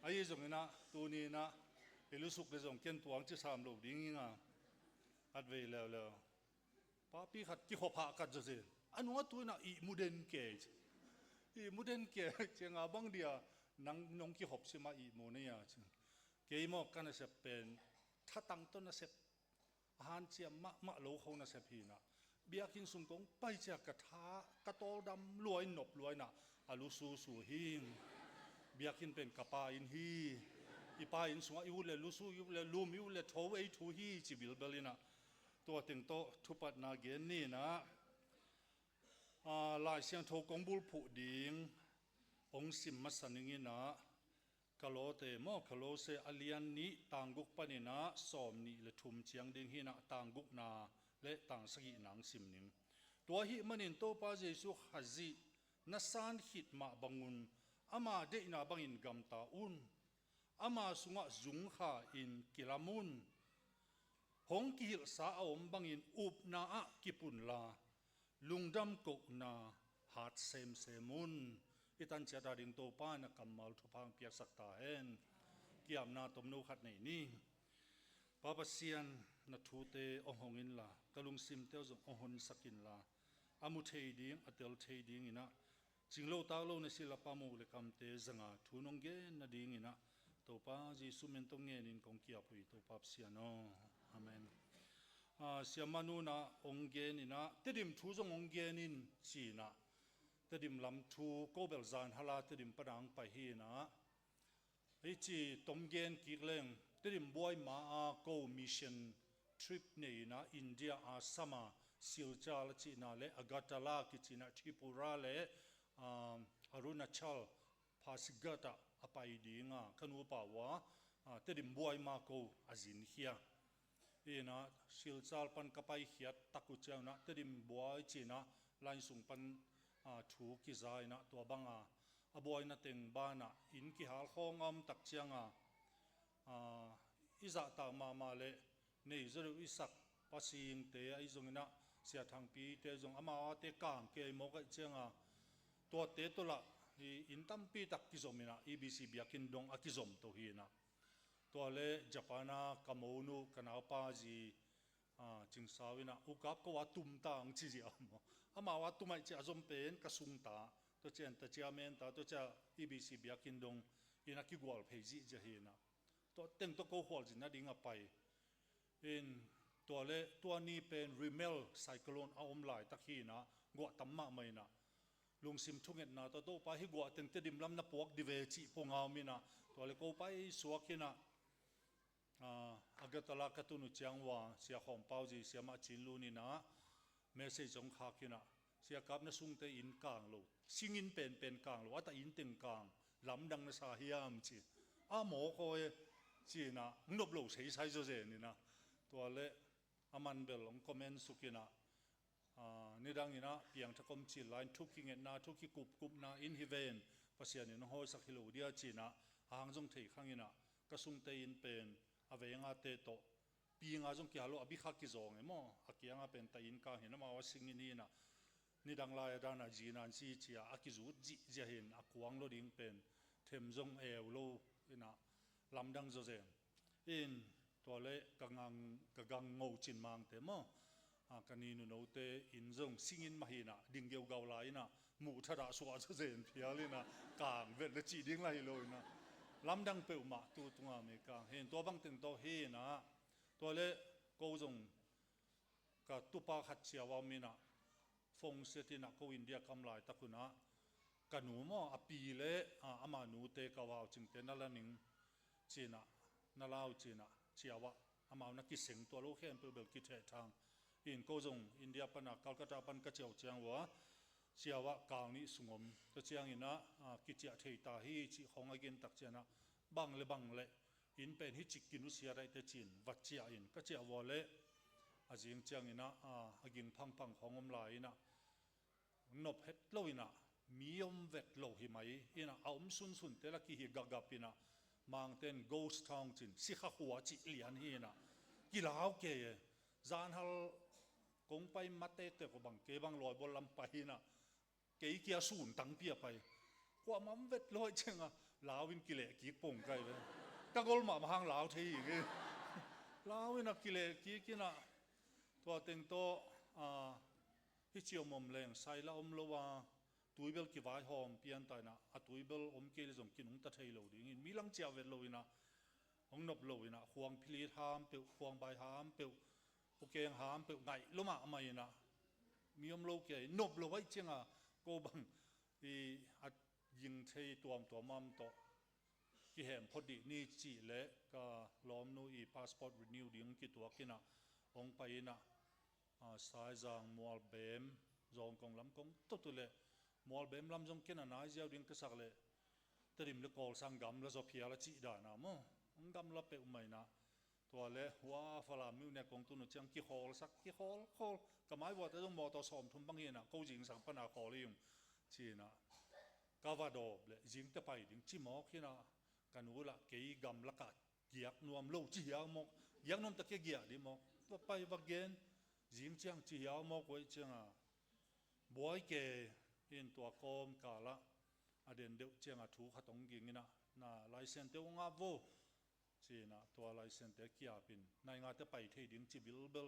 Speaker 12: ไอ้จงนะตัวนี้นะเอลุสุกเลยจงเกินตัวอังจะสามโลดิ้งอ่ะอัดเวลแล้วป้าพี่ขัดที่ขบหักกันจะเสียอันนู้นตัวน่ะอีมูเดนเกจอีมูเดนเกจเจ้าบังเดียนังน้องที่ขบใช่ไหมอีโมเนี่ยจึงเกย์มอกกันนะเสพเป็นถ้าตั้งต้นนะเสพอาหารเจียมะโลเขานะเสพพีนะเบียกินสุงกงไปจากกระทะกระโตดำรวยหนบรวยน่ะอาลุสูหิงเบียกินเป็นกระปาอินฮีอีปาอินสงอิวเลลุสูอิวเลลูมอิวเลโถไอทูฮีจิบิลเบลินะตัวติงโตทุปัดนาเกนนี่นะลายเสียงโทกงบุลผู้ดิงองสิมมัสนิงินะกะโลเตมอกะโลเซอเลียนนี้ต่างกุกปนินะสอมนี่และทุมเจียงดิงหินะต่างกุกนาและต่างสกินังสิมนิงตัวหิมันินโตปาเจสุฮัจินัสานหิดมาบังุนอามาเดนาบังอินกัมตาอุนอามาสุงะจุงขาอินกิลามุนหงกิลสาอมบังอินอุบนาอะกิปุนลาลุงดำกกนาหัดเซมุนอิตันเจดาดิงโตปานะกัมมัลทุพังเปียกสักตาเฮนกิยามนาตมนูขัดในนี้ปาปเซียนนัทูเตองหงินลากะลุงซิมเตลจงองหนสักินลาอามุเทดิงอเตลเทดิงอินะจิงโลตาโลนสิลปามูเลกัมเตจังอาทูนงเกนนาดิงอินะโตปาจีสุเมนตงเงนินคงกิยาพุยโตปาปเซียนอาเมนเสียมานูนะองเกนินะเตดิมทูจงองเกนินจีนะเตดิมลำทูโกเบลซานฮาลาเตดิมปะดังไปฮีนะไอจีตมเกนกิกเลงเตดิมบอยมาโกมิชชั่นทริปนี่นะอินเดียอาสมาซิลจาลจีนะเลอากาตาลากิจีนะทริปุระเลอารุณาชัลพาสิกตะ ไปดีงาขนูป่าวะเตดิมบวยมาโกอาจินเฮียนะสิลซาลปันกับไปเฮียตักุเจ้านะเตดิมบวยจีนะลายสุงปันถูกิจายนะตัวบังบวยนะเต็งบ้านะอินกิหาลข้องอมตักเชียงอิจาตามาเลนี่จะรู้อิสักภาษีงเตะไอจงนะเสียทางปีเตะจงอามาเตะกางเกยมกเชียงตัวเตะตัวละอินตัมปีตักกิจอมินะ EBC เบียกินดงอากิจอมตัวฮีนะตัวเลญี่ปุ่นกาโมนุกันเอาป้าจีจิงสาวินะอุกับก็ว่าตุ่มตางจีจีอามาว่าตุ่มไอจีอาจอมเป็นกระสุงตาตัวเจนตัวเจ้าเมนตาตัวเจ้า EBC เบียกินดงอินักกิกวอลเพจิจะฮีนะตัวเต็งตัวโกหัวจินนัดดิ้งไปอินตัวเลตัวนี้เป็น Rimel Cyclone อมหลายตะขีนะกัวตั้มมาไม่นะลุงซิมทุกเงินนะตัวไปให้กัวเต็งเตดิมลำนับพวกดิเวจิพงเอามีนะตัวเลก็ไปสวกินะอากาศลากตุนุจังว่าเสียของเป้าจีเสียมาจินลูนี่นะเมสเซจงขากินะเสียกับนะสุ่งเตอินกลางโลซิงอินเป็นกลางโลว่าแต่อินเต็งกลางลำดังนะสาฮิยามจีหมอคอยจีนะนบโลใช้ใช้จะเจนี่นะตัวเลอามันเบลองคอมเมนต์สุกินะนี่ดังนี้นะเพียงถ้าคมจีไลน์ทุกขิงเงินนะทุกขิกุบนะอินฮิเวนภาษาเนี่ยน้องห้อยสักฮิโลเดียจีนะหางจงถีข้างนี้นะกระสุนเตอินเป็นอาเวงอาเตโตปีงาจงกี่ฮัลโหลอภิขักกิจงเอมออากียงอาเป็นเตอินกางเห็นมาว่าสิ่งนี้นะนี่ดังลายด้านอาจีนันซีเจียอากิจูจีจะเห็นอากวางโลดิ้งเป็นเทมจงเอวโลนะลำดังโจเซนอินตัวเล็กกังงูจินมังเตมอกันนี้นูโนเตอินจงสิ่งอินมาหินะดิ่งเกี่ยวกับลายนะมูทระสวาโจเซนเพียเลยนะกางเวทละจีดิ่งลายเลยนะลำดังเปลวมาตัวตรงอเมริกาเห็นตัวบังตึงตัวเฮนะตัวเล็กกูจงกับตุปาขัดเชียวามีนะฟงเสตินะกูอินเดียกำลายตะกุนะกันหนูมอปีเล่อามาหนูเตกาวาวจึงเตนั่นละหนิงจีนะนั่นเล่าจีนะเชียวะอามานักกิเสงตัวลูกเห็นเปลวกิเททางอินกูจงอินเดียปนักกัลกัตตาปันกระเจียวเจียงวะเชียวะกลางนี้สงมตัวเจียงอินะกิเจียเทตาฮีจีของอากินตักเจียนะบังเลอินเป็นฮิจิกินุเสียไรเตจินวัดเจียอินก็เจียวเลอาจิงเจียงอินะอากินพังของอมลายนะนบเฮ็ดโลอินะมีอมเวทโลหิไหมอินะเอาสุนเตลักกิฮิกับินะมังเต็น ghost town จินสิขหัวจิเลียนฮีนะกิลาวเกยจานฮัลกงไปมัดเตะก็บังเกบังลอยบนลำไปนะเกยเกียสูนตั้งเปียไปกว่ามันเวทลอยเชิงลาวินกิเลกีป่งไกลเลยตะกอลมาหางลาวทีอีกลาวินกิเลกีกินะตัวเต็งโตฮิจิอมเลงไซลาอมโลวาตุยเบลกิวายหอมเปียนตายนะตุยเบลอมเกลิจงกินงตะเทยโลดิ้งมีลังเจียวเวทโลวินะองนบโลวินะห่วงพิลีหามเปียวห่วงใบหามเปียวโอเคหามเปียวไงลมาไม่นะมีอมโลเกยนบโลไว้เจียงโกบังยิงเทตัวมัมโตกิเหมพอดีนี่จีเละก็ล้อมนู่อีพาสปอร์ตรีนิวดิ้งกิตัวกินะองไปนะสายจางมัวเบมจงกงลำกงตุเละมัวเบมลำจงกินะนายเจ้าดิ้งก็สักเละแต่ดิมเละกอลสังกัมละจบเพียละจีได้นะมั้งกัมละเปอุไม่นะตัวเละว่าฟลามิวเนี่ยกงตุนจังกิฮอลสักกิฮอลก็หมายว่าแต่ต้องมอตัวสอมทุ่มบังเงินะเขาจิงสังปนาขอลิมจีนะกาวาดอบเลยจิงตะไปดิ้งจิมอกที่นะกันรู้ละเกี่ยกำละกัดเกียกนวมโลจียามอกยังนวมตะเกียดิมอกว่าไปวักเกนจิงจังจียามอกไว้จังบ่อยเกยินตัวกอมกาละอเดนเดวจังถูกขัดองกิงนะไลเซนเตวงาโวจีนะตัวไลเซนเตเกียปินในงานตะไปที่ดิ้งจิบิลเบล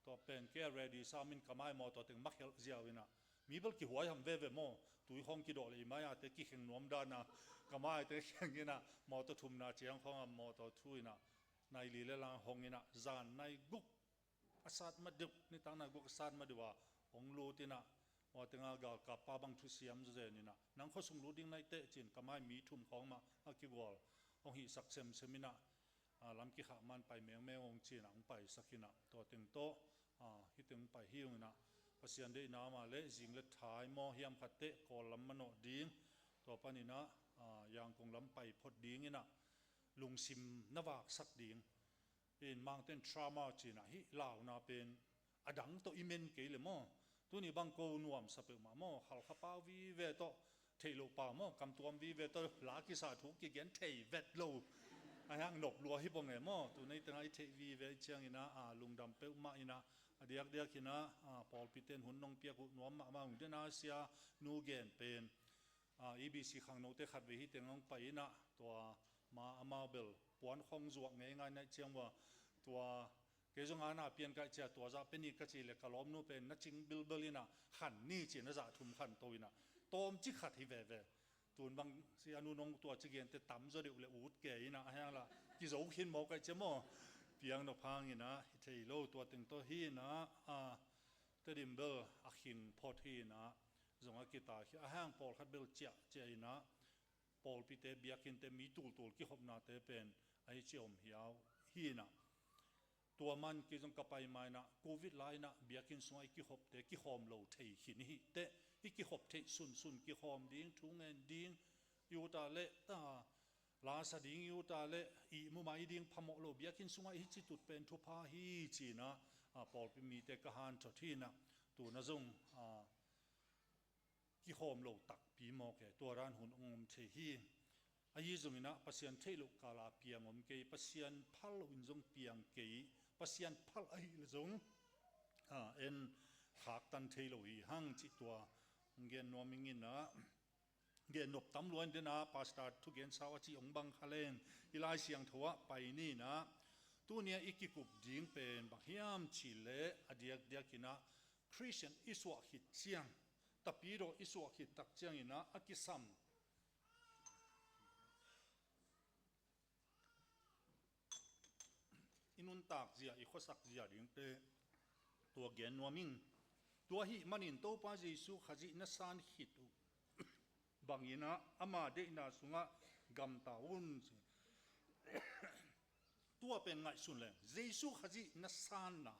Speaker 12: ตัวเป็นแก่เรดี้สามินกำไมมอตัวถึงมักเฮลเจียวินะมีเบลกี่หัวทำเว่โมตุยห้องกี่ดอกเลยไม่อาจจะกี่แข่งนวมด้านนะก็ไม่แต่แข่งนี่นะมอตัวทุ่มนะเจียงของมอตัวทุยนะในลีเลลังห้องนี่นะจานในกุกอาซาดมาดึกนี่ตั้งในกุกอาซาดมาดูว่าองลูตินะว่าถึงอากาศกับป้าบังทุเสียมเจนี่นะนังเขาส่งรูดิ้งในเตะจีนก็ไม่มีทุ่มของมาอากิวอลองหิสักเซมเซมินะลำกิขามันไปเมียงแมวองจีนองไปสักินะตัวถึงโตฮิถึงไปหิวนะภาษาอังกฤษนามาเละจิงเล็ดท้ายมอเฮียมขัดเตะกอลำมันโนดิ้งตัวปานินะ yang kong lam pai phot ding ina lung sim nawak sak ding in mang ten trauma china hi lao na pen adang to imen ke le mo tu ni bang ko nuam sa pe ma mo hal kha pa vi ve to thei lo pa mo kam tuam vi ve to la ki sa thu ki gen thei vet lo a hang nop lua hi bong e mo tu nei tang ai thei vi ve chiang ina lung dam pe ma ina adiak dia kina Paul Piten hun nong pia ku nuam ma ma de na sia nu gen pen EBC khang no te khat ve hi tengong pa ina to ma amabel puan khong zuak nge ngai nai chiang wa tua ke zong ana pian ka cha tua za peni ka chi le kalom nu pen na ching bil belina khan ni chi na za thum khan toina tom chi khat hi ve ve tun bang si anu nong tua chi gen te tam zo de le ut ke ina ha la ki zo khin mo ka che mo piang no phang ina thei lo tua teng to hi na te dim bel akhin phot hi na zonga kita hi a hang pol khat bel cha che ina Paul Pite biakin te mi tul ki hop na te pen ai chiom hiao hi na tua man ki jong kapai mai na covid lai na biakin sungai ki hop te ki hom lo thei hin hi te hi ki hop thei sun ki hom ding thung en ding yu ta le ta la sa ding yu ta le I mu mai ding phamo lo biakin sungai hi chi tut pen thu pha hi chi na Paul Pi mi te ka han tho thi na tu na zong ki hom lo tak pi mo ke tua ran hun ngom the hi ai zong ina pasian thelo kala piang om ke pasian phal in zong piang ke pasian phal ai le zong en khak tan thelo hi hang chi tua ngen noming ina gen nop tam luan de na pastor thu gen sawa chi ong bang khalen ilai siang thowa pai ni na tu nia ikikup ding pen ba hiam chi le adiak diakina Christian iswa hit chiang tapiro iswa hit tak chiang ina akisam inun tak zia I khosak zia ding te tua gen nuaming tua hi manin to pa Jesu khaji na san hit bangina ama de na sunga gam taun tua pen ngai sun le Jesu khaji na san na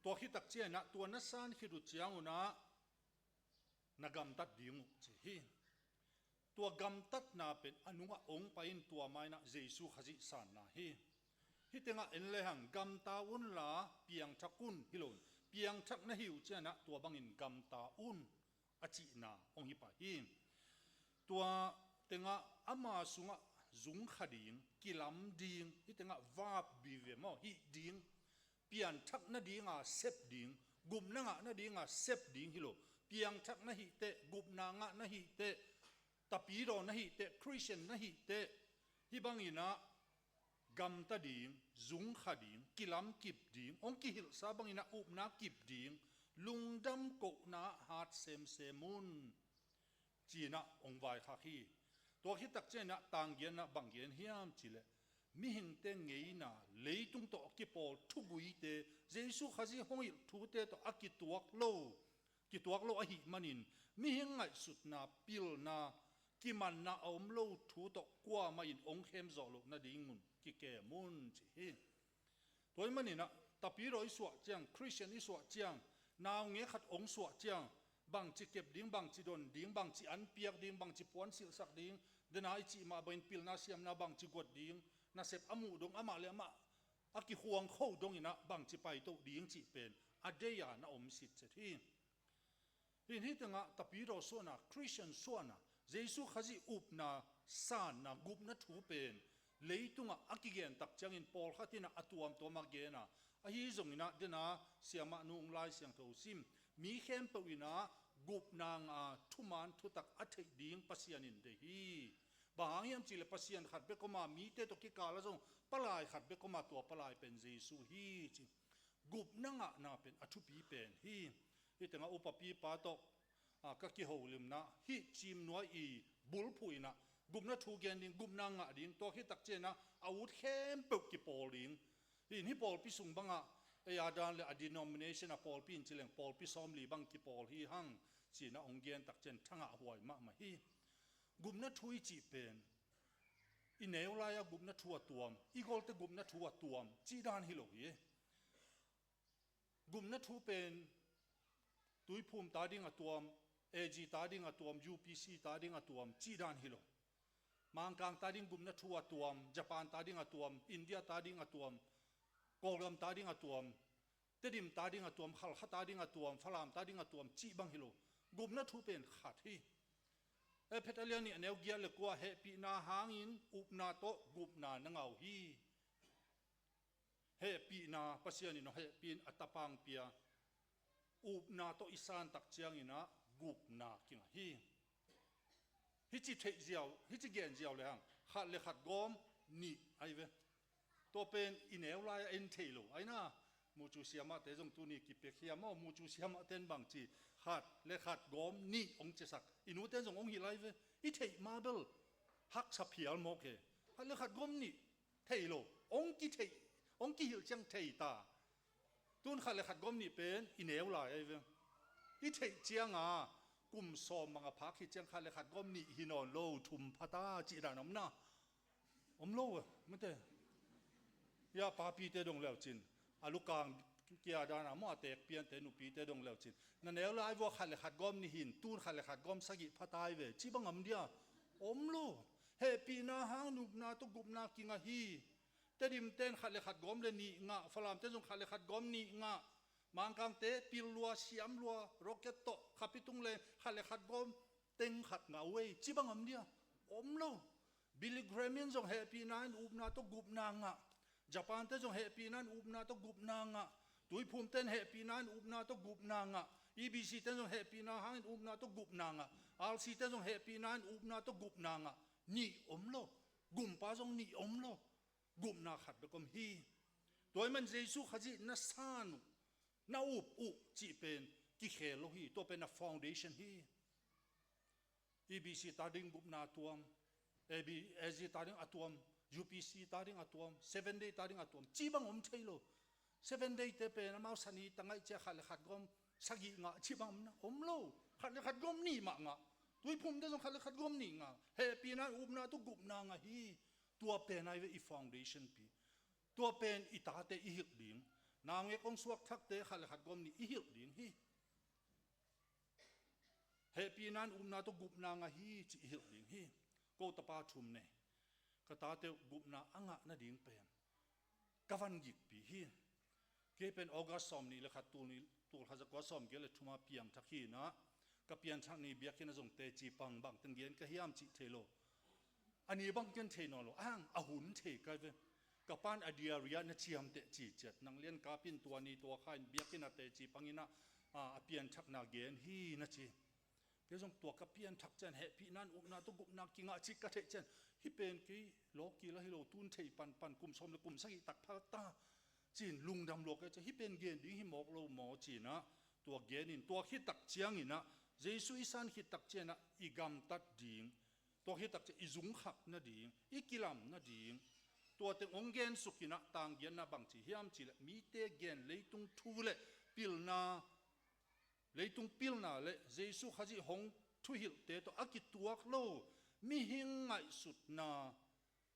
Speaker 12: tua hi tak chia na tua na san hi ru chiang una nagam tat ding chi tua gam tat na pen anunga ong pain tua mai na Jesu khaji san na hi tenga en le hang gam ta un la piang thakun hilon piang thak na hiu chana tua bangin gam ta un achi na ong hi pa hi tua tenga ama sunga zung khading kilam ding hi tenga vap bi ve mo hi ding pian thak na dinga sep ding gum na nga na dinga sep ding hilo piang thak na hi te gup na nga na hi te tapiro na hi te Christian na hi te hi bangina gam ta ding zung khading kilam kip ding ong ki hil sa bangina up na kip ding lungdam ko na hat sem semun china ong vai kha khi to hi tak chena tang gen na bang gen hiam chile mi hing te ngei na leitung to ki pol thu gui te Jesu khaji hoi thu te to akituak lo a hi manin mi hing ngai sut na pil na ki man na om lo thu to kwa ma in ong khem zo lo na ding mun ki ke mun chi hi toy manina tapiro iswa chiang Christian iswa chiang naw nge khat ong swa chiang bang chi kep ding bang chi don ding bang chi an piak ding bang chi pon sil sak ding dena I chi ma bain pil na siam na bang chi god ding na sep amu dong ama le ama aki huang kho dong ina bang chi pai to ding chi pen adeya na om sit che thi in hi tanga tapiro so na Christian so na Jesu khaji up na san na gup na thu pen leitunga akigen tak changin Paul khatina atuam to ma gena a hi zongina dena siama nung lai siang tho sim mi khem to ina gup nang thuman thu tak athei ding pasianin de hi bahangiam chile pasian khat be koma mi te to ki kala jong palai khat be koma to palai pen Jesu hi chi gup nanga na pen athu pi pen hi tenga upa pi pa to ka ki holim na hi chim noi I bul phuina gumna thu gen ding gumna nga ding to hi tak chena out khem pe ki poling hi pol pi sung banga e adan le a denomination a pol pin chileng pol pi som li bang ki pol hi hang china onggen tak chen thanga huai ma hi gumna thui chi pen I neula ya gumna thua tuam I gol te gumna thua tuam chi dan hi lo hi gumna thu pen tui phum ta ding a tuam AG ตาดิ้งอตัวม UPC ตาดิ้งอตัวมจีดานฮิโลมังกังตาดิ้งกุมนัทัวตัวมญี่ปุ่นตาดิ้งอตัวมอินเดียตาดิ้งอตัวมโกลมตาดิ้งอตัวมเตดิมตาดิ้งอตัวมขัลขตาดิ้งอตัวมฝรั่งตาดิ้งอตัวมจีบังฮิโลกุมนัทุเป็นขัดฮีเพทเลียนี่แนวเกียร์เลยกว่าเฮปีนาหางอินอุปนาโตกุมนานังเอาฮีเฮปีนาปัสยานิโนเฮปีนอัตปังเปียอุปนาโตอิสานตักเจียงอินะกุมนากิงฮีฮิจิเทเจียวฮิจิเกนเจียวเลยฮังขัดเลยขัดกอมนี่ไอเวตัวเป็นอินเอลไลเอ็นเทโลไอนะมูจูเซียมาเตจงตุนีกิเปเคียมมูจูเซียมาเต้นบางจีขัดเลยขัดกอมนี่องเจสักอินูเต้นจงองฮิไลเวอิเทมาเบลฮักสับเพียลโมเคขัดเลยขัดกอมนี่เทโลองกิเทองกิฮิลจังเทตาตุนขัดเลยขัดกอมนี่เป็นอินเอลไลไอเวอิเทเจียงอ่ะกุมซอมมังพักฮิจังขัดเลยขัดกอมนี่ฮินอนโลทุมพัตาจีดานอมนาอมโลอ่ะไม่เต้ยาปาปีเตดงแล้วจินอาลูกางเกียดานามัวเตกเปียนเตนุปีเตดงแล้วจินนั่นเอลไลวัวขัดเลยขัดกอมนี่หินตูนขัดเลยขัดกอมสกิพัตายเวจีบังอมเดียอมโลเฮปีนาหางนุบนาตุกุบนากิงาฮีเตดิมเต้นขัดเลยขัดกอมเลยนี่งะฝรั่งเต้นจงขัดเลยขัดกอมนี่งะมังกังเตปิลลัวเสียมลัวโรเกตโตขับปิตุงเลยขัดเลยขัดกอมเต็งขัดเงาเวจีบังอมเดียอมโลบิลลี่แกรมินจงเฮปีนานอุบนาตุกุบนางะญี่ปุ่นเต้นจงเฮปีนั้นอุบนาตุกุบนางะตุยภูมิเต้นเฮปีนั้นอุบนาตุกุบนางะEBC เต้นจงเฮปีนาหางอุบนาตุกุบนางะ RC เต้นจงเฮปีนั้นอุบนาตุกุบนางะนี่อมโลกุมป้าจงนี่อมโลกุมนาขัดเบกมฮีตัวมันเยซูขจินัสานุนาอุบอุจีเป็นกิเคโลฮีตัวเป็นนักฟาวเดชั่นฮี EBC ตาดิ้งกุบนาตัวมAZ ตาดิ้งอัตัวมUPC ตาดิ้งอัตัวม7 day ตาดิ้งอัตัวมจีบังอมเทโล7 day เตเป็นน้ำเอาสนีตั้งไอเจ้าขัดขัดกอมสักยี่งะจีบังนะอมโลขัดขัดกอมนี่มางะตุยพุ่มเตจงขัดขัดกอมนี่งะเฮปีนั้นอุบนาตุกุบนางะฮีตัวเป็นไอเวอีฟาวเดชั่นปีตัวเป็นอิตาเตอีหิกดิ่งนางเอกองสวกทักเตขัดขัดกอมนี่อีหิกดิ่งฮีเฮปีนั้นอุบนาตุกุบนางะฮีจีอีหิกดิ่งฮีก็ตะปาชุมเนก็ตาเตบุบนาอ่างนาดิ่งเป็นกวันยิกปีฮีเกเป็นออกัสซอมนี่เลยขัดตัวนี้ตัวขัดจะก็ซอมเกเลยทุมาเปียงทักฮีนะกับเปียงทักนี้เบียกินจงเตจีปังบังตึงเย็นก็เฮียมจิเทโลอันนี้บังเกินเทนอโลอ่างอาหุนเทกันเวกับปานอเดียริยานเชียมเตจีเจ็ดนังเลี้ยนกาปินตัวนี้ตัวข้ายเบียกินเตจีปังอินะเปียงทักนาเกนฮีนะจีเดี๋ยวจงตัวกับเปียนทักเจนเฮปีนั้นอุบนาตุกุบนากิงอาจิกกะเทเจนฮิเป็นกี่โลกีละฮิโลตุนเทปันปันกุมสมและกุมสักตักพาตาจีนลุงดำโลกจะฮิเป็นเกณฑ์ดิ้งฮิมอกโลหมอจีนะตัวเกณฑ์นินตัวฮิตักเจียงอินะเจสุอิสันฮิตักเจนะอีกำตัดดิ่งตัวฮิตักเจอิจุงขักนะดิ่งอีกิลำนะดิ่งตัวเต็งองเกณฑ์สุกินะต่างเกณฑ์นะบางจีฮิมจีละมีเตเกณฑ์เลยตุงทูเลปิลนาเลยตุงปิลนาเลเจสุขจิหงทุหิลเตตัวอากิตัวโลมิหิงไงสุดนา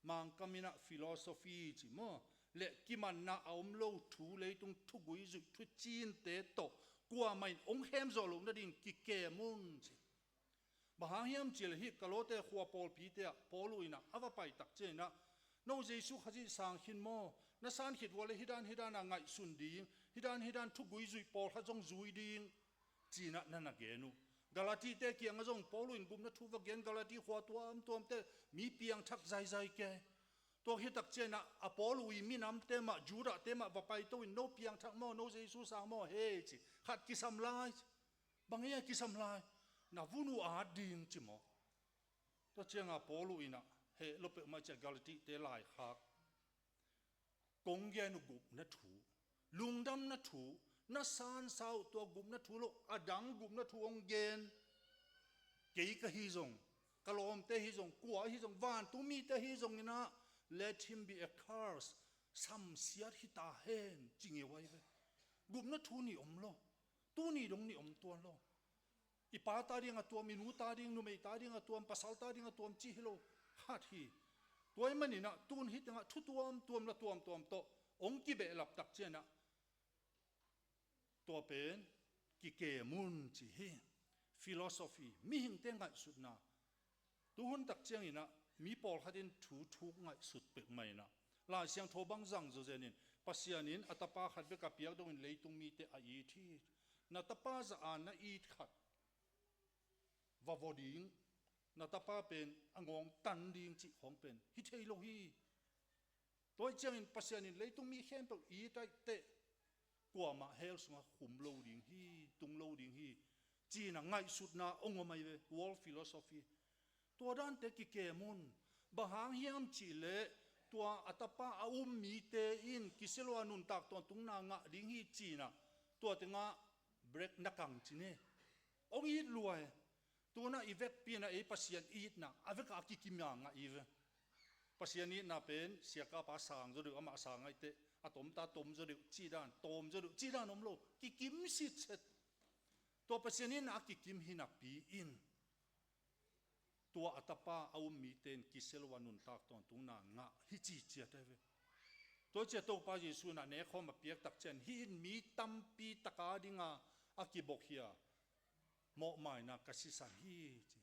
Speaker 12: มังกามินะฟิโลโซฟีจิโมเละกิมันนาเอามโลทูเลยตรงทุกุยจุทุจีนเตโตกว่าไม่องเฮมโซลงนั่นดิ่งกิเกมุนจิบางเฮียมจิลฮิกะโลเตขัวปอลพีเตะปอลุยนะอวไปตักเจนะโนเจสุขจิสังหินโมนัสันหิดวอลฮิดานไงสุนดิ่งฮิดานทุกุยจุปอลขจงจุยดิ่งจีนะนั่นนักเกนุกาลาตีเตะเกียงจงปอลุยกุมนัททุวเกนกาลาตีขัวตัวเตมีเปียงทักใจแกตัวฮิตักเจนะอปอลุยมีน้ำเตมะจูระเตมะบะไปตัวโนเปียงทักโมโนเจสุสังโมเฮจิขัดกิสัมลายบางอย่างกิสัมลายนาวุนูอาดิงจิโมตัวเจงอปอลุยนะเฮลบเปมาจากกาลาตีเตลายขักกงเยนุกุบนัทูลุงดำนัทูนัสานสาวตัวกุมนัทูโลอดังกุมนัทูองเกนเกยกะฮิซงกะลอมเตฮิซงกัวฮิซงวานตุมีเตฮิซงนี่นะ let him be a curse ซัมเสียฮิตาเฮนจริงไว้เวกุมนัทูนี่อมโลตูนี่ดงนี่อมตัวโลอีปาตาดิงตัวมินูตาดิงนุเมตาดิงตัวปัสสาวตาดิงตัวจิฮิโลฮัดฮีตัวมันนี่นะตูนฮิตงะทุตัวละตัวโตองกิเบลับตักเจนะตัวเป็นกิเกมุนจีฮี philosophy mi hing te ngai sut na tu hun tak chiang ina mi pol khatin thu thuk ngai sut pe mai na la siang tho bang jang zo zenin pasianin atapa khat be ka piak dong in leitung mi te a i thi na tapa za an na i khat wa voding na tapa pen angong tan ding chi khong pen hi thei lo hi toy chiang in pasianin leitung mi khem pe i tai te kwa ma hel sunga khum lo ding hi tung lo ding hi chi na ngai sut na ongomai ve world philosophy tua dan te ki ke mun bahang hiam chi le tua atapa a mi te in kiselo anun tak ton tung na nga ding hi chi na tua te nga break na kang chi ne ong i luai tu na ivek pi na e pasian i na avek a ki kimya nga i ve pasian ni na pen siaka pa sang zo du ama sang ai te atom ta tom zo du chi dan tom zo du chi dan om lo ki kim si chet to pasian ni na ki kim hi na pi in tua atapa au mi ten kisel wanun tak ton tung na nga hi chi chia te ve to che to pa jesu na ne khom piak tak chen hi mi tam pi taka dinga akibok hia mo mai na kasisan hi chi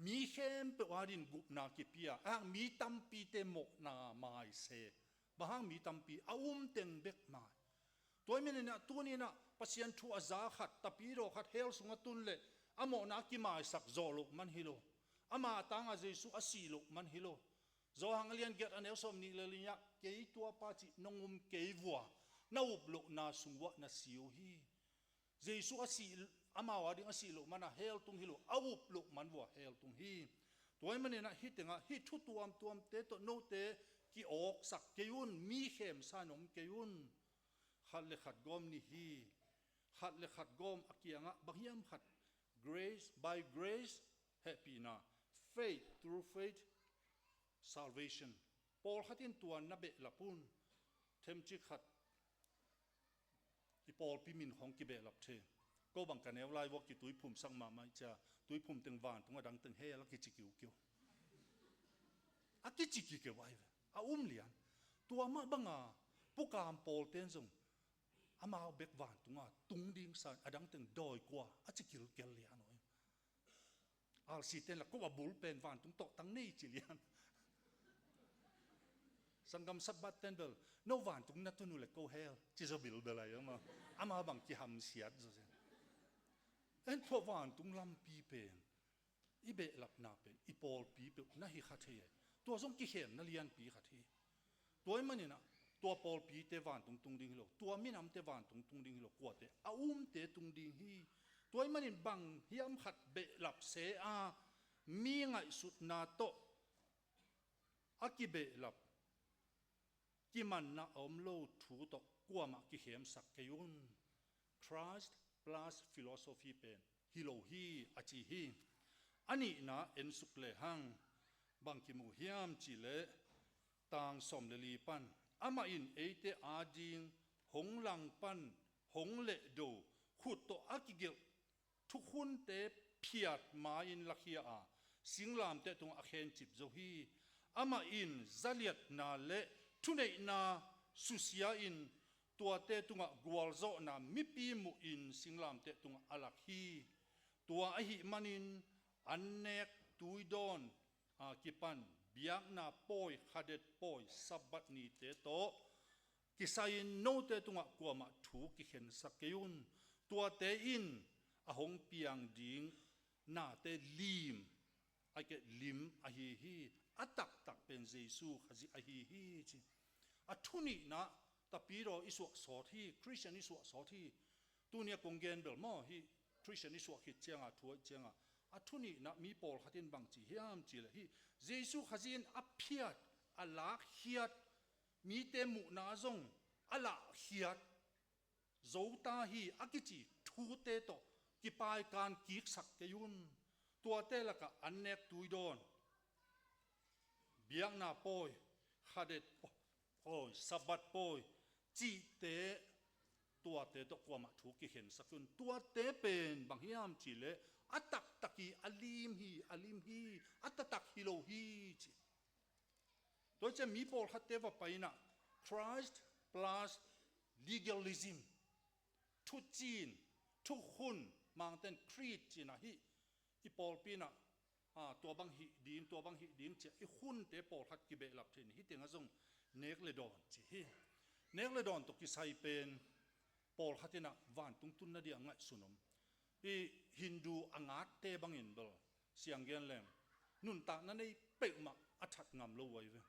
Speaker 12: mi khem pe warin gup na ki pia ang mi tam pi te mo na mai se bahang mi tam pi teng bek mai toy men na tu ni na pasian thu aza khat tapi ro khat hel sunga tun le amo na ki mai sak zolo man hilo ama tanga jesu asilo man hilo zo hanglian get anel som ni le linya ke tua pa chi nongum ke wa na uplo na sungwa na siu hi jesu asil ama wa ding asilo mana hel tung hilo uplo man wa hel tung hi toy man na hitenga hi thu tuam te to no te ki ok sak ke yun mi khem sanom ke yun khat le khat gom ni hi khat le khat gom akianga bahiam khat grace by grace happy na faith through faith salvation Paul khatin tuan na be lapun them chi khat ki Paul pi min hong ki be lap the ko bang ka new lai wok ki tui phum sang ma mai cha tui phum teng van tunga dang teng he la ki chi kiu kiu a ki chi ki ke wai a lian tua ma banga pukam Paul ten zong ama bek van tunga tung ding sa adang teng doi kwa a chi kil kel lian al si ten la ko abul pen van tung to tang nei chi lian sangam sabat ten bel no van tung na tunu le ko hel chi zo bil bela yama ama bang ki ham siat zo se en tho van tung lam pi pen i be lap na pen i pol pi pe na hi kha the to zong ki hem na lian pi kha thi toy mani na to pol pi te van tung ding lo to minam te van tung ding lo ko te te tung ding hi toy manin bang hiam khat be lap se a mi ngai sut na to akibe lap ki man na om lo thu to kwa ma ki hem sak ke yun trust plus philosophy pen hilo hi achi hi ani na en suk le hang bang ki mu hiam chi le tang som le li pan ama in eite ading hong lang pan hong le do khut to akigelทุกคนเตะพิจมาอินลักเฮียสิงลามเตะตรงอาเคนจิบโจฮีอามาอินจัลียดนาเลทุนเอนาสุเซียอินตัวเตะตรงกวลโซนามิปีมุอินสิงลามเตะตรงอาลักฮีตัวอหิมันินอันเนกตุยดอนกิปันเบียกนาปอยขัดเด็ดปอยสับบัดนีเตะโตกิสายินโนเตะตรงกัวมาถูกิเห็นสักเกยุนตัวเตะอินa hong piang ding na te lim ai ke lim a hi atak tak pen jesu khazi a hi chi a thuni na ta piro isu so thi christian isu so thi tunia kongen bel mo hi christian isu khit chenga thuai chenga a thuni na mi pol khatin bang chi hiam chi le hi jesu khazin a phiat a lak hiat mi te mu na zong ala hiat zouta hi akichi thu te to ki pai kan kik sak ke yun tua te la ka annek tuidon biang na poi khadet poi sabat poi chi te tua te to kwa ma thu ki hen sakun tua te pen bang hiam chi le atak taki alim hi atatak hilo hi chi to che mi pol khatte va paina Christ plus legalism thu chin thu hun มังเต้นครีดจีนะฮิอีปอลปีน่ะตัวบังหิดิงเจ้าอีหุ่นเตะปอลฮัดกิเบลับทีนี่ฮิเตียงอาจงเนกเลดอนจีฮิเนกเลดอนตกิไซเป็นปอลฮัดน่ะวันตุงตุนนาดีอังไงสุนมอีฮินดูอังอาเตบังอินเบลเสียงเกียนแรงนุนตานั่นไอ้เป๊กมาอัดงำโลไว้เว้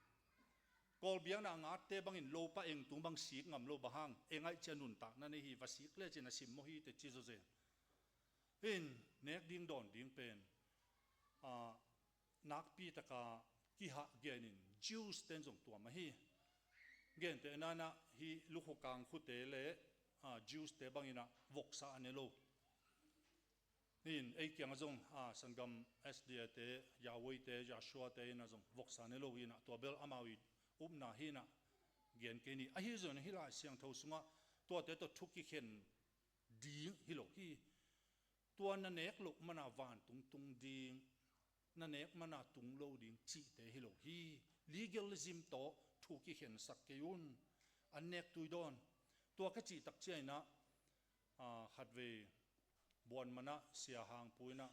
Speaker 12: กอลเบียงน่ะอังอาเตบังอินโลปะเองตุงบังสีงำโลบะฮังเองไอ้เจนุนตานั่นไอ้ฮิวาสีเลเจนะสิมโมฮิเตจิโซเซนอินเนกดิ้งดอนดิ้งเป็นนักปีตะกากิหะเกนินจิวส์เต็นส่งตัวมาฮีเกนเตนานะฮีลูกกางคุเตเลจิวส์เตบังอินะวกซาเนโลนี่ไอ้เกียงจงสังกัม SDA เตยาวิเตยาชัวเตนะจงวกซาเนโลอินะตัวเบลอามาวิอุบนาฮีนะเกนเกนี่ไอ้ฮิจนฮิลาเสียงเท่าสุงะตัวเตตัวทุกข์เข็นดีฮิโลฮีตัวนั่นเอกลุกมันาวานตุงดีนั่นเอกมันตุงโลดิ่งจีเตฮิโลฮี legalism โตถูกกิเห็นสักเกยุนอันเนกตุยดอนตัวกจีตักเจนะฮัดเวบวนมันเสียหางปุยนะ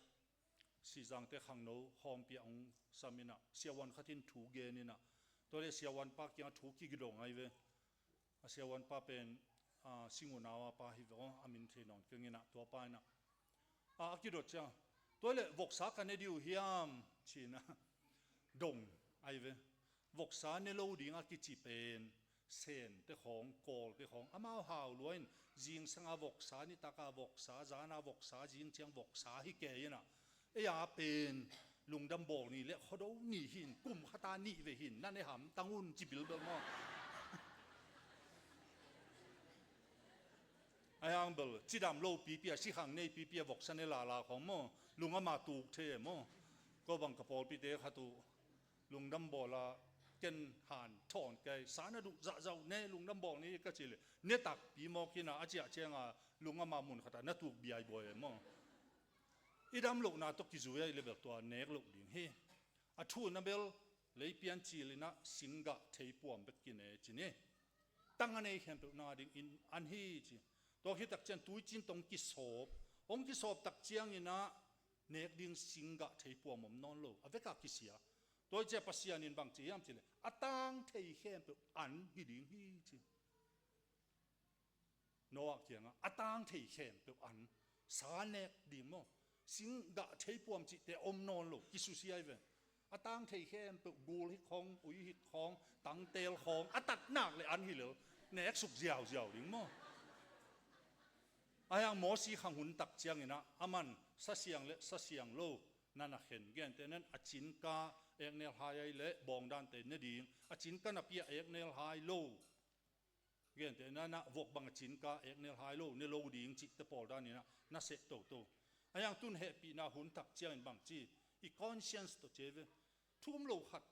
Speaker 12: สีจังเตขังโนหอมเปียงสามินะเสียวันขัดินถูกเกนินะตัวเลเสียวันปากยังถูกกิกดงไอเวเสียวันปาเป็นสิงห์นาวปาฮิวอามินเทนอนเกงินะตัวปายนะกิโดดจ้าตัวเลวกษากันในดิวฮิยามชีนะดงไอเววกษาในโลดิ่งกิจิเป็นเซนเตของกอลเตของอามาหาวล้วนจิงสังอวกษานิตากาวกษาจานาวกษาจิงเชียงวกษาฮิเกยนะยาเป็นลุงดำบอกนี่และเขาดูนี่หินกุ่มขตานี่เวหินนั่นในหำตังอุ่นจิบิลเบลมอไอ้ยังเบลจีดำโลปีเปียสิขังในปีเปียวกษาในลาของมอลุงอามาตูกเทมอก็บังกระพอลปีเตขัตุลุงดำบอกละเกณฑ์หันถอนไกสารดุจะเจ้าเนลุงดำบอกนี่ก็เจริญเนตักปีมอกินะอาเจียเชียงลุงอามามุนขตานัตุกบีไอบ่อยมออีดำลูกนาตกิจุยเลยแบบตัวเนกลูกดิ่งเฮอาทูนับเบลเลยเปลี่ยนจีลินะสิงกะเทปวมเบกินเอจิเนตั้งอันเอเห็นเป็นนาดิ่งอินอันเฮจีตัวที่ตักเจนตุยจินตรงกิสอบองกิสอบตักเจียงอินะเนกดิ่งสิงกะเทปวมมนอนโลอเวกากิเสียตัวเจ้าปัสยานินบางจียามจีเลยอาตังเทเห็นเป็นอันฮิดิ่งเฮจีโนอักเจียงอาตังเทเห็นเป็นอันสาเนกดิ่งมั้งสิงกะเทปวมจิตแต่อมนอนโลกิสุเสียเวอาตังเทเห็นเป็นกูลฮิของอุยฮิของตังเตลของอาตัดหนักเลยอันฮิเลวเนกสุกเจียวดิ่งมั้งอายังหมอสีขังหุ่นตักเจียงนะอามันสัเสียงเละสัเสียงโลนั่นเห็นแก่แต่นั้นอจินกาเอกเนลหายเละบองด้านเตนดิ่งอจินกานับเปียเอกเนลหายโลแก่แต่นั้นนะวกบังอจินกาเอกเนลหายโลเนโลดิ่งจิตตะปอลด้านนี้นะน่าเสตโตอายังตุนเฮปีนาหุ่นตักเจียงบางจีอีคอนเชียนส์ตัวเจเวทุ่มโลหัด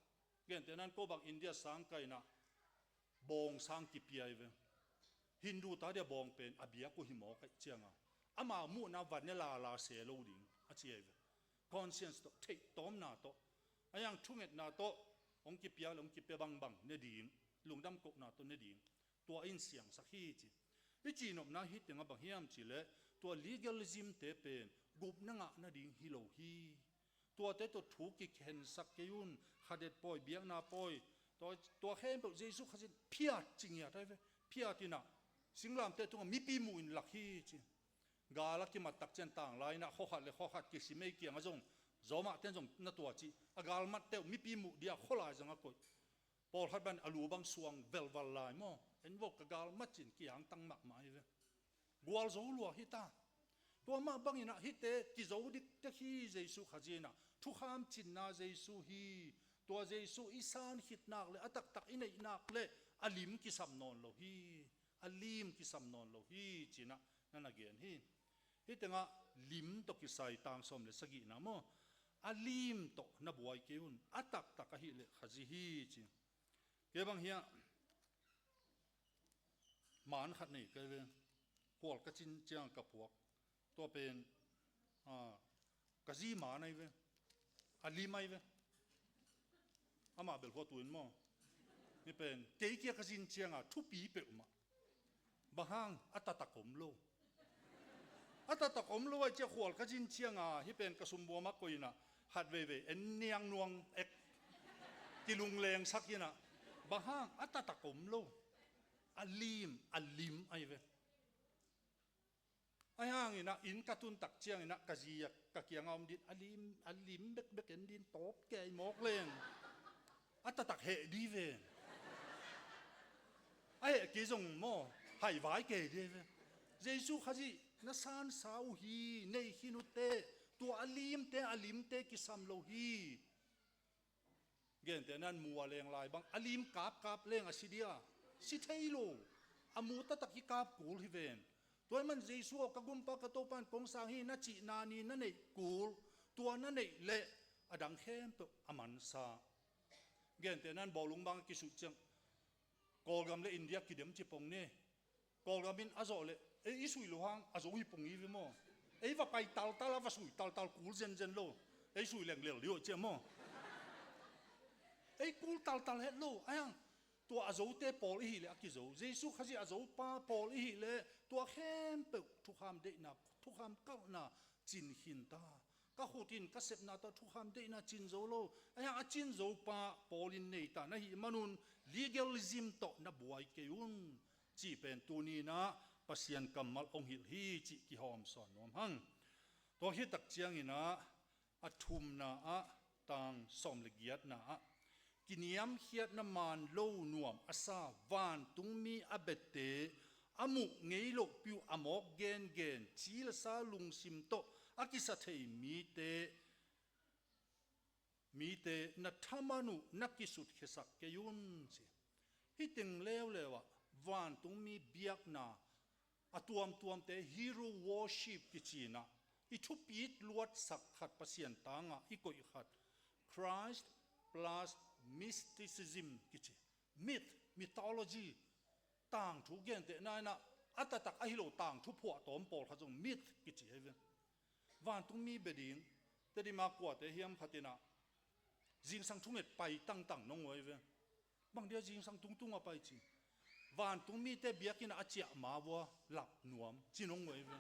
Speaker 12: แก่แต่นั้นก็บังอินเดียสังไกนะบองสังกิปีไอเวฮินดูตาเดียบองเป็นอบิยากุหิมอกเจียงอามามูนาวันเนลาเสโลดิ่งอาเจียเวคอนเชียนส์ตัวเทตอมนาโตอายังทุ่งเอ็ดนาโตองกิปียาองกิปียบังเนดิ่งลุงดำกกนาโตเนดิ่งตัวอินเสียงสักฮีจีวิจีนบนาฮิตยังบังเฮียมจีเลตัว legalism เตเป็นกุบนังนาดิ่งฮิโลฮีตัวเตตัวถูกกิเห็นสักเกยุนขัดเด็ดปอยเบียงนาปอยตัวเข้มแบบเยซูขัดเพียจริงอย่างไรเว้เพียที่น่ะสิ่งลามเตตัวมีปีมูอินหลักฮีจีกาลักที่มาตักเจนต่างไรนะข้อขัดเลยข้อขัดกิสิไม่เกี่ยงอะจงจอมาเต้นจงนัตัวจีอากาลมัดเตวมีปีมูเดียข้อลายจังอะกุยพอขัดบันอลูบังสวงเวลวัลลายมั้งเห็นว่ากากาลมัดจินกี่อย่างตั้งมากมายเว้กวาลโซลัวฮิตาตัวมาบังอินะฮิตเตกิโซดิกตะฮีเยซูขจีนะทุกขามจินนาเยซูฮีตัวเยซูอิสานฮิตนักเลยอัตักอินไอนักเลยอลิมกิสัมนอนโลฮีอลิมกิสัมนอนโลฮีจีนะนั่นนักเรียนฮีฮิตงะลิมตกิไซตางสมเลสกินะโมอลิมตนับไว้เกี่ยวอัตักฮิเลขจีฮีจีเกี่ยบังเฮียหมานขัดนี่ก็เลยพวกกระจินเจียงกับพวกตัวเป็นกะจีหมาในเวอลีไม่เวอามาเบลหัวตุนมั่งนี่เป็นเกี่ยกะจินเจียงทุปีเปอมาบางห้างอัตตะกมโล อัตตะกอมรู้ว่าเจ้าขวดกระจินเชียงที่เป็นกระสุมบัวมักกุยน่ะหัดเว่เอ็นเนียงนวงเอ็กกิลุงเลงสักยี่น่ะบางห้างอัตตะกอมรู้อัลลิมไอ้เว้ไอ้ห้างนี่นะอินกระตุนตักเชียงนี่นะกะจีกะเกียงเอาดินอัลลิมเบกเอ็นดินตบแกหมอกเลงอัตตะเฮดีเว้ไอ้กี่จงโม่ให้ไว้เกดีเว้เยซูขจีนัสานสาวฮีในฮินุเตตัวอัลลิมเตกิสัมโลฮีเงี้ยแต่นั้นมัวเลงลายบางอัลลิมกาบเลงอาศิเดียสิเทโลอามูตะตะกิกาบกูลฮิเวนตัวมันเยซูกะกุมปะกะโตปันปงสางฮีนัจินานีนั่นเองกูลตัวนั่นเองเละอดังเข้มเปอมันซาเงี้ยแต่นั้นบอลุงบางกิสุจังกอลกำเลอินเดียกิเดมจิปงเน่กอลกำบินอาโซเลอิสุยลุฮังอาโซฮิปงอีวิโมว่าไปตัลว่าสุยตัลกูลเจนโลสุยเหลงเหลวเลี้ยวเจ้าโมกูลตัลเฮโลไอ้ยังตัวอาโซเตปอลอีเลกิโซเยซูขจิอาโซปาปอลอีเลตัวเข้มเปทุกคำเดนับทุกคำก้าวนาจินหินตาก็หูดินก็เสพนาตัวทุกคำเดนาจินโซโลไอ้ยังจินโซปาปอลินเนตานะฮิมนุนlegalism โตนับวยเกยุนจีเป็นตัวนี้นะปัสยันกำมัลองหิลฮีจิกิหอมสอนนวมหังตัวฮิตักเจียงอินะอัทุมนะตังสมลกียดนะกินยามเฮียดน้ำมันโลนวมอาซาวานตุงมีอเบเตอามุเงยโลปิวอามอกเกนจีลซาลุงซิมโตอากิสัตเฮมีเตนัทามานุนักกิสุดเขสักเกยุนสิฮิติงเลวเลวะวานตุงมีเบียกนาตัวมเตฮีโร่วอร์ชิปกิจีนะอีทุปีดลวดสักขัดปัสยันตางะอีกอีขัด Christ plus mysticism กิจี mythology ต่างทุกอย่างเตนายนะอัตตักอหิโลต่างทุพวตอมปอลขจง myth กิจีให้เว้วานตุงมีเบดิงแต่ดีมากกว่าแต่เฮียมขัดนะจิงสังทุเม็ดไปตั้งน้องไว้เว้บางเดียวจิงสังตุงไปจริงวานตุงมีแต่เบียกินอาเจียมาวัวหลับหนวมจีน้องไว้เว้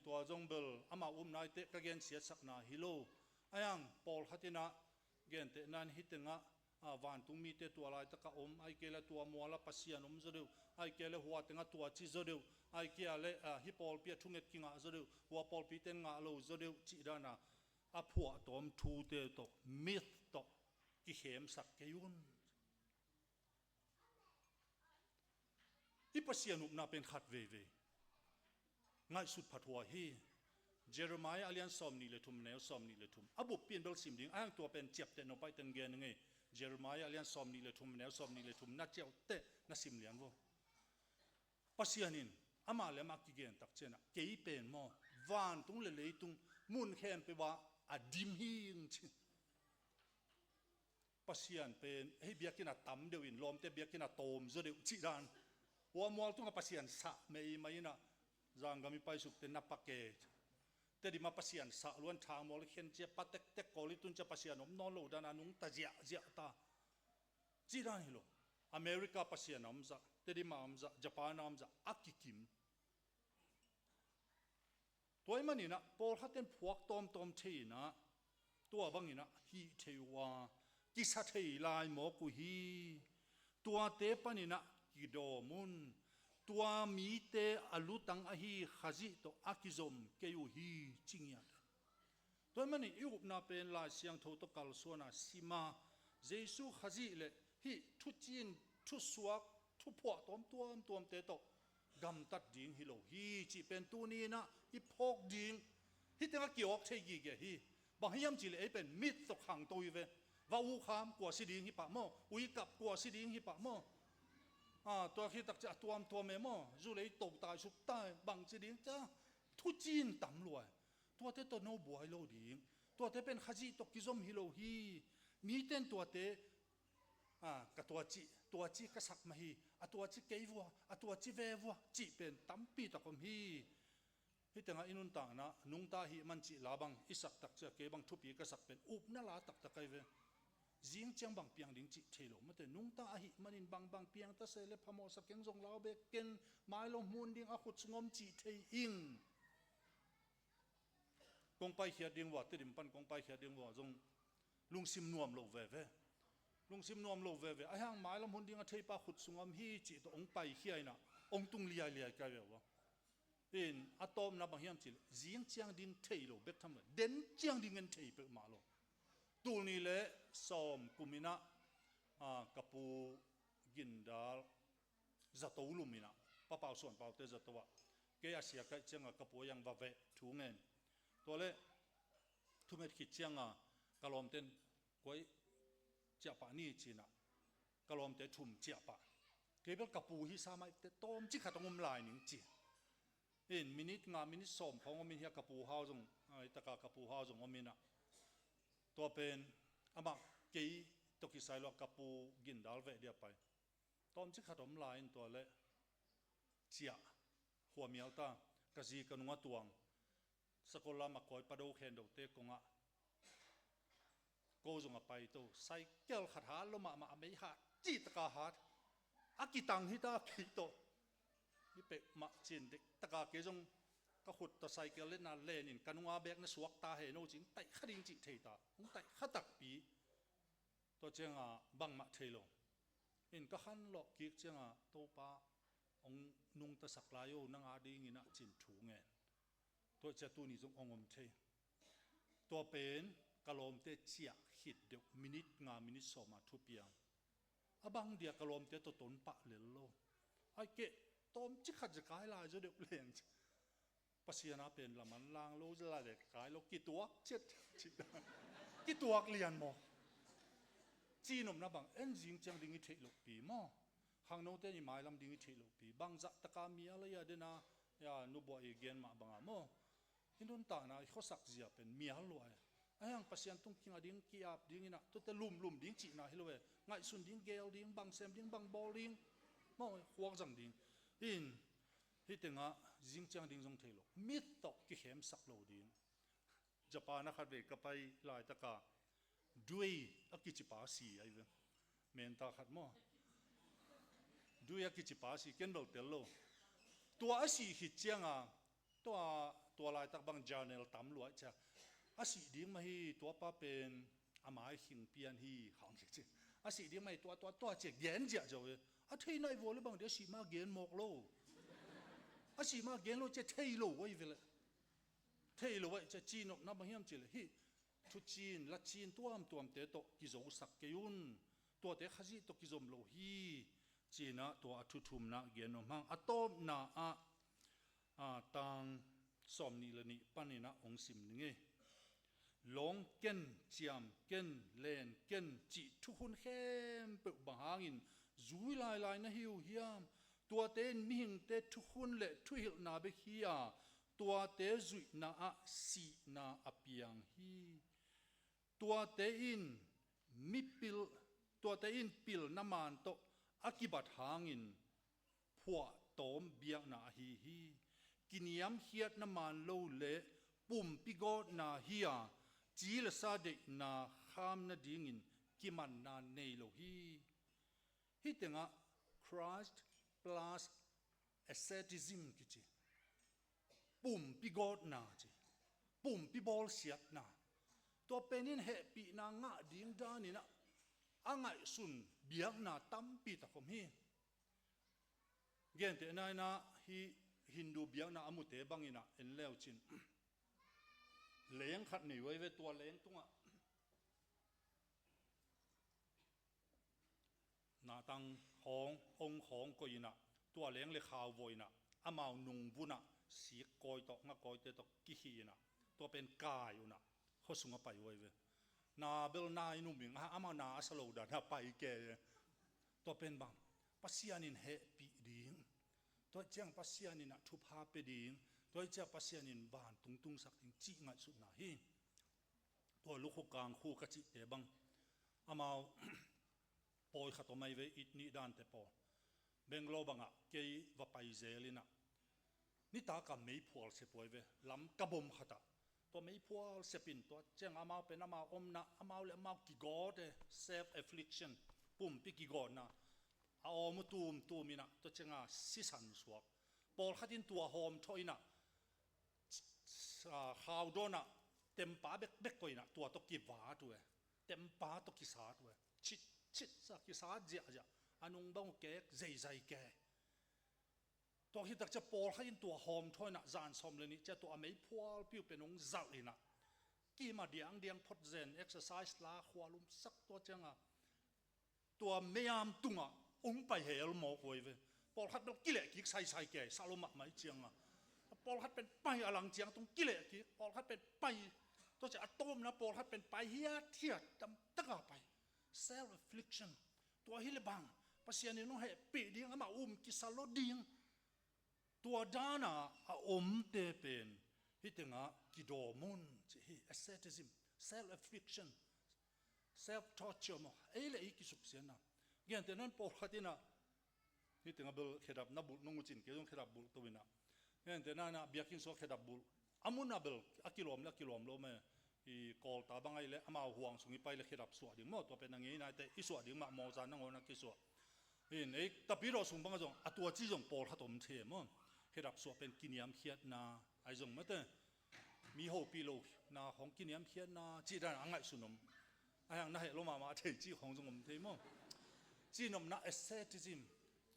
Speaker 12: ตัวจงเบลอามานายเตะกระเกนเสียสักนาฮิโลอายังปอลขัดนะเกนเตะนันฮิตงะวานตุงมีแต่ตัวลายตะกะไอเกลตัวมัวละปัสยานจะดูไอเกลหัวตงะตัวจีจะดูไอเกลฮิปอลเปียทุเม็ดกิงะจะดูหัวปอลปีเตงะโลจะดูจีดานาอาผัวตอมทูเตโตมิธโตกิเขมสักเกยุนอีปัสยานุปนาเป็นขัดเวง่ายสุดผัดหัวฮีเจเรมายอาเลียนซอมนี่เลยทุมแนวซอมนี่เลยทุมอบุปเปียนเบลซิมดิงอ้างตัวเป็นเจ็บแต่นไปตังเกนไงเจเรมายอาเลียนซอมนี่เลยทุมแนวซอมนี่เลยทุมนัดเจ้าเตะนัดซิมเลียนวะปัสยานินอามาเลมักกิเกนตักเจนะเกยเป็นมอวานตุงเลยตุงมุนเข้มไปว่าอดิมฮิงชิปัสยันเป็นให้เบียกินาตั้มเดียวอินลมแต่เบียกินาโตมจะเดียวจีดานหัวมัวตุงกับปัสยันสะไม่นะจางก็มีไปสุกเตนับปากเกตแต่ดิมาปัสยันสะล้วนทางมอลเข็นเจียปัตเตกกอลิตุนจะปัสยันอมนอนโลดานานุงตาเจียตาจีดานฮิโลอเมริกาปัสยันอมจะแต่ดิมาอมจะญี่ปุ่นอมจะอักกิมตัวมันนี่นะพอเขาเต้นพวกตอมเทนะตัวบางนี่นะฮีเทวากิสัตเทลายหมอกุฮีตัวเตปนี่นะกิโดมุนตัวมีเตอลุตังอฮีขจิโตอากิซอมเกยูฮีจิงยาตัวมันนี่ยุบนาเป็นลายเสียงโทตกัลส่วนนะสิมาเยซูขจิเลฮีทุจินทุสวกทุพวกตอมเตโตกำตัดดิ่งฮิโลฮีจีเป็นตัวนี้นะฮิพกดิ่งฮิตงะเกี่ยวใช่กี่เกฮีบางฮิยามจีเลยเป็นมิดตกขังตัวเวว่าอูขามกว่าสิดิ่งฮิปะโมอุยกับกว่าสิดิ่งฮิปะโมตัวฮิตักจะตัวเมโมจุเลยตกตายสุดตายบางสิดิ่งจ้าทุจีนต่ำรวยตัวเตตัวโนบัวฮิโลดิ่งตัวเตเป็นขจิตกิซอมฮิโลฮีมีเต้นตัวเตกับตัวจีกษักมาฮีตัวจีเกยวัวตัวจีเววัวจีเป็นตั้มปีตะคมฮีฮิตงะอินุนต่างนะนุงตาฮีมันจีลาบังอิสักตักเจเกบังทุปีกษักเป็นอุบนาลาตักตะไกเว riêng chẳng bằng piang đình chỉ thế lo mà thế nung ta hi manin bằng piang ta sẽ lấy phamo sắc keng zong lao bek ken mai lo mun ding a khut sungom chỉ thế in kong pai hiat ding wa te dim pan kong pai hiat ding wa zong lung sim nuam lo ve lung sim nuam lo ve ai hang mai lo mun ding a thei pa khut sungom hi chỉ to ong pai hiai na ong tung liai ka ve wa in atom na bang hiam chil riêng chiang ding thei lo bek tham den chiang ding en thei pe ma lo tu ni le som kumina kapu gindal zato lumina papau son pau te zatowa ke asia ka changa kapu yang va ve thu ngen to le thu met khit changa kalom ten koi cha pa ni china kalom te thum cha pa ke bel kapu hi sa mai te tom chi khatongom lai ning chi in minute som phong min hia kapu hau jong ai taka kapu hau jong omina to pen ama ke to ki sai lo kapu gindal ve dia pai tom chi khatom lain to le chia hua mial ta ka ji kanunga tuang sakola ma koi pado khen do te konga ko jong a pai to cycle khat ha lo ma mei ha chi taka ha akitang hi ta ki to ni pe ma chin de taka ke jong ka khut ta cycle le na le nin kanunga bek na suak ta he no jing tai khading chi thei ta ung tai khatak pi to chenga bang ma thelo in ka khan lo ki chenga to pa ong nung ta saklayo nang a ding ina chin thu nge to cha tu ni jong ongom the to pen kalom te chia hit de minute so ma thu piang abang dia kalom te to ton pa le lo ai ke tom chi khat ja kai la jo de leng pasiana pen laman lang lo la de kai lo ki tuak chet chi ki tuak lian mo chi nom na bang en jing chang ding i the lo pi mo hang no te ni mai lam ding i the lo pi bang za ta ka mi ala ya de na ya nu bo i gen ma bang mo indon ta na kho sak zia pen mi al lo ai ang pasian tung king ading ki ap ding ina to te lum ding chi na hilowe ngai sun ding gel ding bang sem ding bang bol ding mo huang jang ding in hi tenga jing chang ding jong thelo mit to ki hem sak lo ding japan na khat ve ka pai lai ta ka dui aki chi pa si ai ve men ta khat mo dui aki chi pa si ken bel tel lo tua asi hi chianga tua lai tak bang journal tam lo cha asi ding ma hi tua pa pen amai hing pian hi hang chi asi ding mai tua che gen ja jo a thei nai vo le bang de si ma gen mok lo a si ma gen lo che thei lo wai ve le thei lo wai cha chi nok na bang hiam chi le hi thu chin la chin tuam te to ki zo sak ke yun to te khaji to ki zom lo hi china to a thu thum na gen no mang atom na a tang som ni le ni panina ong sim ni nge long ken chiam ken len ken chi thu hun khem pe bang hangin zui lai na hiu hiam tua te mi hing te thu hun le thu hil na be hia tua te zui na a si na apiang hi tua te in mi pil tua te in pil na man to akibat hangin phua tom biak na hi kiniam hiat na man lo le pum pigo na hia chi la sa de na kham na dingin kiman na nei lo hi tenga Christ plus asceticism kichi pum pigo na chi pum pi bol siat na to penin he pi na nga ding da ni na angai sun biak na tam pi ta kom hi gen te nai na hi Hindu biak na amute bangina en leo chin leng khat ni wai ve tua leng tunga na tang hong ko ina tua leng le khaw voina amau nung buna si koi to nga koi te to ki hi na to pen kai una khosunga pai wai ve na bel na inu ming ha ama na asalo da na pai ke to pen bang pasianin he pi ding to chang pasianin a thu pha pe ding to cha pasianin ban tung sak ting chi ngai su na hi to lu khu kang khu ka chi te bang amao poi khatomai ve it ni dan te po benglo banga ke va pai zelina ni ta ka mei phol se poi ve lam ka bom khata to ตัวไม่พัวเสปินตัวเจ้าอามาเป็นอามาอมนะอามาเลอามากิโกเด self affliction ปุ่มปีกิโกนะอาอมตูมินะตัวเจ้าสิสันสวกปอลขัดินตัวหอมทอยนะข่าวโดนะเต็มป้าเบ็กก่อยนะตัวตกิบาตัวเต็มป้าตกิสาตัวชิดสักกิสาเจ้าอันนุ่งบ้องแก่ใจแก่ตัวที่ตักจะปอลขัดินตัวหอมทอยนะจานสมเลยนี่เจ้าตัวไม่พัวปิ้วเป็นองจัลเลยนะกี่มาเดียงพดเซน exercise ลาขวาลุมสักตัวเจ้าตัวไม่ยามตุงองไปเหลหมอกวยเวปอลขัดต้องกิเลกิกใส่แก่ซาโลมาไม่เจียงปอลขัดเป็นไปอลังเจียงตรงกิเลกิปอลขัดเป็นไปตัวจะอะตอมนะปอลขัดเป็นไปเฮียเทียดตั้งไป self affliction ตัวฮิเลบังภาษาเนี่ยน้องให้ปีดิ้งมากิสาโลดิ้งตัวด้านะเตเป็นฮิตงะกิโดมุนจะฮิ asceticism self affliction self torture มั้งเลยอีกสุขเสียนะเงี้ยแต่นั้นปอลขัดนะฮิตงะเบลเขดับนับบุญนงจินเกี่ยวกับเขดับบุญตัวนี้นะเงี้ยแต่นั้นเบียกินโซเขดับบุญอามุนนับเบลกิโลมโลเมอีกอลตาบังไงเลยอามาห่วงสุงิไปเลยเขดับสวดดิ้งหมดตัวเป็นอย่างงี้นะแต่อีสวดดิ้งมาโมจานังโอนักกิสวดนี่แต่ปีเราสุ่มบังก็จงตัวจีจงปอลขัดอมเทมั้งเขดับสวดเป็นกินยามเขียดนาไอ้จงมั้งแต่มีโฮปีโลนาของกินยามเขียดนาจีด้านอังไงสุนมไอ้ยังน่าเห็นลงมาเทจีของจงอมเทมั้งจีนมน่า asceticism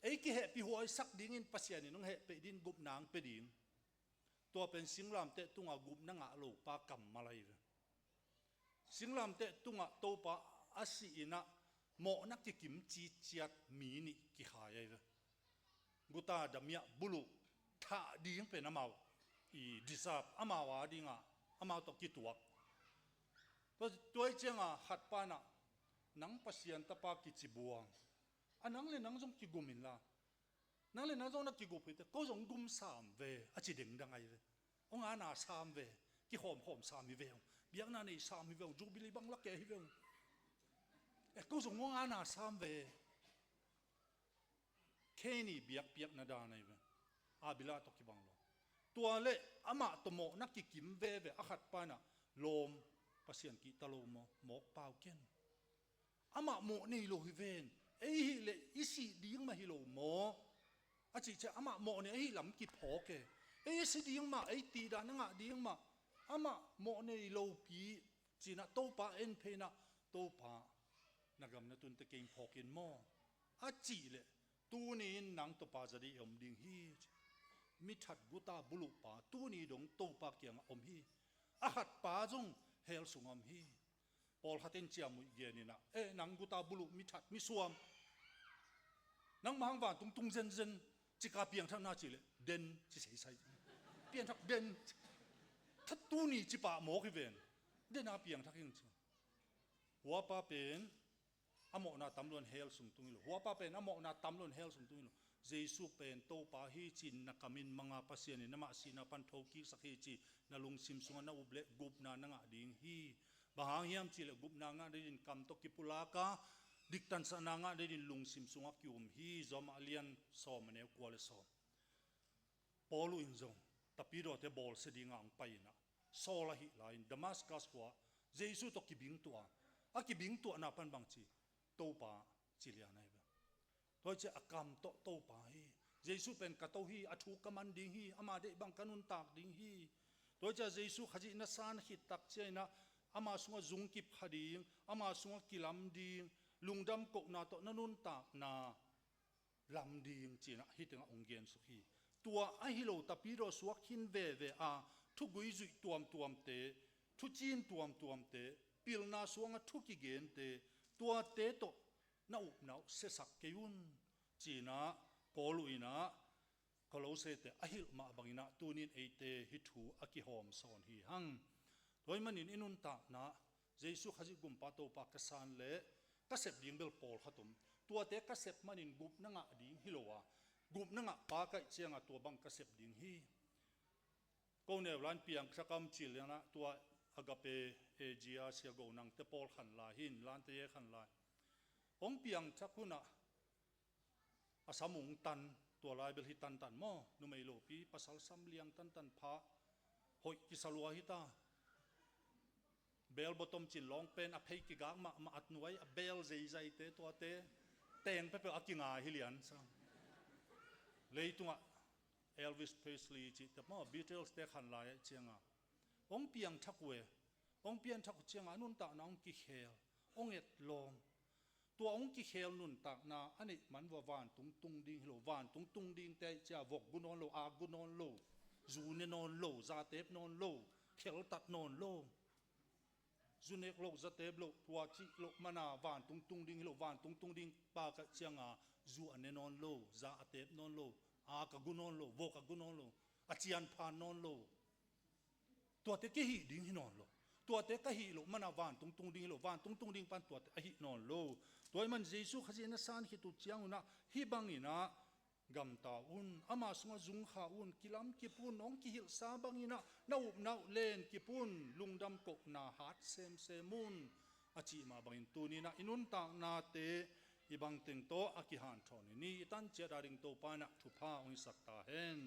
Speaker 12: ไอ้กี่เหตุปีหัวสักดิ้งอินปัสยานี่น้องเหตุไปดินกุบนางไปดิ้งตัวเป็นสิงลามเตะตุงกุบนางโลปากำมาเลยสิงลามเตะตุงโตปะอาศีนะหมอนักกิมจีจัดมีนี่กิขายเลยกุตาดมีบุลุท่าดิ้งเป็นอามาอีดิซาบอามาวาดิ้งอามาตกิตัวตัวเจ้าหัดปานะนังปัสยันตะปากิจิบวงอันนั้นเลยนังจงกิกุมินละนั่นเลยนังจงนักกิกุพิเตก็จงกุมสามเวอาจิเด้งดังไงเลยองอาณาสามเวกิหอมสามฮิเวงเบียงนาในสามฮิเวงจูบิลีบังลักแกฮิเวงก็จงองอาณาสามเวแค่นี้เบียกนาดาในเวอาบิลาตกิบังโลตัวเล่อามาตโมนักกิกิมเวอาขัดปานะลมปัสยันกิตะโลมหมอกเปล่าเก่นอามาโมนี่โลฮิเวนไอ้ฮิเลอิสิดิ้งมาฮิโลโมอาจิจะอามาโมเนี่ยไอ้ลำกิพอเกไอ้สิดิ้งมาไอ้ตีดานังดิ้งมาอามาโมเนี่ยโลปีจีน่ะโตปาเอ็นเพน่ะโตปานักกำนัตุนตะเก่งพอกินโมอาจิเลตูนี้นังโตปาจะได้อมดิ้งฮีมิถัดกุตาบุลุปาตูนี้ดงโตปาเกียงอมฮีอาหัดปาจงเฮลสุงอมฮีปอลฮัตเตนเจียมุเยนี่นะนังกุตาบุลุมิถัดมิสวมนังมังว่าตุงเจนจิกาเปียงท่านน่าจิเลเด่นจิใส่เปียงทักเด่นทัดตูนี่จิปะหมอกเวนเด่นอาเปียงทักยังจิหัวป้าเป็นอโมนาตำลวนเฮลสุงตุงอิโลหัวป้าเป็นอโมนาตำลวนเฮลสุงตุงอิโลเจสุเป็นโตปาฮีจินนักมินมังอาปัสยานินมาสีนาปันทอกิสักฮีจินาลุงซิมสุงนาอุเบลกุบนานังอดิงฮีบางฮิมจิเลกุบนางาดินคำตกิปุลากาดิกตันสนางาดินลุงซิมสุงกิวมฮีจอมอาเลียนสอมเนวกวาเลสอมปอลูอินจงแต่ปีโรเตบอลเสดิงอังไปนะโซลาฮิลาอินดามัสกัสว่าเจสุตกิบิงตัวอากิบิงตัวนับเป็นบางทีโตปาจิเลียนัยแบบตัวจะอากรรมโตปาฮีเจสุเป็นกะโตฮีอถูกมันดิงฮีอามาเดบังกันุนตากดิงฮีตัวจะเจสุขจินัสานฮิตตักเจนะอามาสุงจุงกิบขดิงอามาสุงกิลัมดิงลุงดำกกนาโตนันุนตากนาลำดิงจีนะฮิตงองเกนสุขีตัวไอฮิโลตาปีโรสวกหินเวอาทุกุยจุยตัวมเตทุจีนตัวมเตปิลนาสวงทุกิเกนเตตัวเตโตนาอุนาเสสักเกยุนจีนะปอลุยนะก็เราเสตไอฮิลมาบังนะตัวนินเอเตฮิทูอากิหอมสอนฮีหังโดยมันอินุนตากนะเจสุขจิกุมปาโตปากสานเล่กษบดิ้งเบลปอลขัตุมตัวเตกษบมันอินกุบนังดิ้งฮิโลวากุบนังปากเชียงตัวบังกษบดิ้งฮีก็เนี่ยร้านเปียงสักคำจิลนะตัวอากาเปเอจีอาเซียโกนังเตปอลขันลาหินร้านเตยขันลาองเปียงสักคุณะอาสามุงตันตัวลายเบลฮิตันมอนุไม่โลปีภาษาสัมเลียงตันพะหอยกิสลัวฮิตา bel bottom chin long pen a phei ki gang ma at nuai a bel zai te to te teng pe akinga hilian sa leitunga Elvis Presley chi ta ma Beatles te khan lai chenga ong piang thakwe ong pian thak chenga nun ta na ong ki khel ong et lom tua ong ki khel nun ta na ani man wa van tung ding lo van tung ding te cha vok gunon lo a gunon lo zu ne non lo za tep non lo khel tat non lo zunek lo za tep lo tua chi lo mana van tung ding lo van tung ding pa ka chenga zu ane non lo za atep non lo a ka gunon lo vok ka gunon lo a chian phan non lo tua te ke hi ding hi non lo tua te ka hi lo mana van tung ding lo van tung ding pan tua te a hi non lo toy man jesu khazina san hi tu chiang na hi bangina gam ta un ama sunga zung kha un kilam kipun ong ki hil sa bangina nau nau len kipun lungdam kok na hat sem semun achi ma bangin tunina inun ta na te ibang ting to akihan thon ni tan che daring to pana thupa ong sakta hen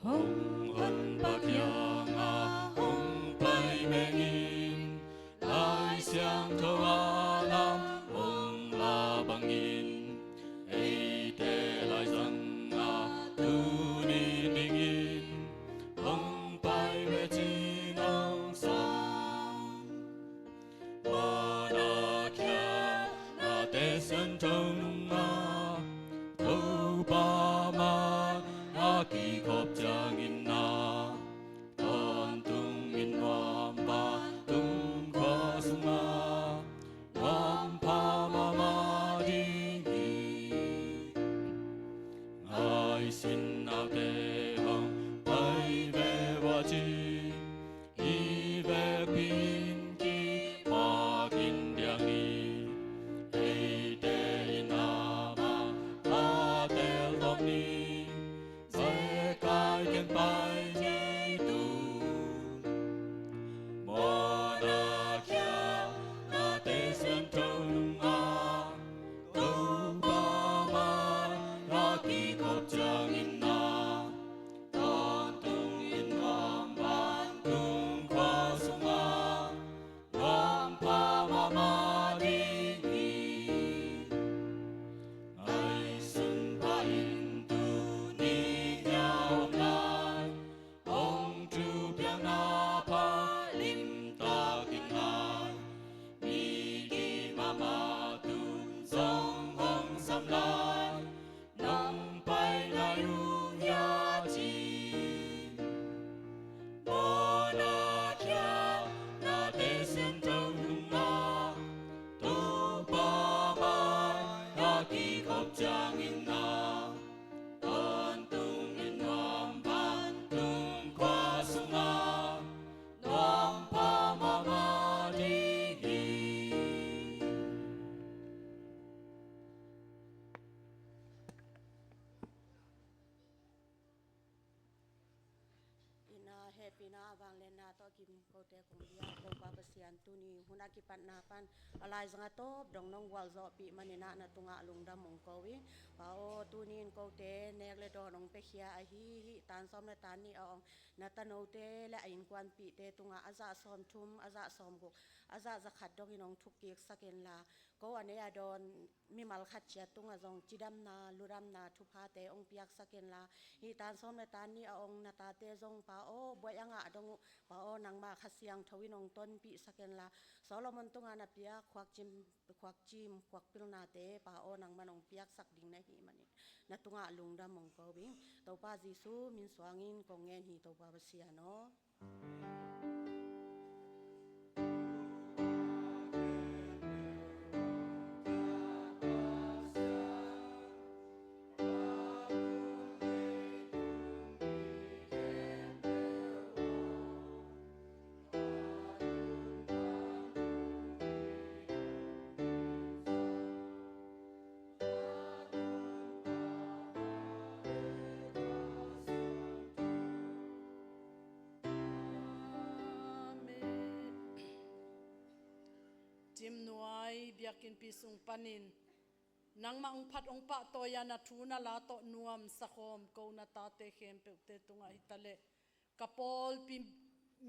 Speaker 5: hồng ân bạc yang a hồng bay mê in lai xiang thâu a lam hồng la bang in ai te lai rằng a tu ni ning in hồng bay mê chi nong sang wa na kya na te sen trong a thâu ba ma a ki khop chang in na ton tung in wam ba tung kwa sung ma wam pa ma ma di ai xin nào te hong pai ve wa chi i ve pin ki pa kin diang ni ai te in na ma a te lom ni sẽ cai kiến bài di tu mò na kia na te sen trâu nung a đâu ba ma na ki khop chang in na ton tung in wam ban tung qua sung a wam pa ma ma di ai sun pa in tu ni nhau lai ông chu piang na pa lim ta kinh lai mi ki ma ma tu song hong sam lai nong pai lai u ya chi mo na kia na te sen trâu nung na tu pa ma na ki khop chang in na ton tung in wam ban tung qua sung a nom pa ma ma di
Speaker 10: ina happy na bang len na to kim ko te kong bia to pa pasian tu ni huna ki pan na pan alai zanga top dong nong wal zo pi manina na tunga lungdam mong ko wi pa o tu ni ko te nek le do nong pe khia a hi tan som na tan ni ong na ta no te le ain kwan pi te tunga aza som thum aza som guk aza za khat dong inong thuk ki saken la ko ane a don mi mal khat chia tunga zong chidam na luram na thu pha te ong piak saken la hi tan som na tan ni ong na ta te zong pa o boyanga dong pa o nang ma khasiang thawin ong ton pi saken la solomon tunga na pia khwak chim khwak pil na te pa o nang manong piak sak ding na hi mani na tunga lungda mong ko bing to pa jisu min swangin ko ngen hi to pa basia no
Speaker 8: biakin pisung panin nang maung phat ong pa to ya na thuna la to nuam sakhom ko na ta te khem pe te tunga hitale kapol pi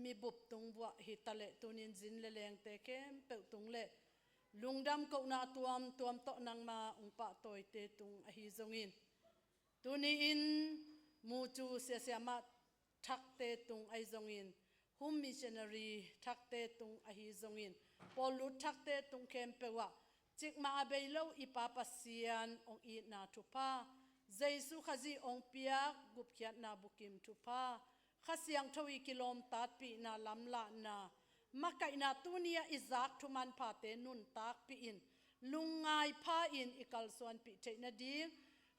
Speaker 8: mi bup tung bua hitale tunin jin le leng te khem pe tung le lungdam ko na tuam to nang ma ong pa toy te tung a hi zongin tuni in mu chu se ma thak te tung ai zongin hum missionary thak te tung a hi zongin polu thak te tung khem pe wa chik ma beilo ipapa sian ong I na thupa Jesu khazi ong piak gup khiat na bukim thupa khasiang thawi kilom tat pi na lamla na makai na tunia izak thuman pha te nun tak pi in lungai pha in ikal suan pi theina ding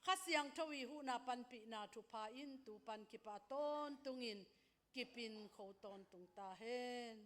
Speaker 8: khasiang thawi hu na pan pi na thupa in tu pan ki pa ton tungin kipin kho ton tung ta hen